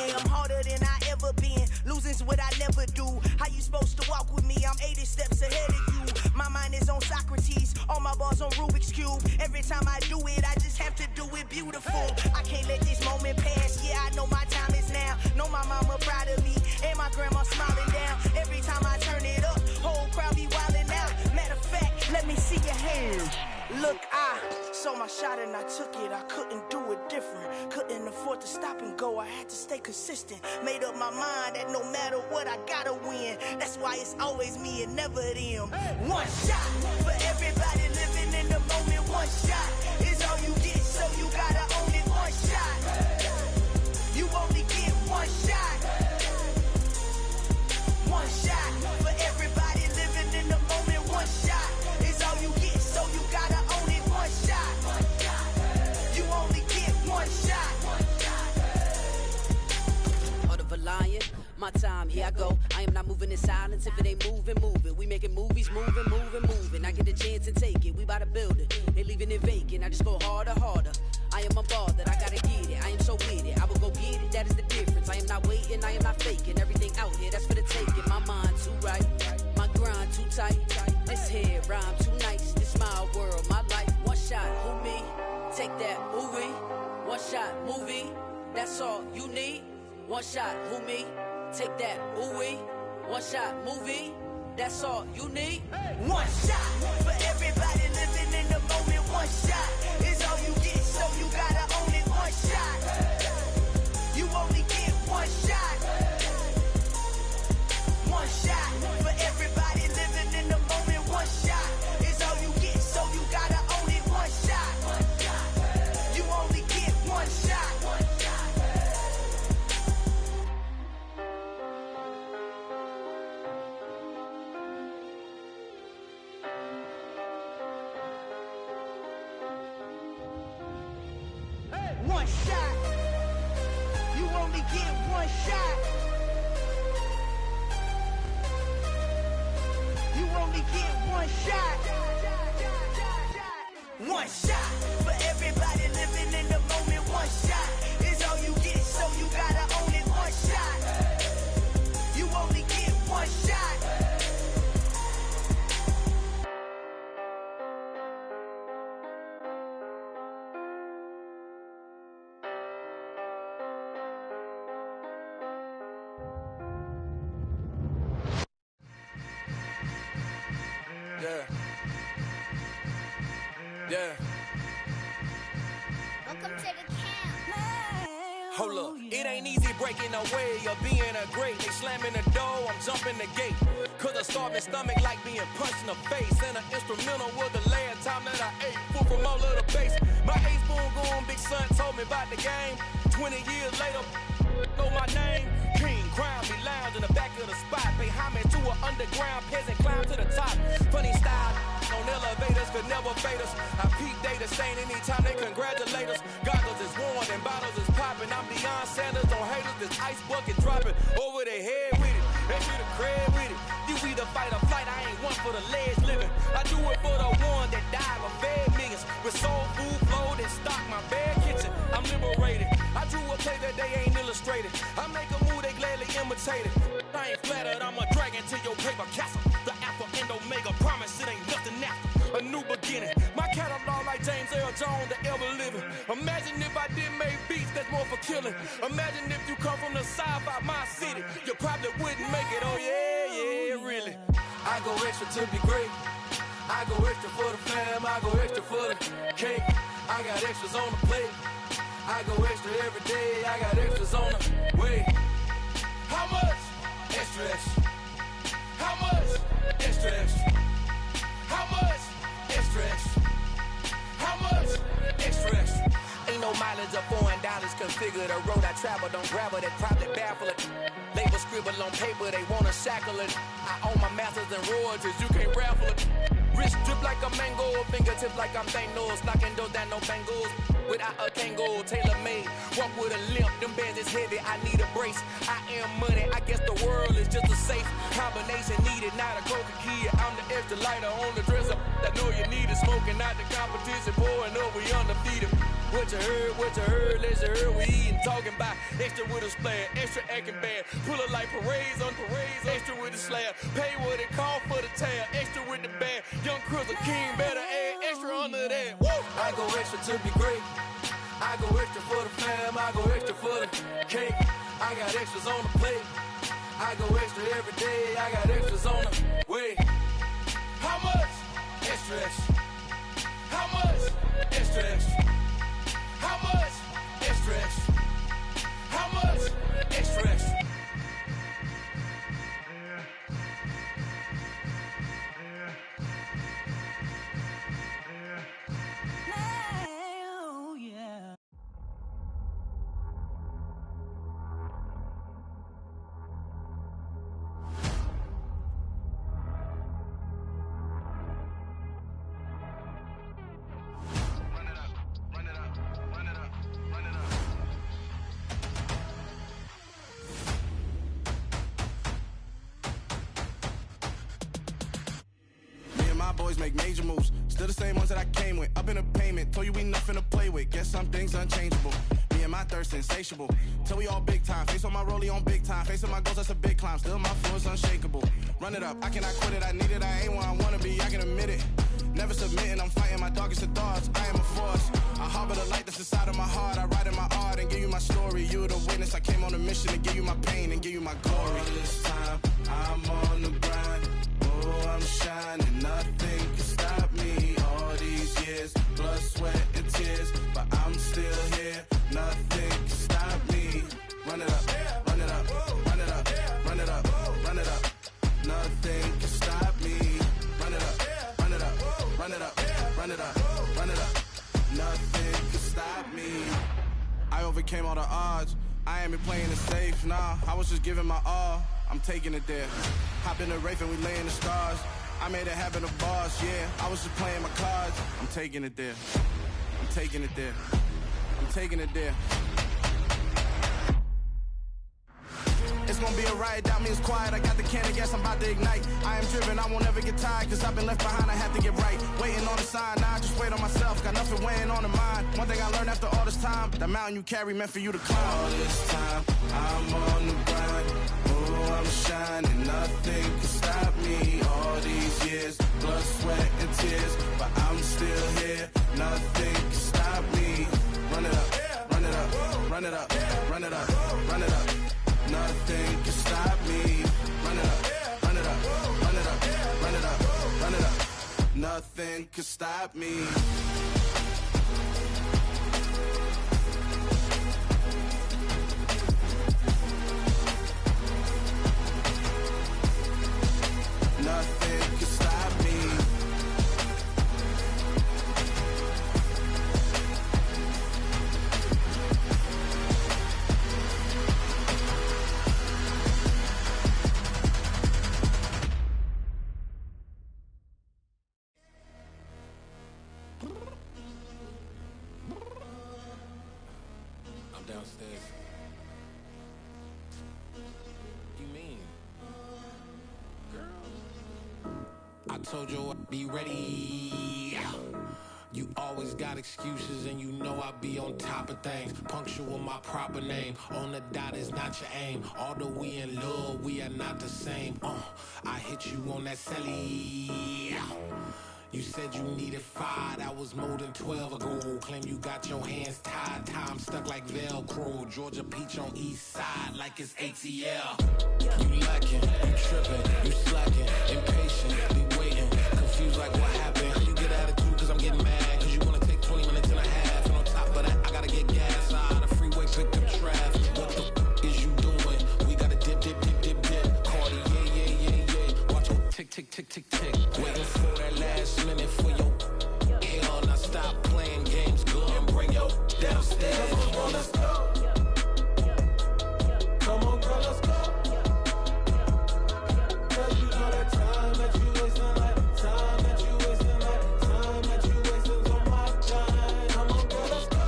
I'm harder than I ever been. Losing's what I never do. How you supposed to walk with me? I'm 80 steps ahead of you. My mind is on Socrates. All my bars on Rubik's Cube. Every time I do it, I just have to do it beautiful. I can't let this moment pass. Yeah, I know my time is now. Know my mama proud of me. And my grandma smiling down. Every time I turn it up, whole crowd be wildin' out. Matter of fact, let me see your hands. Look, I saw my shot and I took it. I couldn't do it different. Couldn't afford to stop and go. I had to stay consistent. Made up my mind that no matter what, I gotta win. That's why it's always me and never them. One shot for everybody living in the moment. One shot is all you get, so you gotta own it. One shot. You only get one shot. One shot for everybody living in the moment. One shot is all you get, so you gotta own it. One shot. You only get one shot. Heart of a lion, my time, here I go. I am not moving in silence. If it ain't moving, move it. We making movies, moving. I get a chance and take it. We bout to build it. They leaving it vacant. I just go harder. I am a ball that I gotta get it. I am so with it. I will go get it. That is the difference. I am not waiting. I am not faking. Everything out here, that's for the taking. My mind too right. My grind too tight. This here rhyme too nice. This my world, my life. One shot, who me? Take that movie. One shot, movie. That's all you need. One shot, who me? Take that, ooh-wee. One shot, movie. That's all you need. One shot for everybody living in the moment. One shot is all you get, so you gotta own it. One shot. You only get one shot. One shot for everybody living in the moment. One shot is all you get, so you gotta own it. One shot. You only get one shot. One shot. You only get one shot. You only get one shot. One shot for everybody living in the moment. One shot is all you get, so you gotta own it. One shot. You only get one shot. Yeah. Welcome to the camp. Hold up, it ain't easy breaking away or being a great. They slamming the door, I'm jumping the gate. Cause a starving stomach like being punched in the face. And an instrumental was the last time that I ate food from all of the base. My ace boom goon, big son told me about the game. 20 years later, know my name. King, crown me, lounge in the back of the spot. Pay homage to an underground peasant, climb to the top. Funny style, on elevators could never fade us. I peep data stain anytime they congratulate us. Goggles is worn and bottles is popping. I'm Deion Sanders on haters, this ice bucket dropping over their head with it. They should have crab with it. You either fight or flight, I ain't one for the ledge living. I do it for the one that died or fed millions. With soul food flowed and stock my bad kitchen. I'm liberated. I drew a play that they ain't illustrated. I make a move they gladly imitated. I ain't flattered, I'm a dragon to your paper castle. The Alpha and Omega promise it ain't nothing after. A new beginning. My catalog like James Earl Jones, the ever living. Imagine if I did make beats that's more for killing. Imagine if you come from the south out my city. You probably wouldn't make it, oh yeah, really. I go extra to be great. I go extra for the fam, I go extra for the cake. I got extras on the plate. I go extra every day, I got extras on the way. How much? Extra, extra. How much? Extra, extra. How much? Extra, extra. How much? Extra, extra. Ain't no mileage of $4 configure the road I travel. Don't gravel that probably baffle it. Label scribble on paper, they wanna shackle it. I own my masters and royalties, you can't raffle it. Wrist drip like a mango, fingertips like I'm Thanos. Knocking those down, no bangles. Without a Kango, tailor-made. Walk with a limp, them bands is heavy, I need a brace. I am money, I guess the world is just a safe combination needed, not a coca key. I'm the extra lighter on the dresser. I know you need it, smoking out the competition, pouring up, we undefeated. What you heard, let's hear we eatin', talking about extra with a splash, extra acting bad. Pull it like parades on parades, extra with the slab. Pay what it call for the tab, extra with the bag. Young Chris, a king, better add extra under that. Woo! I go extra to be great. I go extra for the fam, I go extra for the cake. I got extras on the plate. I go extra every day, I got extras on the way. How much? Extra, extra. How much? Extra, extra. How much? Extra, extra. How much? Extra, extra. Boys make major moves, still the same ones that I came with. Up in a payment, told you we nothing to play with. Guess some things unchangeable. Me and my thirst insatiable. Till we all big time. Face on my rollie on big time. Facing my goals, that's a big climb. Still my flow is unshakable. Run it up, I cannot quit it. I need it, I ain't where I wanna be. I can admit it. Never submitting, I'm fighting my darkest of thoughts. I am a force. I harbor the light that's inside of my heart. I write in my art and give you my story. You're the witness. I came on a mission to give you my pain and give you my glory. All this time, I'm on the grind. Oh, I'm shining. Nothing can stop me. All these years, blood, sweat, and tears. But I'm still here. Nothing can stop me. Run it up, run it up, run it up, run it up, run it up. Nothing can stop me. Run it up, run it up, run it up, run it up, run it up. Nothing can stop me. I overcame all the odds. I ain't been playing it safe, nah. I was just giving my all. I'm taking it there. Hop in the Wraith and we lay in the stars. I made it happen to boss, yeah. I was just playing my cards. I'm taking it there. I'm taking it there. I'm taking it there. it's gonna be a riot. Doubt me, it's quiet. I got the can of gas, I'm about to ignite. I am driven, I won't ever get tired, cause I've been left behind, I have to get right. Waiting on the sign, now I just wait on myself. Got nothing weighing on the mind. One thing I learned after all this time, the mountain you carry meant for you to climb. All this time, I'm on the grind. Oh, I'm shining, nothing can stop me. All these years, blood, sweat, and tears, but I'm still here. Nothing can stop me. Run it up, run it up, run it up, run it up, run it up. Nothing can stop me. Run it up, run it up, run it up, run it up, run it up. Nothing can stop me. Nothing can stop me. I'm downstairs. You mean? I told you I'd be ready. You always got excuses and you know I be on top of things. Punctual my proper name. On the dot is not your aim. Although we in love, we are not the same. I hit you on that celly. You said you needed 5, that was more than 12 ago. Claim you got your hands tied, time stuck like Velcro. Georgia Peach on east side like it's ATL. You lacking, you tripping, you slacking, impatient, be waiting, confused like what happened. You get attitude cause I'm getting mad, cause you wanna take 20 minutes and a half. And on top of that, I gotta get gas out of the freeway, pick up traffic. What the f is you doing? We gotta dip, dip, dip, dip, dip. Cardi, yeah. Watch your tick, tick, tick, tick, tick. Waiting for that last minute for your hell. Now stop playing games, go and bring your downstairs. Come on, girl, let's go. Come on, girl, let's go. Cause you know that time that you wasting, like time that you wasting, like time that you wasting on my time. Come on, girl, let's go.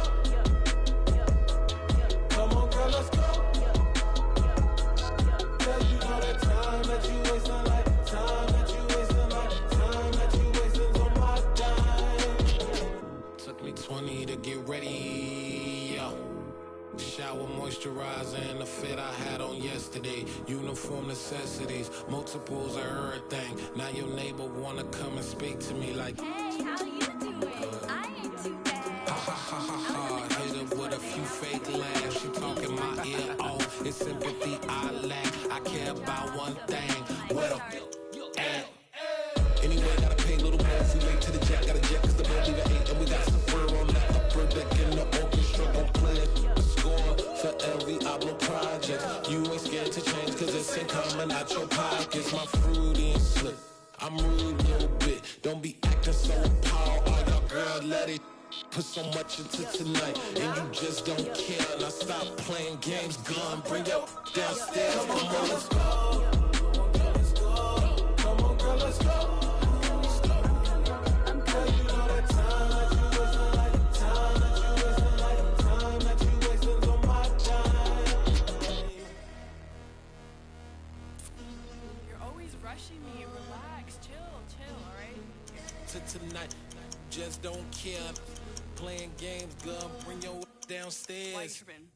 Come on, girl, let's go. Cause you know that time that you wasting, like time that you wasting, like time that you wasting on my time. Took me 20 to get ready. Shower moisturizer and the fit I had on yesterday. Uniform necessities, multiples of everything. Now your neighbor wanna come and speak to me like, hey, how you doing? I ain't too bad. Ha ha ha ha ha. Hit her with a few fake laughs. She talking my ear off. It's sympathy I lack. I care about one thing. What up? Anyway, gotta pay a little more if we late to the jet. Gotta jet cause the boat leave at 8. And we got some fur on the upper deck in the orchestra. Gon' play a score for every Ablo project. You ain't scared to change cause it's in coming out your pockets. My fruity and slip. I'm rude a little bit. Don't be acting so appalled. All y'all girl, let it put so much into tonight. And you just don't care. Now stop playing games. Gun, bring your downstairs. Come on, let's go. Come on, girl, let's go. Me, relax, chill, alright? Tonight, just don't care. Playing games, girl, bring your downstairs. Why you tripping?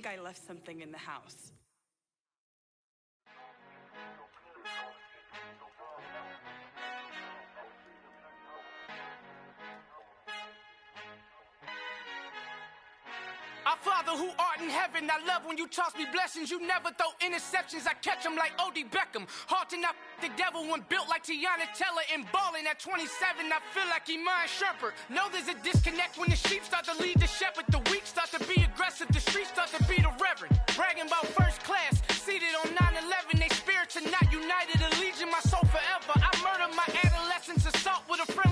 I left something in the house. Our Father who art in heaven, I love when you toss me blessings. You never throw interceptions, I catch them like O.D. Beckham. Hard to not the devil when built like Tiana Teller and balling at 27. I feel like Iman Shumpert. Know there's a disconnect when the sheep start to lead the shepherd. The weak start to be aggressive, the streets start to be the reverend. Bragging about first class, seated on 9/11. They spirits are not united, a legion, my soul forever. I murdered my adolescence, assault with a friend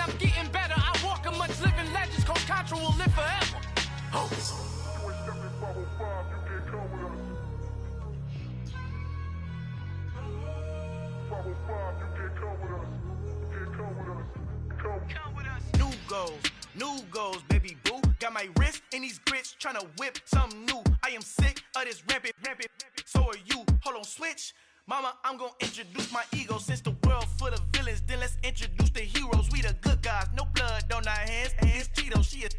I'm getting better. I walk amongst living legends. Coach Contra will live forever. Oh. New goals, baby boo. Got my wrist in these grits, tryna whip something new. I am sick of this rampant. So are you. Hold on, switch. Mama, I'm gonna introduce my ego. Since the world full of villains, then let's introduce the heroes. We the good guys, no blood on our hands. Hands Tito, she a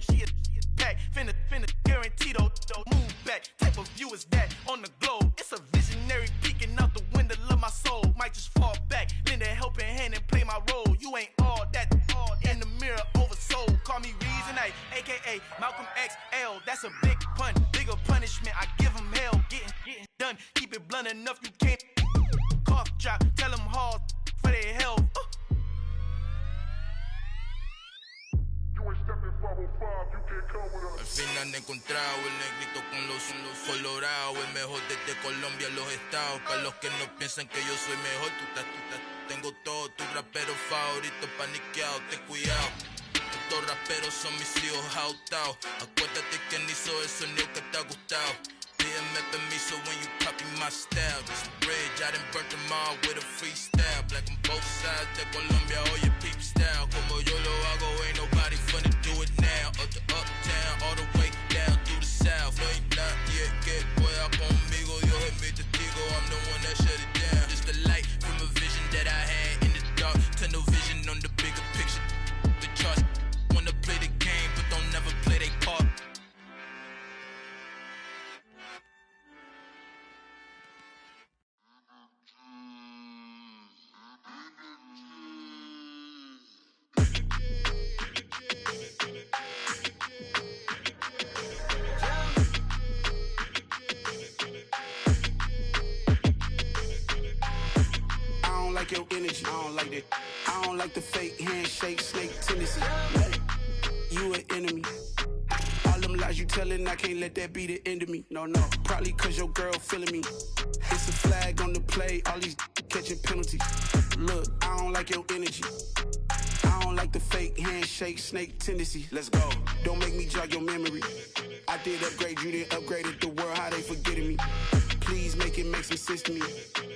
back. Finna, guarantee though. Move back. Type of view is that on the globe? It's a visionary peeking out the window of my soul. Might just fall back, lend a helping hand and play my role. You ain't all that in the mirror oversold. Call me Reason A, aka Malcolm XL. That's a big pun, bigger punishment. I give him hell, getting done. Keep it blunt enough, you can't cough drop. Tell them hard for their health. Al fin han encontrado el negrito con los colorados, el mejor desde Colombia, los estados. Para los que no piensan que yo soy mejor, tengo todos tus raperos favoritos paniqueados, ten cuidado. Estos raperos son mis hijos jautados. Acuérdate que ni hizo el sonido que te ha gustado. Pídeme permiso when you copy my style. This bridge, I done burnt them all with a freestyle. Black on both sides de Colombia, oye peep style. Como yo lo hago, ain't nobody finna do it now. Up to uptown, all the way down through the south. No hay nadie que pueda conmigo, Dios es mi testigo. I'm the one that shut it down. Just the light from a vision that I had in the dark. Tunnel vision on the bigger picture. The charts wanna play the game, but don't never play their part. Your energy, I don't like that. I don't like the fake handshake, snake tendency. You an enemy. All them lies you telling, I can't let that be the end of me. No, probably cause your girl feeling me. It's a flag on the play, all these catching penalties. Look, I don't like your energy. I don't like the fake handshake, snake tendency. Let's go. Don't make me jog your memory. I did upgrade, you didn't upgrade it. The world, how they forgetting me. Please make it make some sense to me.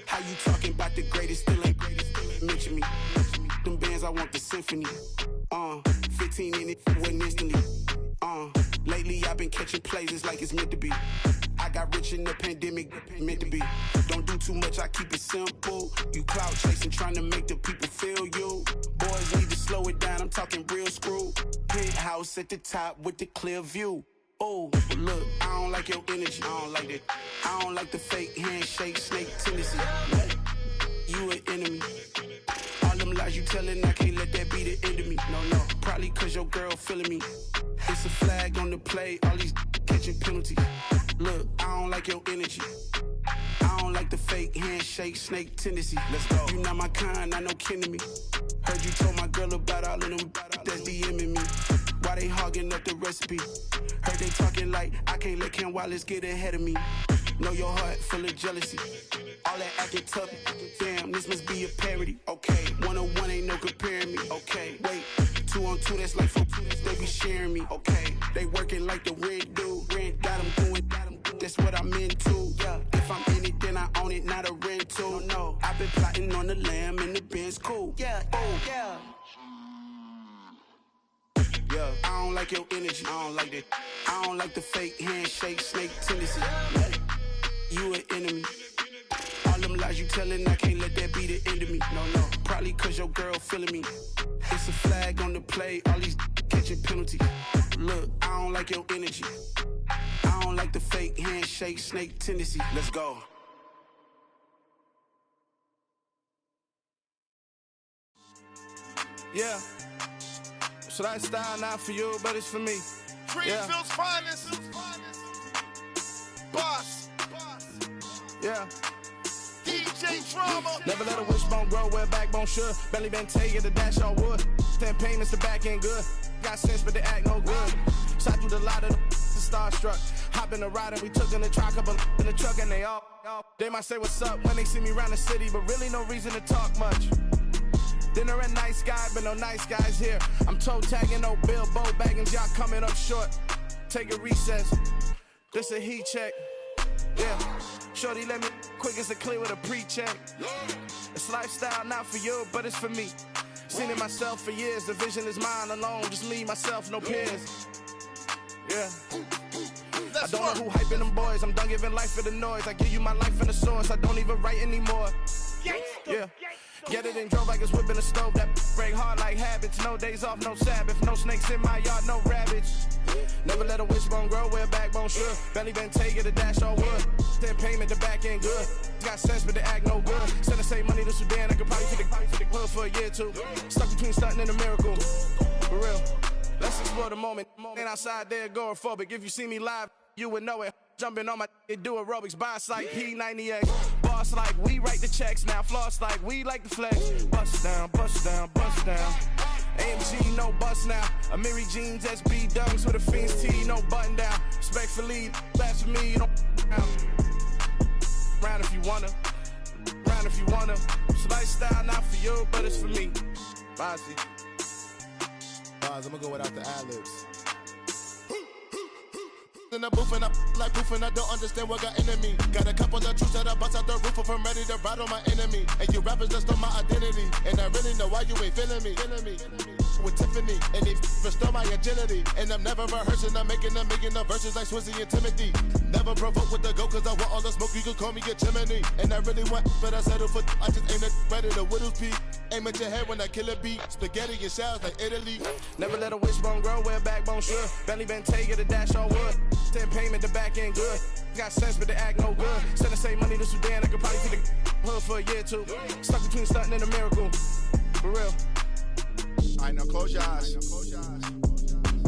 How you talking about the greatest, still ain't greatest, mention me. Them bands, I want the symphony. 15 in it, went instantly. Lately I've been catching plays, it's like it's meant to be. I got rich in the pandemic, meant to be. Don't do too much, I keep it simple. You clout chasing, trying to make the people feel you. Boys need to slow it down, I'm talking real screw. Penthouse at the top with the clear view. Oh, look, I don't like your energy, I don't like that. I don't like the fake handshake, snake tendency. You an enemy. All them lies you telling, I can't let that be the end of me. No, probably cause your girl feeling me. It's a flag on the play, all these catching penalties. Look, I don't like your energy. I don't like the fake handshake, snake tendency. Let's go. You not my kind, I know kin to me. Heard you told my girl about all of them that's DMing me. Why they hogging up the recipe? Heard they talking like I can't let Ken Wallace get ahead of me. Know your heart full of jealousy. All that acting tough, damn, this must be a parody. Okay, 1-on-1 ain't no comparing me. Okay, wait, 2-on-2, that's like 4, they be sharing me. Okay, they working like the rent do. Rent got them doing, that's what I'm into. Yeah, if I'm in it, then I own it, not a rental. No, I've been plotting on the lamb and the Benz cool. Yeah, yeah. Yeah, I don't like your energy, I don't like that. I don't like the fake handshake, snake tendency. You an enemy. All them lies you telling, I can't let that be the end of me. No, probably cause your girl feeling me. It's a flag on the play, all these catching penalties. Look, I don't like your energy. I don't like the fake handshake, snake tendency. Let's go. Yeah. So that style not for you, but it's for me. Greenfield's finest. Boss. Yeah. DJ Drama. Never let a wishbone grow where backbone should. Belly been taking the dash on wood. 10 payments, the back end good. Got sense, but they act no good. Shot through the lot of the starstruck. Hop in the ride and we took in the truck, couple in the truck and they all. They might say what's up when they see me around the city, but really no reason to talk much. Dinner and nice guy, but no nice guys here. I'm toe tagging, no Bilbo Baggins, y'all coming up short. Take a recess. This a heat check. Yeah. Shorty let me quick as a clear with a pre-check. It's lifestyle, not for you, but it's for me. Seen it myself for years. The vision is mine alone. Just me, myself, no peers. Yeah. I don't know who hyping them boys. I'm done giving life for the noise. I give you my life in the source. I don't even write anymore. Yeah. Get it and drove like it's whipping a stove. That break hard like habits. No days off, no Sabbath. No snakes in my yard, no rabbits. Never let a wishbone grow where a backbone should. Belly been taking a dash all wood. Then payment, the back end good. Got sense, but the act no good. Send the same money to Sudan. I could probably take the hood for a year or two. Stuck between stunting and a miracle. For real. Let's explore the moment. Ain't outside there agoraphobic. If you see me live, you would know it. Jumping on my do aerobics. Boss like P90X. Boss like we write the checks. Now floss like we like the flex. Bust down, bust down, bust down. AMG, no bust now. Amiri jeans, SB dunks with a Fiends T, no button down. Respectfully, that's for me, you don't round if you wanna. Round if you wanna. It's lifestyle, not for you, but it's for me. Bossy. I'm gonna go without the ad-libs. In the booth and I like proof and I don't understand what got into me. Got a couple of truths that I bust out the roof if I'm ready to ride on my enemy. And you rappers just on my identity. And I really know why you ain't feeling me. With Tiffany, and they restore my agility. And I'm never rehearsing, I'm making a million of verses like Swizzy and Timothy. Never provoke with the go, cause I want all the smoke, you can call me a chimney. And I really want, but I settle for, I just aim it ready to Widow's Peak. Aim at your head when I kill a beat. Spaghetti and shells like Italy. Never let a wishbone grow where a backbone should. Belly been taking a dash all wood. Then payment, the back end good. Got sense, but the act no good. Send the same money to Sudan, I could probably take the hood for a year or two. Stuck between stunting and a miracle. For real. All right, now close your eyes.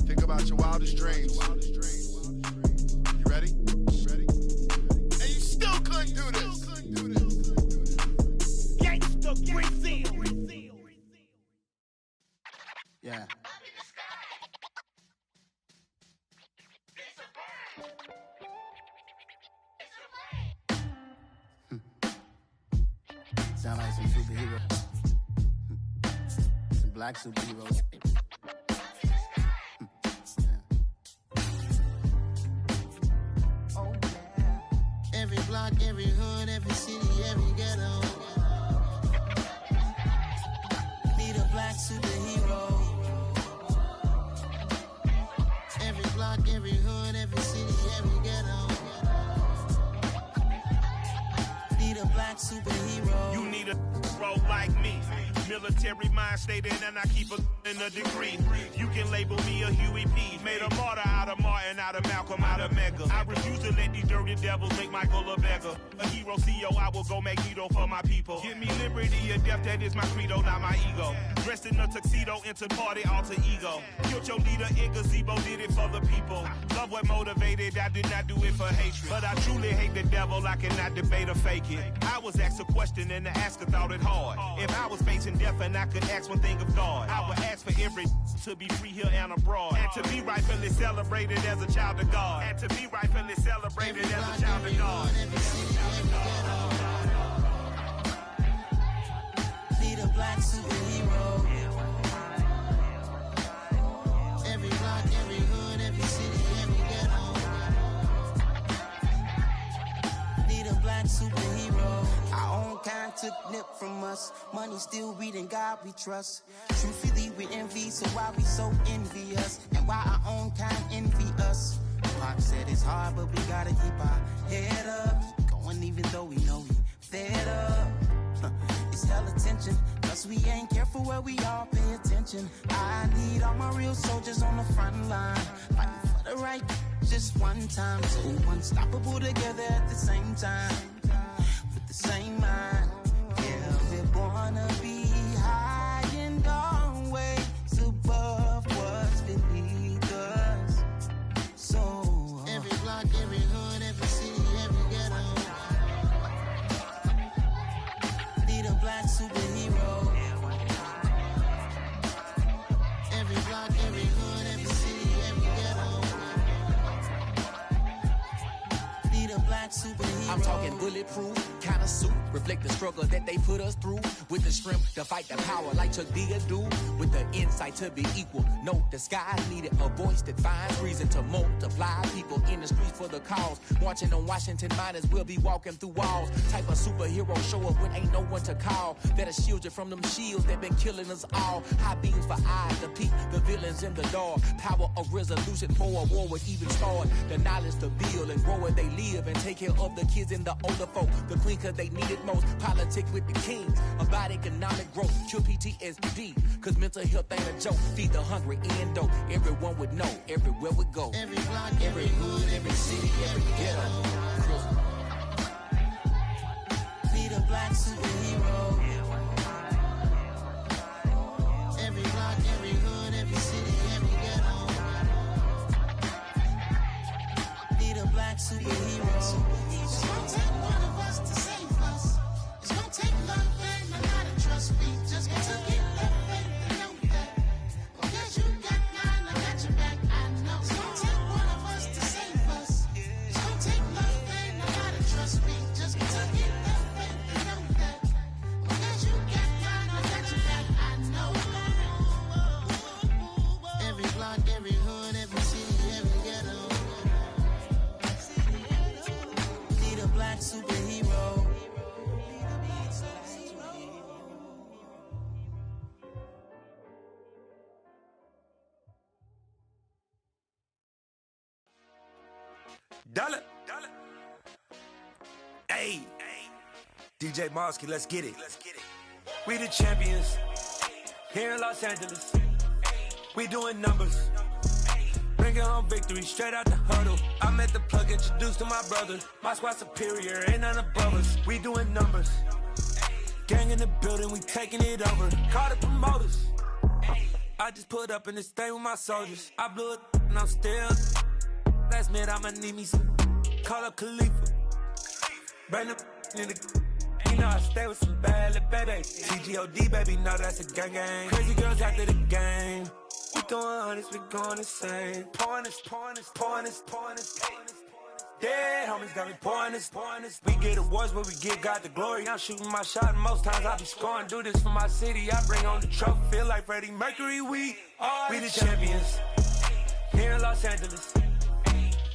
Think about your wildest dreams. You ready? And you still couldn't do this. Gangsta Brazil. Yeah. Sound like some superheroes. Some black superheroes. Oh, yeah. Every block, every hood, every city, every ghetto. Need a black superhero. Every block, every hood, every city, every ghetto. Need a black superhero. You need a role like me. Military mind stated, and I keep in a degree. You can label me a Huey P. Made a martyr out of Martin, out of Malcolm, out of Mega. I refuse to let these dirty devils make Michael a beggar. A hero CEO, I will go Magneto for my people. Give me liberty or death, that is my credo, not my ego. Dressed in a tuxedo, into party, alter ego. Killed your leader in gazebo, did it for the people. Love what motivated, I did not do it for hatred. But I truly hate the devil, I cannot debate or fake it. I was asked a question and the asker thought it hard. If I was facing death and I could ask one thing of God, I would ask for every to be free here and abroad. And to be rightfully celebrated as a child of God. And to be rightfully celebrated as a child of God. Need a black superhero. Every block, every hood, every city, every ghetto. Need a black superhero. Our own kind took nip from us. Money still reading God we trust. Truthfully we envy, so why we so envious? And why our own kind envy us? Pac said it's hard, but we gotta keep our head up. Keep going even though we know we fed up. It's hell attention, cause we ain't careful where we all pay attention. I need all my real soldiers on the front line, fighting for the right just one time. So unstoppable together at the same time, with the same mind. Yeah, we're born to be high and always above what's beneath us. So every block, every hood, every city, every ghetto. Need a black superhero. Every block, every hood, every city, every ghetto. Need a black superhero. I'm talking bulletproof kind of suit, reflect the struggle that they put us through. With the strength to fight the power like Chuck Digger do. With the insight to be equal. Note the sky needed a voice that finds reason to multiply. People in the streets for the cause. Marching on Washington miners will be walking through walls. Type of superhero show up when ain't no one to call. That'll shield you from them shields that been killing us all. High beams for eyes to peek the villains in the dark. Power of resolution for a war would even start. The knowledge to build and grow where they live and take care of the kids and the older folk. The queen cause they need it most. Politics with the kings. About economic growth. Cure PTSD. Cause mental health ain't a joke. Feed the hungry and dope. Everyone would know. Everywhere we go. Every block, every hood, every city, every ghetto. Be the black superhero. Every block, every hood, every city, every ghetto. Be the black superhero. It's gonna take one of us to save us. It's gonna take love and a lot of trust. We just got to get love and know that. Because you got mine, I got your back. I know. It's gonna take one of us to save us. It's gonna take love and a lot of trust. We just got to get love and know that. Because you got mine, I got your back. I know. Every block, every hood, every city, every ghetto. Need a black superhero. Dollar. Hey. DJ Mosky, let's get it. We the champions. Here in Los Angeles. We doing numbers. Bringing home victory straight out the huddle. I'm at the plug, introduced to my brother. My squad superior, ain't none above us. We doing numbers. Gang in the building, we taking it over. Call the promoters. I just put up in this thing with my soldiers. I blew it and I'm still. Last minute I'ma need me some. Call up Khalifa. Bring the in the. You know I stay with some bad little babies. TGOD baby, know that's a gang gang. Crazy girls after the game. We throwing hundreds, we going insane. Pouring this. Dead homies got me pouring this. We get awards, but we get God the glory. I'm shooting my shot, and most times I be scoring. Do this for my city, I bring on the trophy. Feel like Freddie Mercury, we the champions. Here in Los Angeles,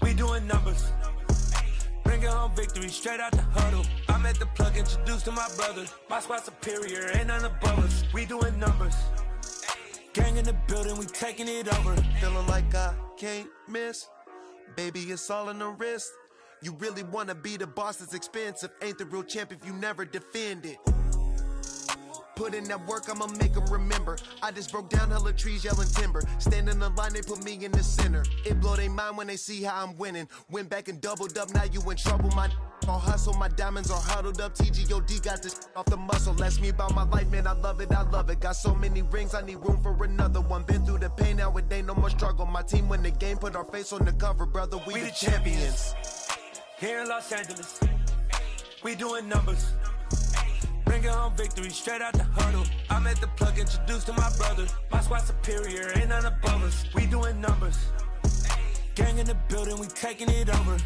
we doing numbers. Bringing home victory straight out the huddle. I'm at the plug, introduced to my brother. My squad superior, ain't none above us. We doing numbers. Gang in the building, we taking it over. Feeling like I can't miss. Baby, it's all in the wrist. You really wanna be the boss, it's expensive. Ain't the real champ if you never defend it. Put in that work, I'ma make them remember. I just broke down hella trees, yelling timber. Stand in the line, they put me in the center. It blow their mind when they see how I'm winning. Went back and doubled up, now you in trouble. My all hustle, my diamonds are huddled up. TGOD got this off the muscle. Ask me about my life, man, I love it. Got so many rings, I need room for another one. Been through the pain, now it ain't no more struggle. My team win the game, put our face on the cover, brother. We the champions. Here in Los Angeles, we doing numbers. Bringing home victory straight out the huddle. I'm at the plug, introduced to my brother. My squad superior, ain't none above us. We doing numbers. Gang in the building, we taking it over.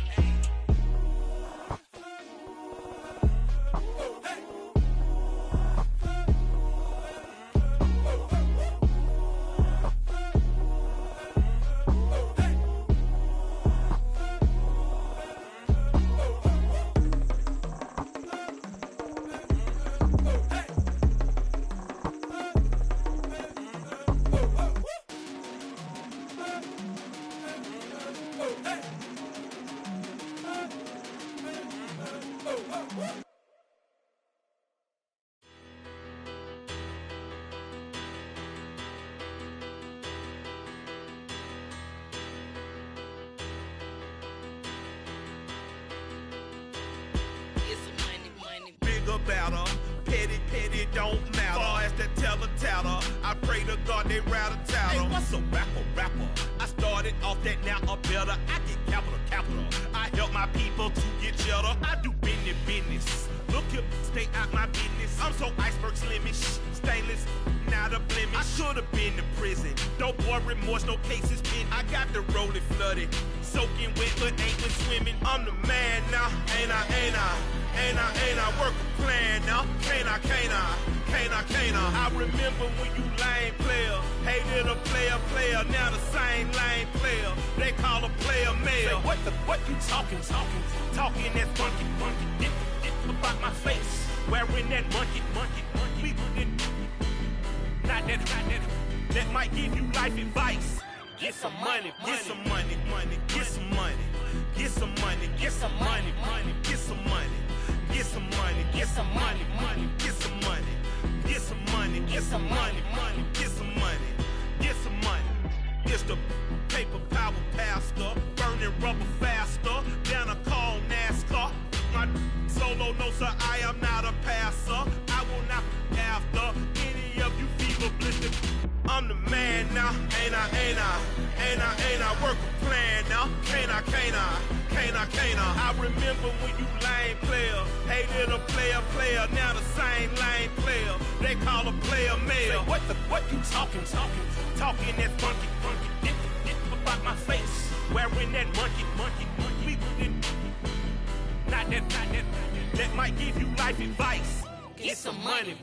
Battle. Petty don't matter. Far as the teller, I pray to God they rattle tattle. Hey, what's a rapper? I started off that, now I'm better. I get capital. I help my people to get cheddar. I do business. Look here, stay out my business. I'm so iceberg slimish, stainless, not a blemish. I should've been to prison. No boy remorse, no cases pinned. I got the rolling flooded, soaking wet, but ain't been swimming. women, I'm the man now. Ain't I? Work a plan now. Can't I? I remember when you lame player, hated a player, now the same lame player. They call a player male. Say, what you talking? Talking that funky. Get about my face. Wearing that monkey. Not that might give you life advice. Get some money. It's the paper power pastor, burning rubber faster, down a call NASCAR. My solo, no sir, I am not a passer. I will not after any of you fever blistered. I'm the man now, ain't I? Work a plan now, can't I? I remember when you lame player, hated a player, now the same lame player. They call a player male. Say, what you talking? Talking that funky. Get about my face, wearing that monkey. Not that might give you life advice. Get some money.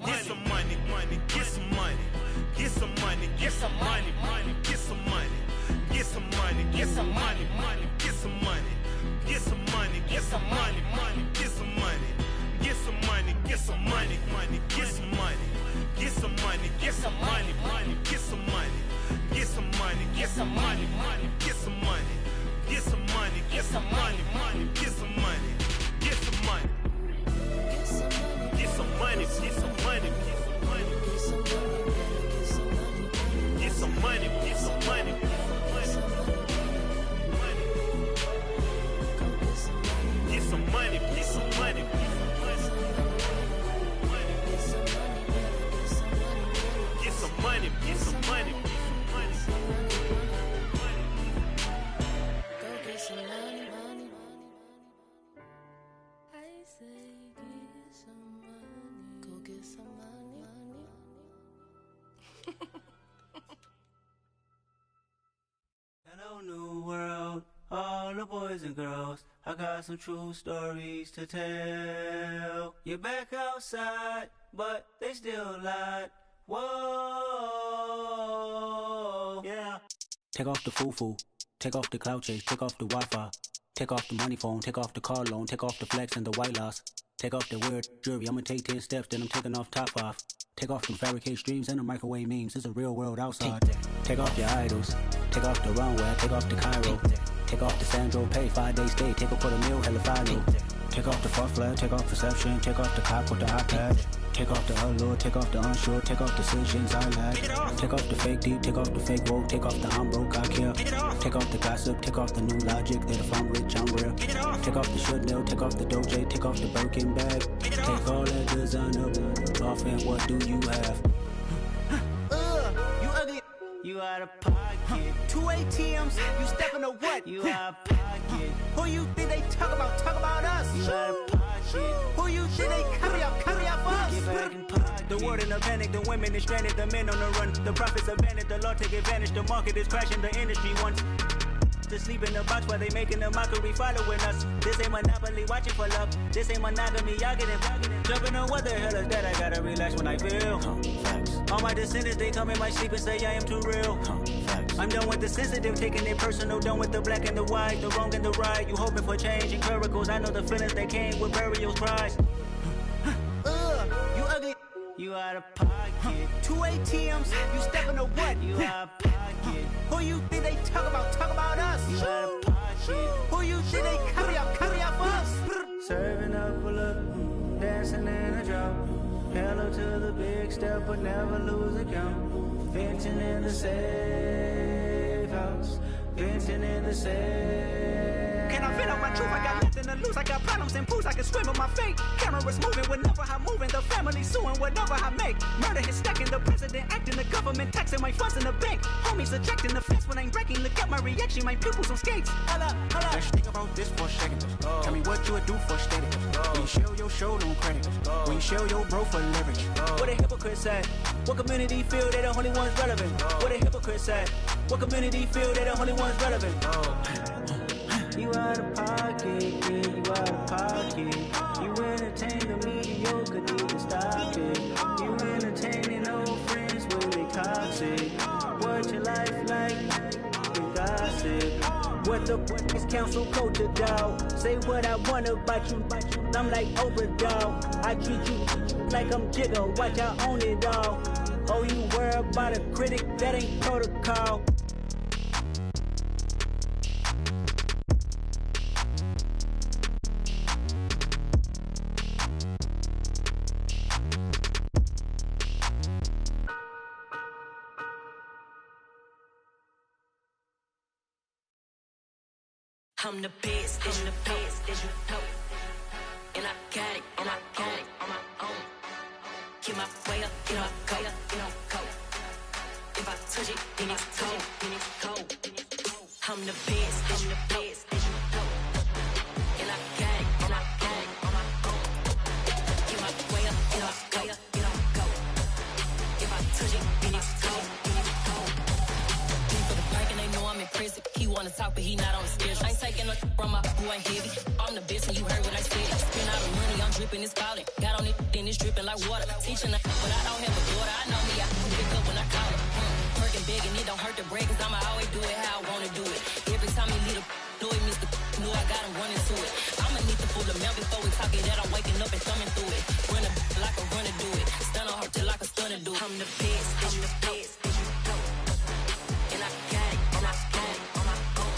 Hello, new world, all the boys and girls. I got some true stories to tell. You're back outside, but they still lied. Whoa, yeah. Take off the foo-foo, take off the cloud chase, take off the Wi-Fi, take off the money phone, take off the car loan, take off the flex and the white loss. Take off the weird jewelry, I'ma take 10 steps, then I'm taking off top off. Take off them fabricate streams and the microwave memes, it's a real world outside. Take off your idols, take off the runway, take off the Cairo. Take off the Sandro pay, 5 days stay, take off for the meal, hella follow. Take off the fuck flag, take off perception, take off the cop with the iPad. Take off the allure, take off the unsure, take off decisions I lack. Take off the fake deep, take off the fake woke, take off the I'm broke, I care. Take off the gossip, take off the new logic, that if I'm rich, I'm real. Take off the Chanel, take off the Doja, take off the Birkin bag. Take all that designer off and what do you have? You ugly, you out of pocket. 2 ATMs, you stepping to what? You out of pocket. Who you think they talk about us? You out of pocket. Who you think they carry out for us? Get back in pocket. The world in a panic, the women is stranded, the men on the run. The profits abandoned, the law take advantage, the market is crashing, the industry wants to sleep in the box while they making a mockery following us. This ain't Monopoly, watching for love. This ain't monogamy, y'all get it. Jumping on what the hell is that? I gotta relax when I feel. All my descendants, they come in my sleep and say I am too real. I'm done with the sensitive, taking it personal. Done with the black and the white, the wrong and the right. You hoping for change and miracles. I know the feelings that came with burial cries. You ugly. You out of pocket. 2 ATMs, you stepping to what? You out of pocket. Who you think they talk about us? You out of pocket. Who you think they carry out for us? Serving up a look, dancing in a drop. Hello to the big step, but never lose a count. Venting in the safe house. Venting in the safe. Can I vent out my truth? I got nothing to lose. I got problems and pools. I can swim with my fate. Cameras moving whenever I'm moving. The family suing whatever I make. Murder is stacking. The president acting. The government taxing my funds in the bank. Homies ejecting the fence when I'm breaking. Look at my reaction. My pupils on skates. Hold up. Let's think about this for a second. Tell me what you would do for status. When you show your show, no credit. When you show your bro for leverage. What a hypocrite said. What community feel they the only ones relevant? What a hypocrite said. What community feel they the only ones relevant? You out of pocket. What the fuck is council culture, dog? Say what I want about you, I'm like Oprah, dog. I treat you like I'm Jigga, watch I own it all. Oh, you worry about a critic, that ain't protocol. I'm the best, and the best, as you know. And I got it, and I got it on my own. Get my way up, get my go, get my go. If I touch it, then it's cold, then it's cold. I'm the best, and the best, as you know. And I got it, and I got it on my own. Get my way up, get my go, get my go. If I touch it, then it's cold, then it's cold. For the break and they know I'm in prison. He wanna talk, but he not on the schedule. I ain't taking no from my boy heavy. I'm the best and you heard what I said. Spend all the money, I'm dripping, it's falling. Got on it, then it's dripping like water. Teaching her, but I don't have a daughter. I know me, I can pick up when I call her. Working big and it don't hurt to break, cause I'ma always do it how I wanna do it. Every time he leave the know it, Mr. Know I got him running to it. I'ma need to pull the mouth before we talk it that I'm waking up and thumbing through it. Run a like a runner do it. Stun on her till like a stunner do it. I'm the best, I'm the best, as you know. And I got it, and I got it on my own.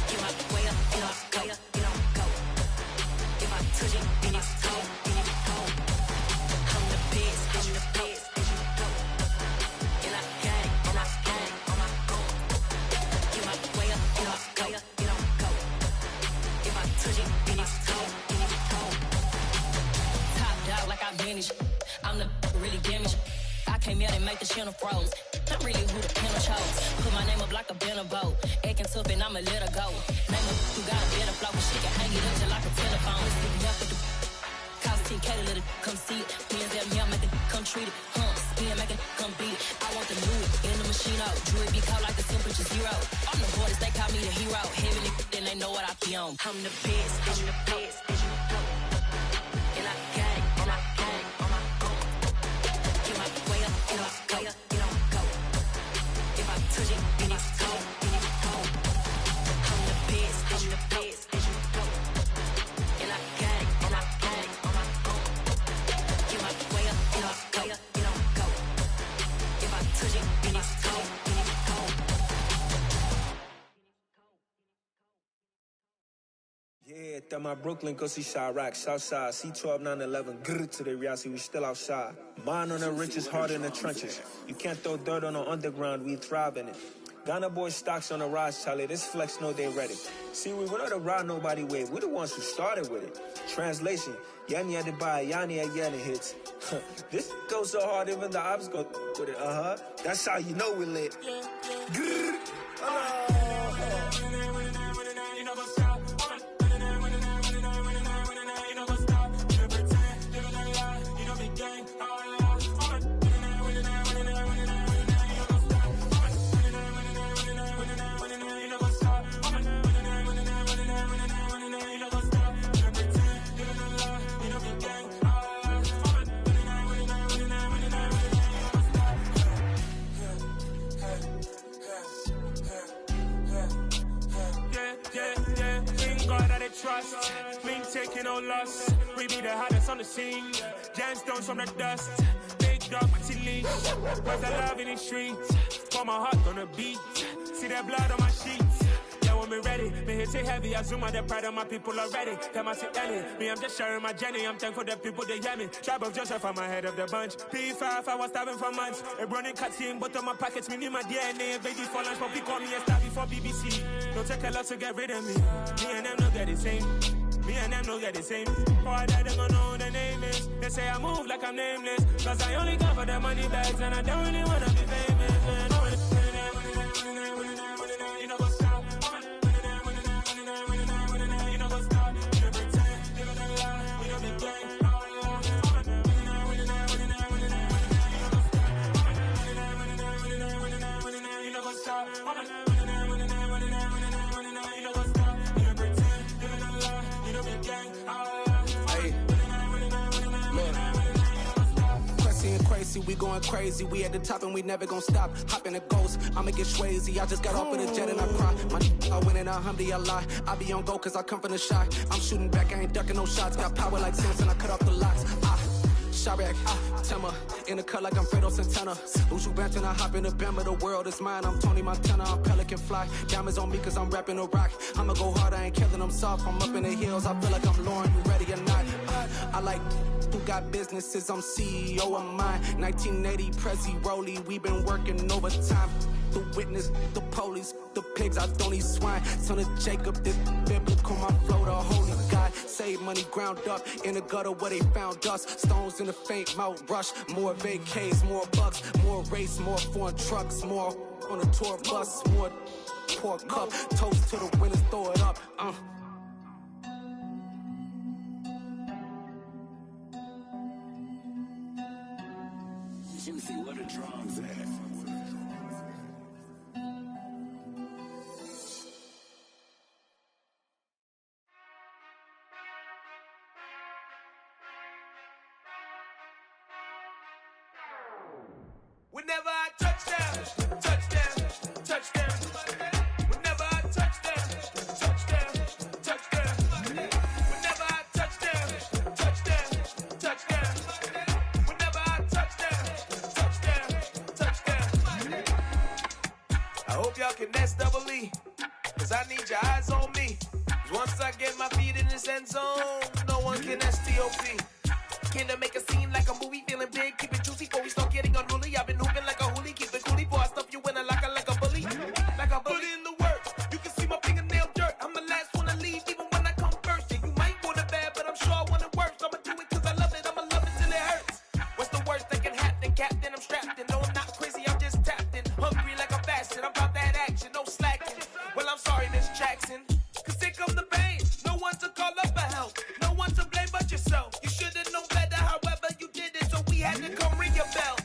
Get my way up, get my go, get my go. If I touch it, then it's cold, then it's cold. I'm the best, as you know. And I got it, and I got it on my own. Get my way up, get my go, get my go. If I touch it, then it's cold, then it's cold. Top dog like I manage. I'm the really damaged. I came out and make the channel froze. I'm really who the panel chose. Put my name up like a banner boat. Acting tough and I'ma let her go. Name her who got a better flow. She can hang it up just like a telephone. Stick me up with the cost 10K to let it come see it. Hands at me, I make it come treat it. Spin, make it come beat it. I want the new in the machine out. Jewelry be cold like the temperature zero. On the borders, they call me the hero. Heavy then they know what I be on. I'm the best, I'm the best, as you know. And I got it, and I got it on my own. Get my way up, get my go, get my go. If I touch it, then it's cold, then it's cold. I'm the best, I'm the best, as you know. And I got it, and I got it on my own. Get my way up, get my go, get my go. If I touch it, then it's cold, then it's cold. Yeah, that my Brooklyn, go see Chirac, Southside, C12, 911, grrr to the reality, we still outside. Mine on the richest, heart in the trenches. You can't throw dirt on the underground, we thrive in it. Ghana boys stocks on the rise, Charlie, this flex know they ready. See, we were not to ride nobody wave, we the ones who started with it. Translation, Yanni had to buy, Yanni at Yanni hits. This goes so hard, even the ops go with it, That's how you know we lit. Grrr, trust, we ain't taking no loss. We be the hottest on the scene. Gemstones from the dust. Big dog, pretty leash. Where's the love in the streets? Pour my heart on the beat. See that blood on my sheets. Yeah, when we ready, me hit it heavy. I zoom out the pride of my people already. Them I see Ellie. Me, I'm just sharing my journey. I'm thankful that people they hear me. Tribe of Joseph, I'm ahead of the bunch. P5, I was starving for months. A running cutscene, but on my pockets, me need my DNA. Invaded for lunch, but we call me a star before BBC. Don't take a lot to get rid of me. Me and them no get the same. Me and them no get the same. Boy, that they gonna know who the name is. They say I move like I'm nameless. Cause I only come for the money bags and I don't really wanna be famous. Man. You know what's up? You know what's up? You don't pretend, you don't lie, you don't be gang. You know what's up? we going crazy. We at the top and we never gonna stop. Hop in a ghost, I'ma get Swayze. I just got off of the jet and I cry. I win in a alhamdulillah. I be on go cause I come from the shot. I'm shooting back, I ain't ducking no shots. Got power like Samson, I cut off the locks. Shabak, Tema, in the cut like I'm Fredo Santana. Uju Banton, I hop in the Bama, the world is mine. I'm Tony Montana, I'm Pelican Fly. Diamonds on me cause I'm rapping a rock. I'ma go hard, I ain't killing them soft. I'm up in the hills, I feel like I'm Lauren, you ready or not? I like who got businesses, I'm CEO of mine. 1980, Prezi Rolly, we been working overtime. The witness, the police, the pigs, I don't eat swine. Son of Jacob, this biblical, my flow, the holy God. Save money ground up in the gutter where they found us. Stones in the faint mouth rush. More vacays, more bucks, more race, more foreign trucks, more on a tour bus, more pour cup. Toast to the winners, throw it up. Juicy, where the drums at? Whenever I touchdown, touchdown, touchdown. Whenever I touchdown, touchdown, touchdown. Whenever I touchdown, touchdown, touchdown. Whenever I touchdown, touchdown, touchdown. I hope y'all can nest double E, cause I need your eyes on me. Cause once I get my feet in this end zone, no one can STOP. Can I make a scene like a movie, feeling big, keep it juicy before we start getting unruly. I've been hooping like a hoolie, keep it coolie before I stuff you in a locker like a bully. Like a bully. Put in the work, you can see my fingernail dirt. I'm the last one to leave, even when I come first. Yeah, you might want it bad, but I'm sure I want it worse. I'ma do it cause I love it, I'ma love it till it hurts. What's the worst that can happen, Captain? I'm strapped in, no I'm not crazy, I'm just tapped in. Hungry like I'm fasting, I'm about that action, no slacking. Well, I'm sorry, Miss Jackson, cause here come the pain. No one to call up for help, no one to blame but yourself. You should've known better, however you did it, so we had to come ring your bell.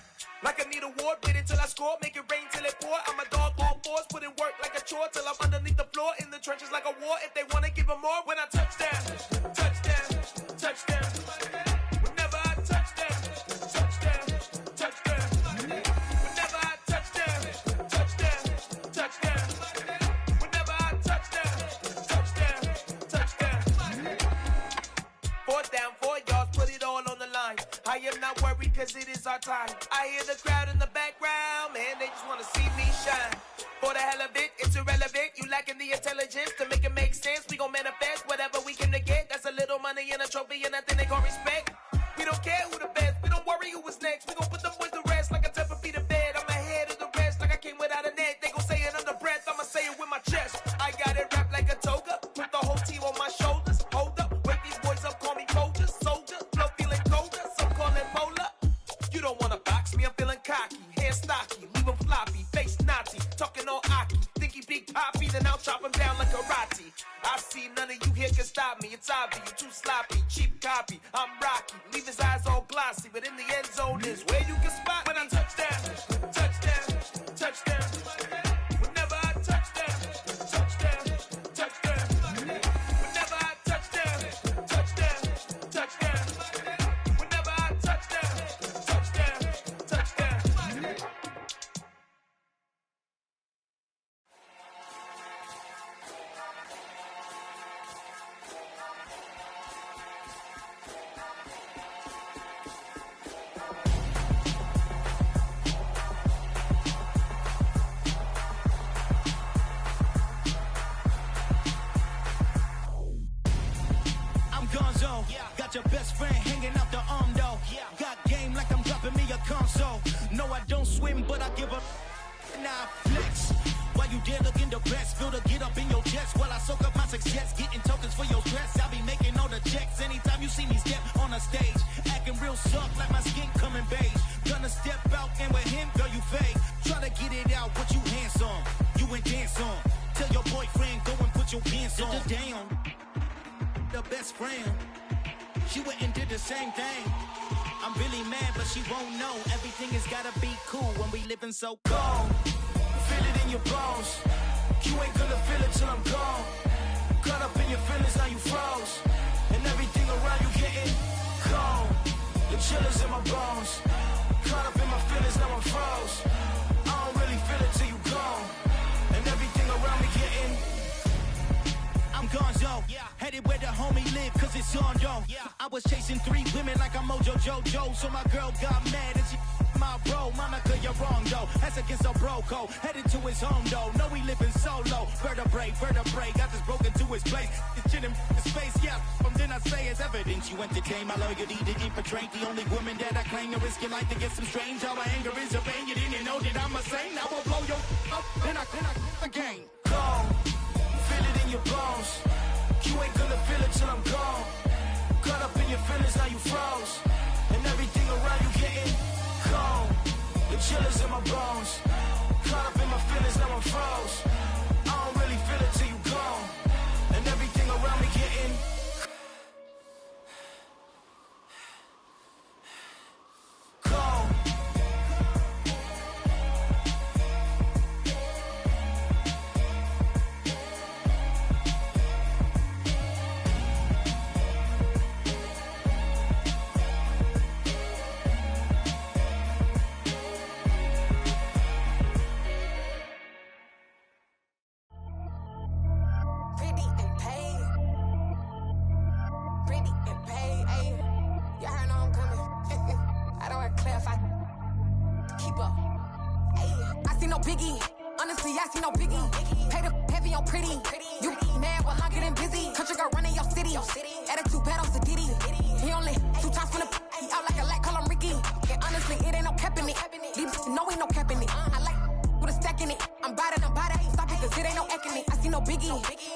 Like I need a ward, wait until I score, make it rain till it pour. I'm a dog on fours, put in work like a chore till I'm underneath the floor, in the trenches like a war. If they wanna give them more, when I touchdown, touchdown, touchdown. Whenever I touchdown, touchdown, touchdown. Whenever I touchdown, touchdown, touchdown. Whenever I touchdown, touchdown, touchdown. Fourth down, 4 yards, put it all on the line. I am not worried cause it is our time. I hear the crowd in the background, man, they just wanna see me shine. For the hell of it, it's irrelevant. You lacking the intelligence to make it make sense. We gon' manifest whatever we can to get. That's a little money and a trophy and nothing they gon' respect. We don't care who the best, we don't worry who was next. We gon' put them boys to rest like a Tempur-Pedic to bed. I'm ahead of the rest like I came without a net. They gon' say it under breath, I'ma say it with my chest. I got it wrapped like a toga, put the whole team on my shoulders. Hold up, wake these boys up, call me Folger, soldier. Flow feeling colder, some call it polar. You don't wanna box me, I'm feeling cocky. Hair stocky, leave him floppy, face Nazi. Talking all Aki, think he big poppy, then I'll chop him down like karate. I see none of you here can stop me. It's obvious, you too sloppy, cheap copy. I'm Rocky, leave his eyes all glossy, but in the end zone is where you can spot when I touchdown, touchdown, touchdown. Whenever I touchdown, touchdown, touchdown. Whenever I touchdown, touchdown, touchdown. Whenever I touchdown, touchdown, touchdown. Gonzo, got your best friend hanging out the arm though. Got game like I'm dropping me a console. No, I don't swim, but I give a now flex. While you there looking the best, feel the get up in your chest while I soak up my success, getting tokens for your stress. I'll be making all the checks anytime you see me step on a stage, acting real soft like my skin coming beige. Gonna step out and with him, girl, you fake. Try to get it out, what you handsome, you ain't dance on. Tell your boyfriend go and put your pants on. Down. The best friend, she went and did the same thing. I'm really mad, but she won't know. Everything has gotta be cool when we living so cold. Feel it in your bones. You ain't gonna feel it till I'm gone. Caught up in your feelings, now you froze. And everything around you getting cold. The chillers in my bones. Caught up in my headed where the homie live, cause it's on though. I was chasing 3 women like I'm Mojo Jojo, so my girl got mad and she my bro. Monica, you're wrong though, that's against a bro code. Headed to his home though, no we living solo. Vertebrae, got this broken to his place. It's shit in space, yeah, from then I say it's evidence. You entertain my loyalty to infiltrate the only woman that I claim to risk your life to get some strange. How my anger is a vein, you didn't know that I'm a saint. I will blow your up, then I again. Gone, feel it in your bones. You ain't gonna feel it till I'm gone. Caught up in your feelings, now you froze. And everything around you getting gone. The chillers in my bones. Caught up in my feelings, now I'm froze. I don't really feel it till you gone. And everything around me getting gone. Biggie, honestly, I see no biggie. Pay the heavy on pretty. You mad while I'm getting busy. Country girl running your city. Attitude bad on Diddy. He only 2 times from the he out like a lack, call him Ricky. And honestly, it ain't no cap in it. These know ain't no cap in it. I like with a stack in it. I'm bad. Stop it, cause it ain't no eck in it. I see no biggie.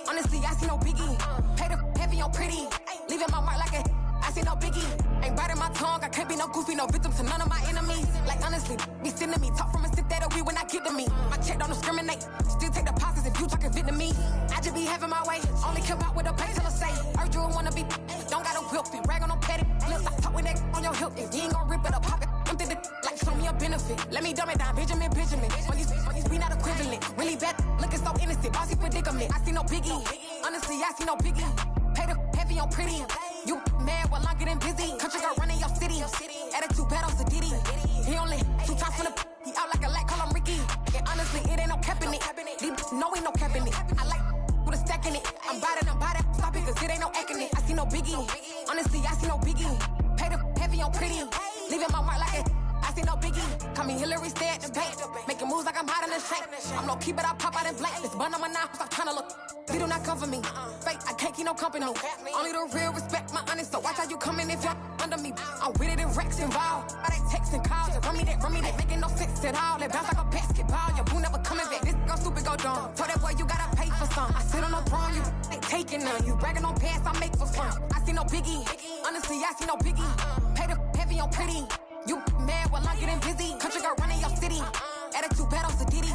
Honestly, I see no biggie. Pay the heavy on pretty. Leaving my mark like a I see no biggie. Ain't biting my tongue. I can't be no goofy, no victim to none of my enemies. Like honestly, be sending me talk from a stick that'll be when I get to me. My check don't discriminate. Still take deposits if you talking Vietnamese. I just be having my way. Only care about what the pay tell her say. Urge you wanna be. Don't gotta whip it. Rag on no petty. Lips like talk with that on your hip. If you ain't gon' rip it up, pop it. Empty the like show me a benefit. Let me dumb it down. Benjamin. On these we not equivalent. Really bad. Looking so innocent. Bossy predicament. I see no biggie. Honestly, I see no biggie. Pay the heavy on pretty. You mad while I'm getting busy. Country girl running your city. Attitude bad on Diddy. He only 2 times from the he out like a lack, call him Ricky. And honestly, it ain't no cap in it. These know ain't no cap in it. I like with a stack in it. I'm bad. Stop it, cause it ain't no eck in it. I see no biggie. Honestly, I see no biggie. Pay the heavy on pretty. Leaving my mark like a I see no biggie. Call me Hillary, stay at the bank. Making moves like I'm hot in the shank. I'm low key, but I pop out in blank. This bun on my knife, stop trying to look. They do not cover me. Fake, I can't keep no company. Only the real respect my honest. So watch how you coming if you're under me. I'm with it and Rex involved. Why they texting calls? Just run me that. Making no sense at all. They bounce like a basketball. Your boo never coming back. This go stupid, go dumb. Told that boy you gotta pay for some. I sit on no throne, you ain't taking none. You bragging on pants, I make for fun. I see no biggie. Honestly, I see no biggie. Pay the heavy on pretty. You mad while I'm getting busy. Country girl running your city. Attitude bad on Diddy.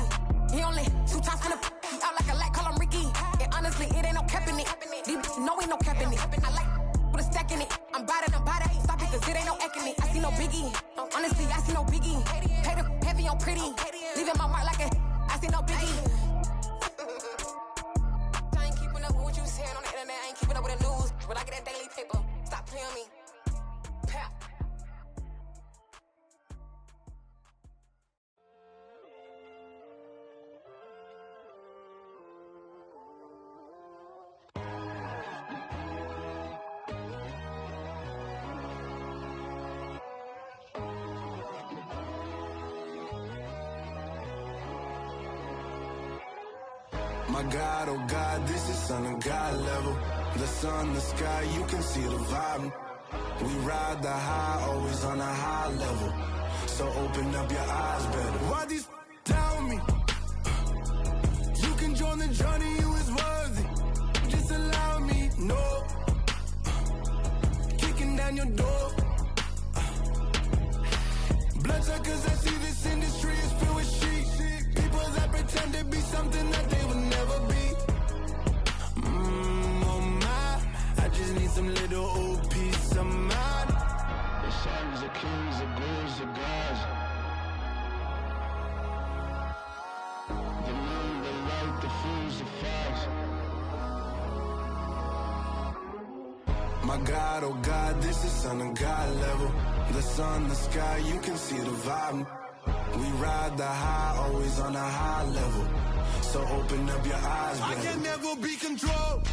He only 2 times from the he out like a lack, call him Ricky. And honestly, it ain't no cap in it. These know ain't no cap in it. I like with a stack in it. I'm bad. Stop it, cause it ain't no eck in it. I see no biggie. Honestly, I see no biggie. Pay the heavy on pretty. Leaving my mark like a I see no biggie. I ain't keeping up with what you saying on the internet. I ain't keeping up with the news. But I get that daily paper. Stop playing me. Pap. My God, oh God, this is son of God level. The sun, the sky, you can see the vibe. We ride the high, always on a high level. So open up your eyes better. Why these tell me? You can join the journey, you is worthy. Just allow me, no. Kicking down your door. Bloodsuckers, I see this industry is filled with sheep. People that pretend to be something that they will never be. Oh my, I just need some little old peace of mind. The sons are kings, the ghouls are gods. The moon, the light, the fools, the facts. My God, oh God, this is son of God level. The sun, the sky, you can see the vibe. We ride the high, always on a high level. So open up your eyes, baby. I can never be controlled.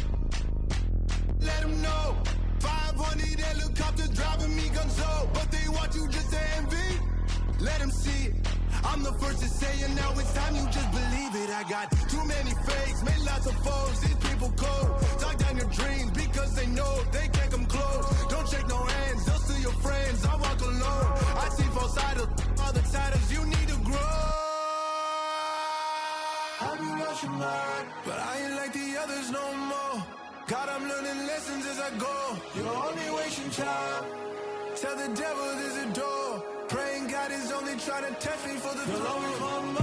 let them know. 500 helicopters driving me gonzo, but they want you just to envy. Let them see it. I'm the first to say it, now it's time you just believe it. I got too many fakes, made lots of foes. These people cold. Talk down your dreams because they know they can't come close. Don't shake no hands, they'll steal your friends. I walk alone. I see false idols, other titles. You need to grow. I've been rushing mine, but I ain't like the others no more. God, I'm learning lessons as I go. You're only wasting time. Tell the devil there's a door. Praying God is only trying to test me for the throne.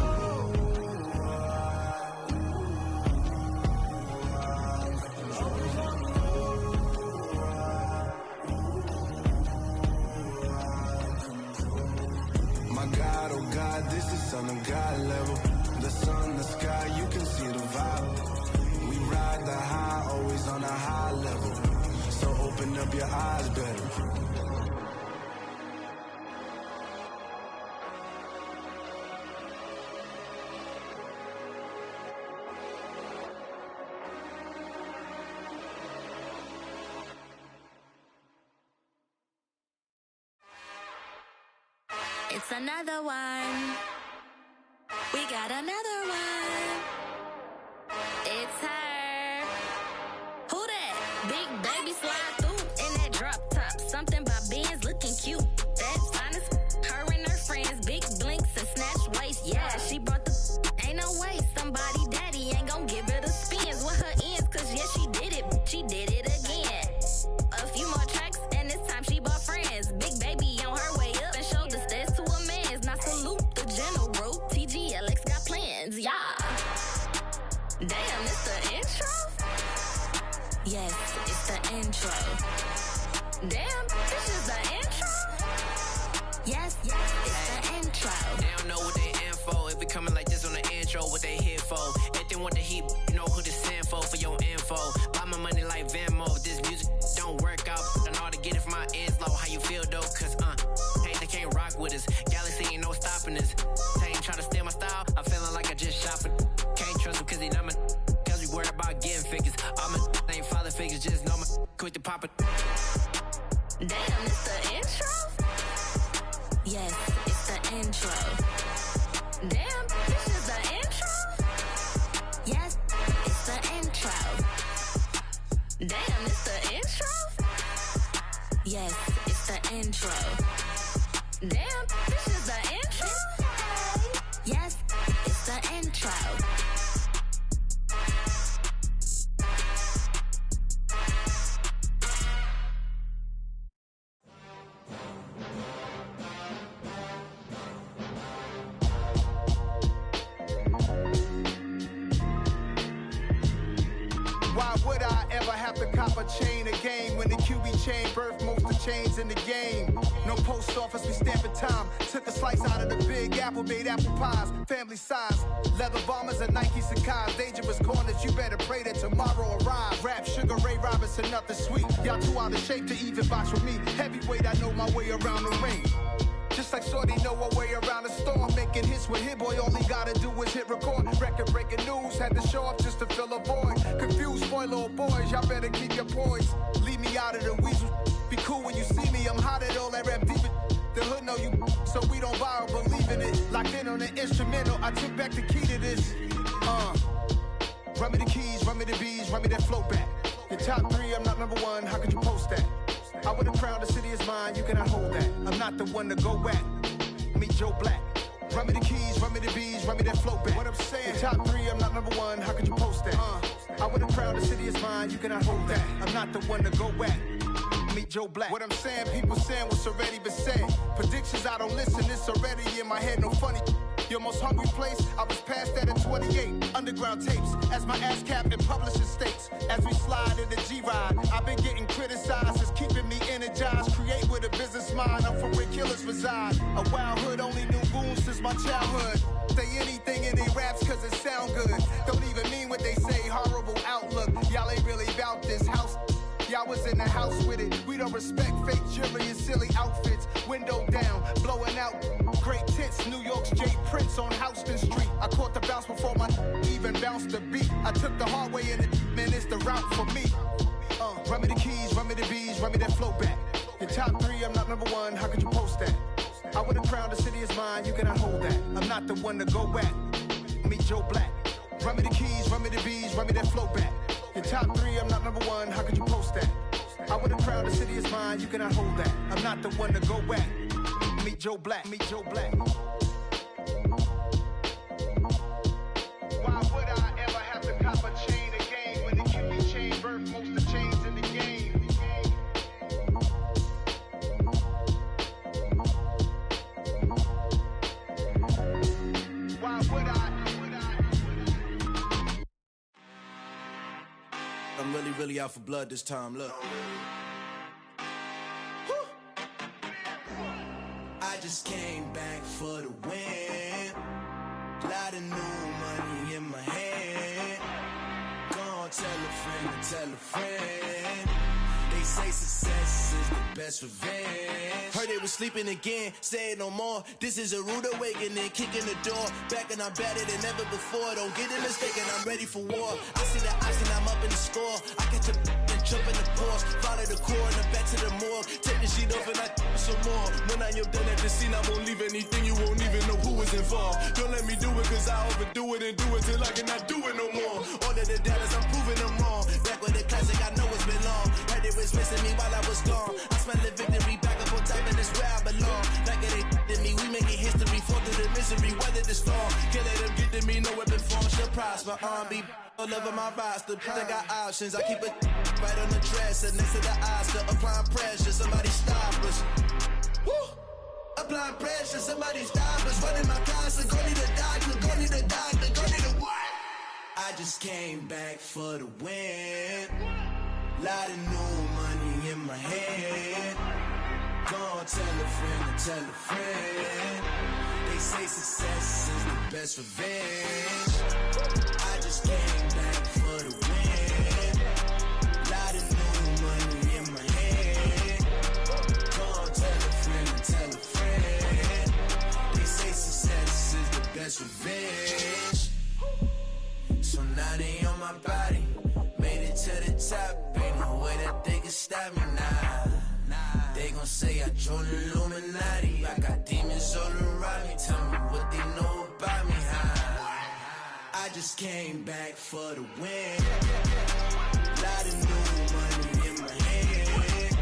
My God, oh God, this is Son of God level. The sun, the sky, you can see the vibe. We ride the high, always on a high level. So open up your eyes better. It's another one. We got another one. It's her. Who that? Big baby slide through in that drop top. Something by Benz looking cute. That's honest. Her and her friends, big blinks and snatch waist. Yeah, she brought the. Ain't no way somebody daddy ain't gon' give her the spins with her ends. Cause yeah, she did it. She did it again. A few more tracks and this time she bought friends. Big baby on her way up and showed the stairs to a man's. Now salute the general. TGLX got plans, yeah. Damn, it's the intro? Yes, it's the intro. Damn, this is the intro? Yes, it's the intro. They don't know what they in for. If we coming like this on the intro, what they here for? If they want the heat, you know who to send for your info. Buy my money like Venmo. If this music don't work out, I know how to get it from my ends low. How you feel though? Cause hey, they can't rock with us. Galaxy ain't no stopping us. They ain't trying to steal my style. I'm feeling like I just shot for. Can't trust them cause they numb. Cause we worried about getting figures. All my ain't father figures, just know my quick to pop it. Damn, it's the intro? Yes, it's the intro. Damn, this is the intro? Yes, it's the intro. Damn, it's the intro? Yes, it's the intro. Damn, this is the intro? Yes, it's the intro. Why would I ever have to cop a chain again when the QB chain birthed most of the chains in the game? No post office, we stamping time. Took a slice out of the big apple, made apple pies. Family size, leather bombers and Nike Sacai's. Dangerous corners, you better pray that tomorrow arrives. Rap, Sugar Ray Robinson, nothing sweet. Y'all too out of shape to even box with me. Heavyweight, I know my way around the ring. Just like Shorty know her way around the storm. Making hits with Hit Boy, all he gotta do is hit record. Record breaking news, had to show up just to fill a void. Confused, spoiled boys, y'all better keep your poise. Leave me out of the weasel. Be cool when you see me, I'm hot at all that rap deep. The hood know you, so we don't borrow, believe in it. Locked in on the instrumental, I took back the key to this. Run me the keys, run me the bees, run me that flow back. Your top three, I'm not number one, how could you post that? I would have crowned the city is mine, you cannot hold that. I'm not the one to go at. Meet Joe Black. Run me the keys, run me the bees, run me that flow back. What I'm saying, your top three, I'm not number one, how could you post that? I would have crowned the city is mine, you cannot hold that. I'm not the one to go at. Meet Joe Black. What I'm saying, people saying what's already been said. Predictions, I don't listen, it's already in my head, no funny. Your most hungry place, I was past that at 28. Underground tapes, as my ass cap in publishing states. As we slide in the G-Ride, I've been getting criticized, it's keeping me energized. Create with a business mind, I'm from where killers reside. A wild hood, only knew goons since my childhood. Say anything in they raps cause it sound good. Don't even mean what they say, horrible outlook. Y'all ain't really about this house. Y'all was in the house with it. We don't respect fake jewelry and silly outfits. Window down, blowing out. Great tits, New York's J. Prince on Houston Street. I caught the bounce before my even bounced the beat. I took the hard way in it, man, it's the route for me. Run me the keys, run me the bees, run me that flow back. Your top 3, I'm not number 1, how could you post that? I would have crowned the city is mine, you cannot hold that. I'm not the one to go back. Meet Joe Black. Run me the keys, run me the bees, run me that flow back. Your top 3, I'm not number 1, how could you post that? I would have crowned the city is mine, you cannot hold that. I'm not the one to go back. Meet Joe Black, meet Joe Black. Why would I ever have to cop a chain again when it can be chain birth most of chains in the game? Why would I? I'm really out for blood this time, look. I just came back for the win. Lot of new money in my hand. Gonna tell a friend to tell a friend. They say success is the best revenge. Heard they was sleeping again, say it no more. This is a rude awakening, kicking the door. Back and I'm better than ever before. Don't get it mistaken, I'm ready for war. I see the option, I'm up in the score. I catch a and jump in the course. Follow the core and then back to the morgue. Take the sheet off and I some more. When I am done at the scene, I won't leave anything. You won't even know who was involved. Don't let me do it, cause I overdo it and do it till I cannot do it no more. All of the doubters, I'm proving them wrong. Back with the classic, I know it's been long. Heard it was missing me while I was gone. I smell the victory back up on top, and it's where I belong. Like it ain't to me, we making history. Fall through the misery, weather the storm. Can't let them get to me, no weapon form shall prosper. Be all over my roster, they got options. I keep it right on the dresser, next to the Oscar. Applying pressure, somebody stop us. Woo! Applying pressure, somebody stop us. Running my constant, go need a doctor, go need a doctor, go need a what? I just came back for the win. Lot of new money in my hand. Gonna tell a friend to tell a friend. They say success is the best revenge. I just came back for the win. Lot of new money in my hand. Gonna tell a friend to tell a friend. They say success is the best revenge. So now they on my body. Made it to the top, ain't no way that they can stop me now. They gon' say I joined the Illuminati. I got demons all around me. Tell me what they know about me, huh? I just came back for the win. Lot of new money in my hand.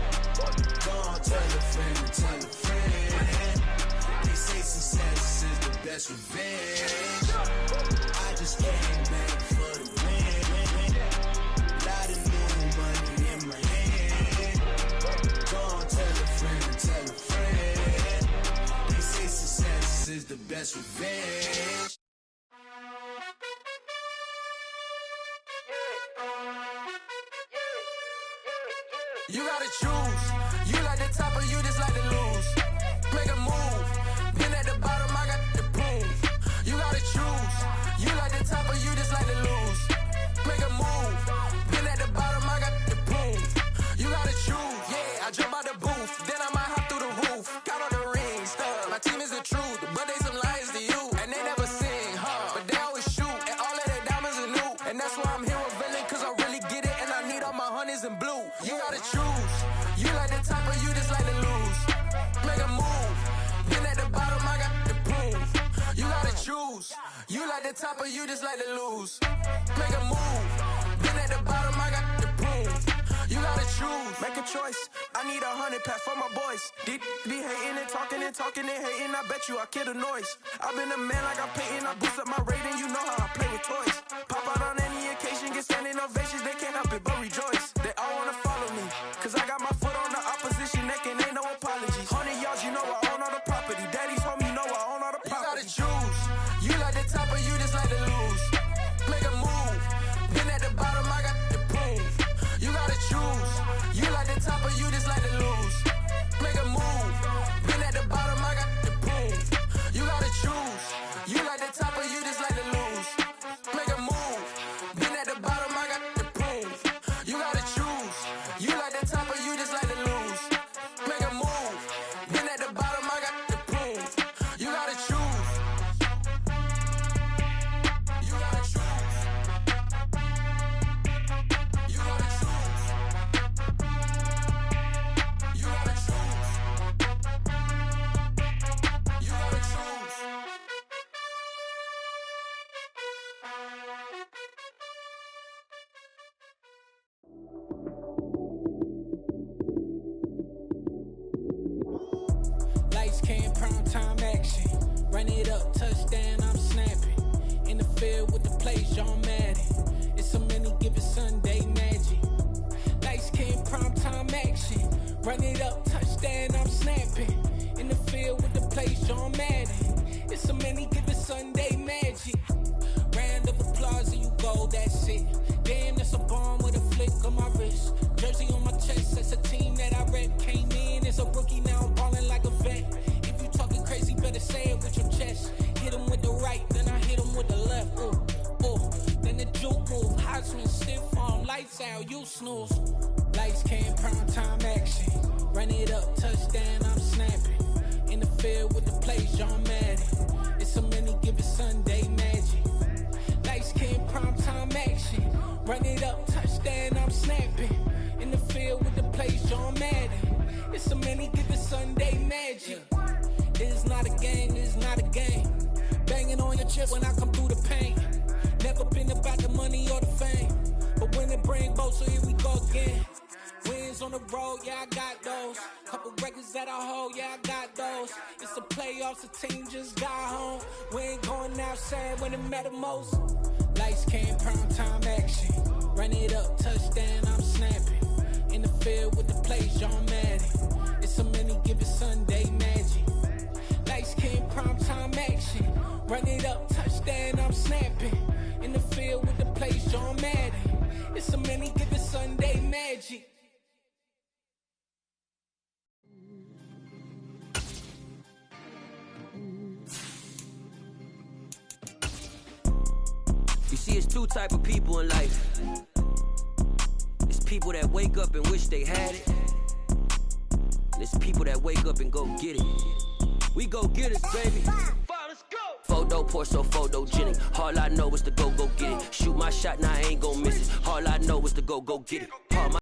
Gonna tell a friend to tell a friend. They say success is the best revenge. I just came back for the win. Lot of new money in my hand. Gonna tell a friend to tell a friend. They say success is the best revenge. You gotta choose. You like the top or you just like to lose. Make a move. Been at the bottom, I got the proof. You gotta choose. You like the top or you just like to lose. Make a move. Been at the bottom, I got the proof. You gotta choose. Yeah, I jump out the booth, then I might hop through the roof. Count on the rings, stuff. My team is the truth, but they some liars to you. And they never sing, huh? But they always shoot, and all of their diamonds are new. And that's why I'm here with Villain, cause I really get it, and I need all my honeys in blue. You gotta choose. You like the top or you just like to lose. Make a move. Been at the bottom, I got the proof. You gotta choose. You like the top or you just like to lose. Make a move. Been at the bottom, I got the proof. You gotta choose. Make a choice. I need 100 pass for my boys. Deep be hating and talking and hating. I bet you I kill the noise. I've been a man like I'm Peyton. I boost up my rating. You know how I play with toys. Pop out on any occasion, get standing ovations. They can't help it but rejoice. They all wanna follow me, cause I got my foot on the opposition neck and ain't no apologies. 100 yards, you know I own all the property. Daddy's home, you know I own all the property. You gotta choose. You like the top or you just like to lose. Make a move. Been at the bottom, I got the proof. You gotta choose. You like the top or you just like to lose. Make a move. Been at the bottom, I got the proof. You gotta choose. You like the top or you just like to lose. Make a move. Been at the bottom, I got the proof. You gotta choose. You like the top or you just like to lose. Make a move. Been at the bottom, I got the proof. You gotta choose. You gotta choose. You gotta choose. Run it up, touchdown, I'm snapping. In the field with the plays, John Madden. It's so many, give it Sunday magic. Lights came, primetime action. Run it up, touchdown, I'm snapping. In the field with the plays, John Madden. It's so many, give it Sunday magic. Round of applause and you go, that's it. Damn, that's a bomb with a flick on my wrist. Jersey on my chest, that's a team that I rep. Came in as a rookie, now I'm ballin' like a vet. If you talking crazy, better say it with your chest. Hit him with the right, then I hit him with the left. Ooh, ooh. Then the juke move, Heisman stiff arm, lights out, you snooze. Lights came, primetime action. Run it up, touchdown, I'm snapping. In the field with the plays, John Madden. It's so many, give it Sunday magic. Lights came, primetime action. Run it up, touchdown, I'm snapping. In the field with the plays, John Madden. It's so many, give it Sunday magic. It's not a game, it's not a game. Banging on your chest when I come through the pain. Never been about the money or the fame. But when it bring both, so here we go again. Wins on the road, yeah, I got those. Couple records that I hold, yeah, I got those. It's the playoffs, the team just got home. We ain't going outside when it matter most. Lights came, primetime action. Run it up, touchdown, I'm snapping. In the field with the plays, John Madden. It's so many, give it Sunday magic. Lights came, primetime action. Run it up, touchdown, I'm snapping. In the field with the plays, John Madden. It's so many, give it Sunday magic. You see, it's two type of people in life. It's people that wake up and wish they had it. And it's people that wake up and go get it. We go get it, baby. Photo poor, so photogenic. All I know is to go get it. Shoot my shot, now I ain't gon' miss it. All I know is to go get it. All my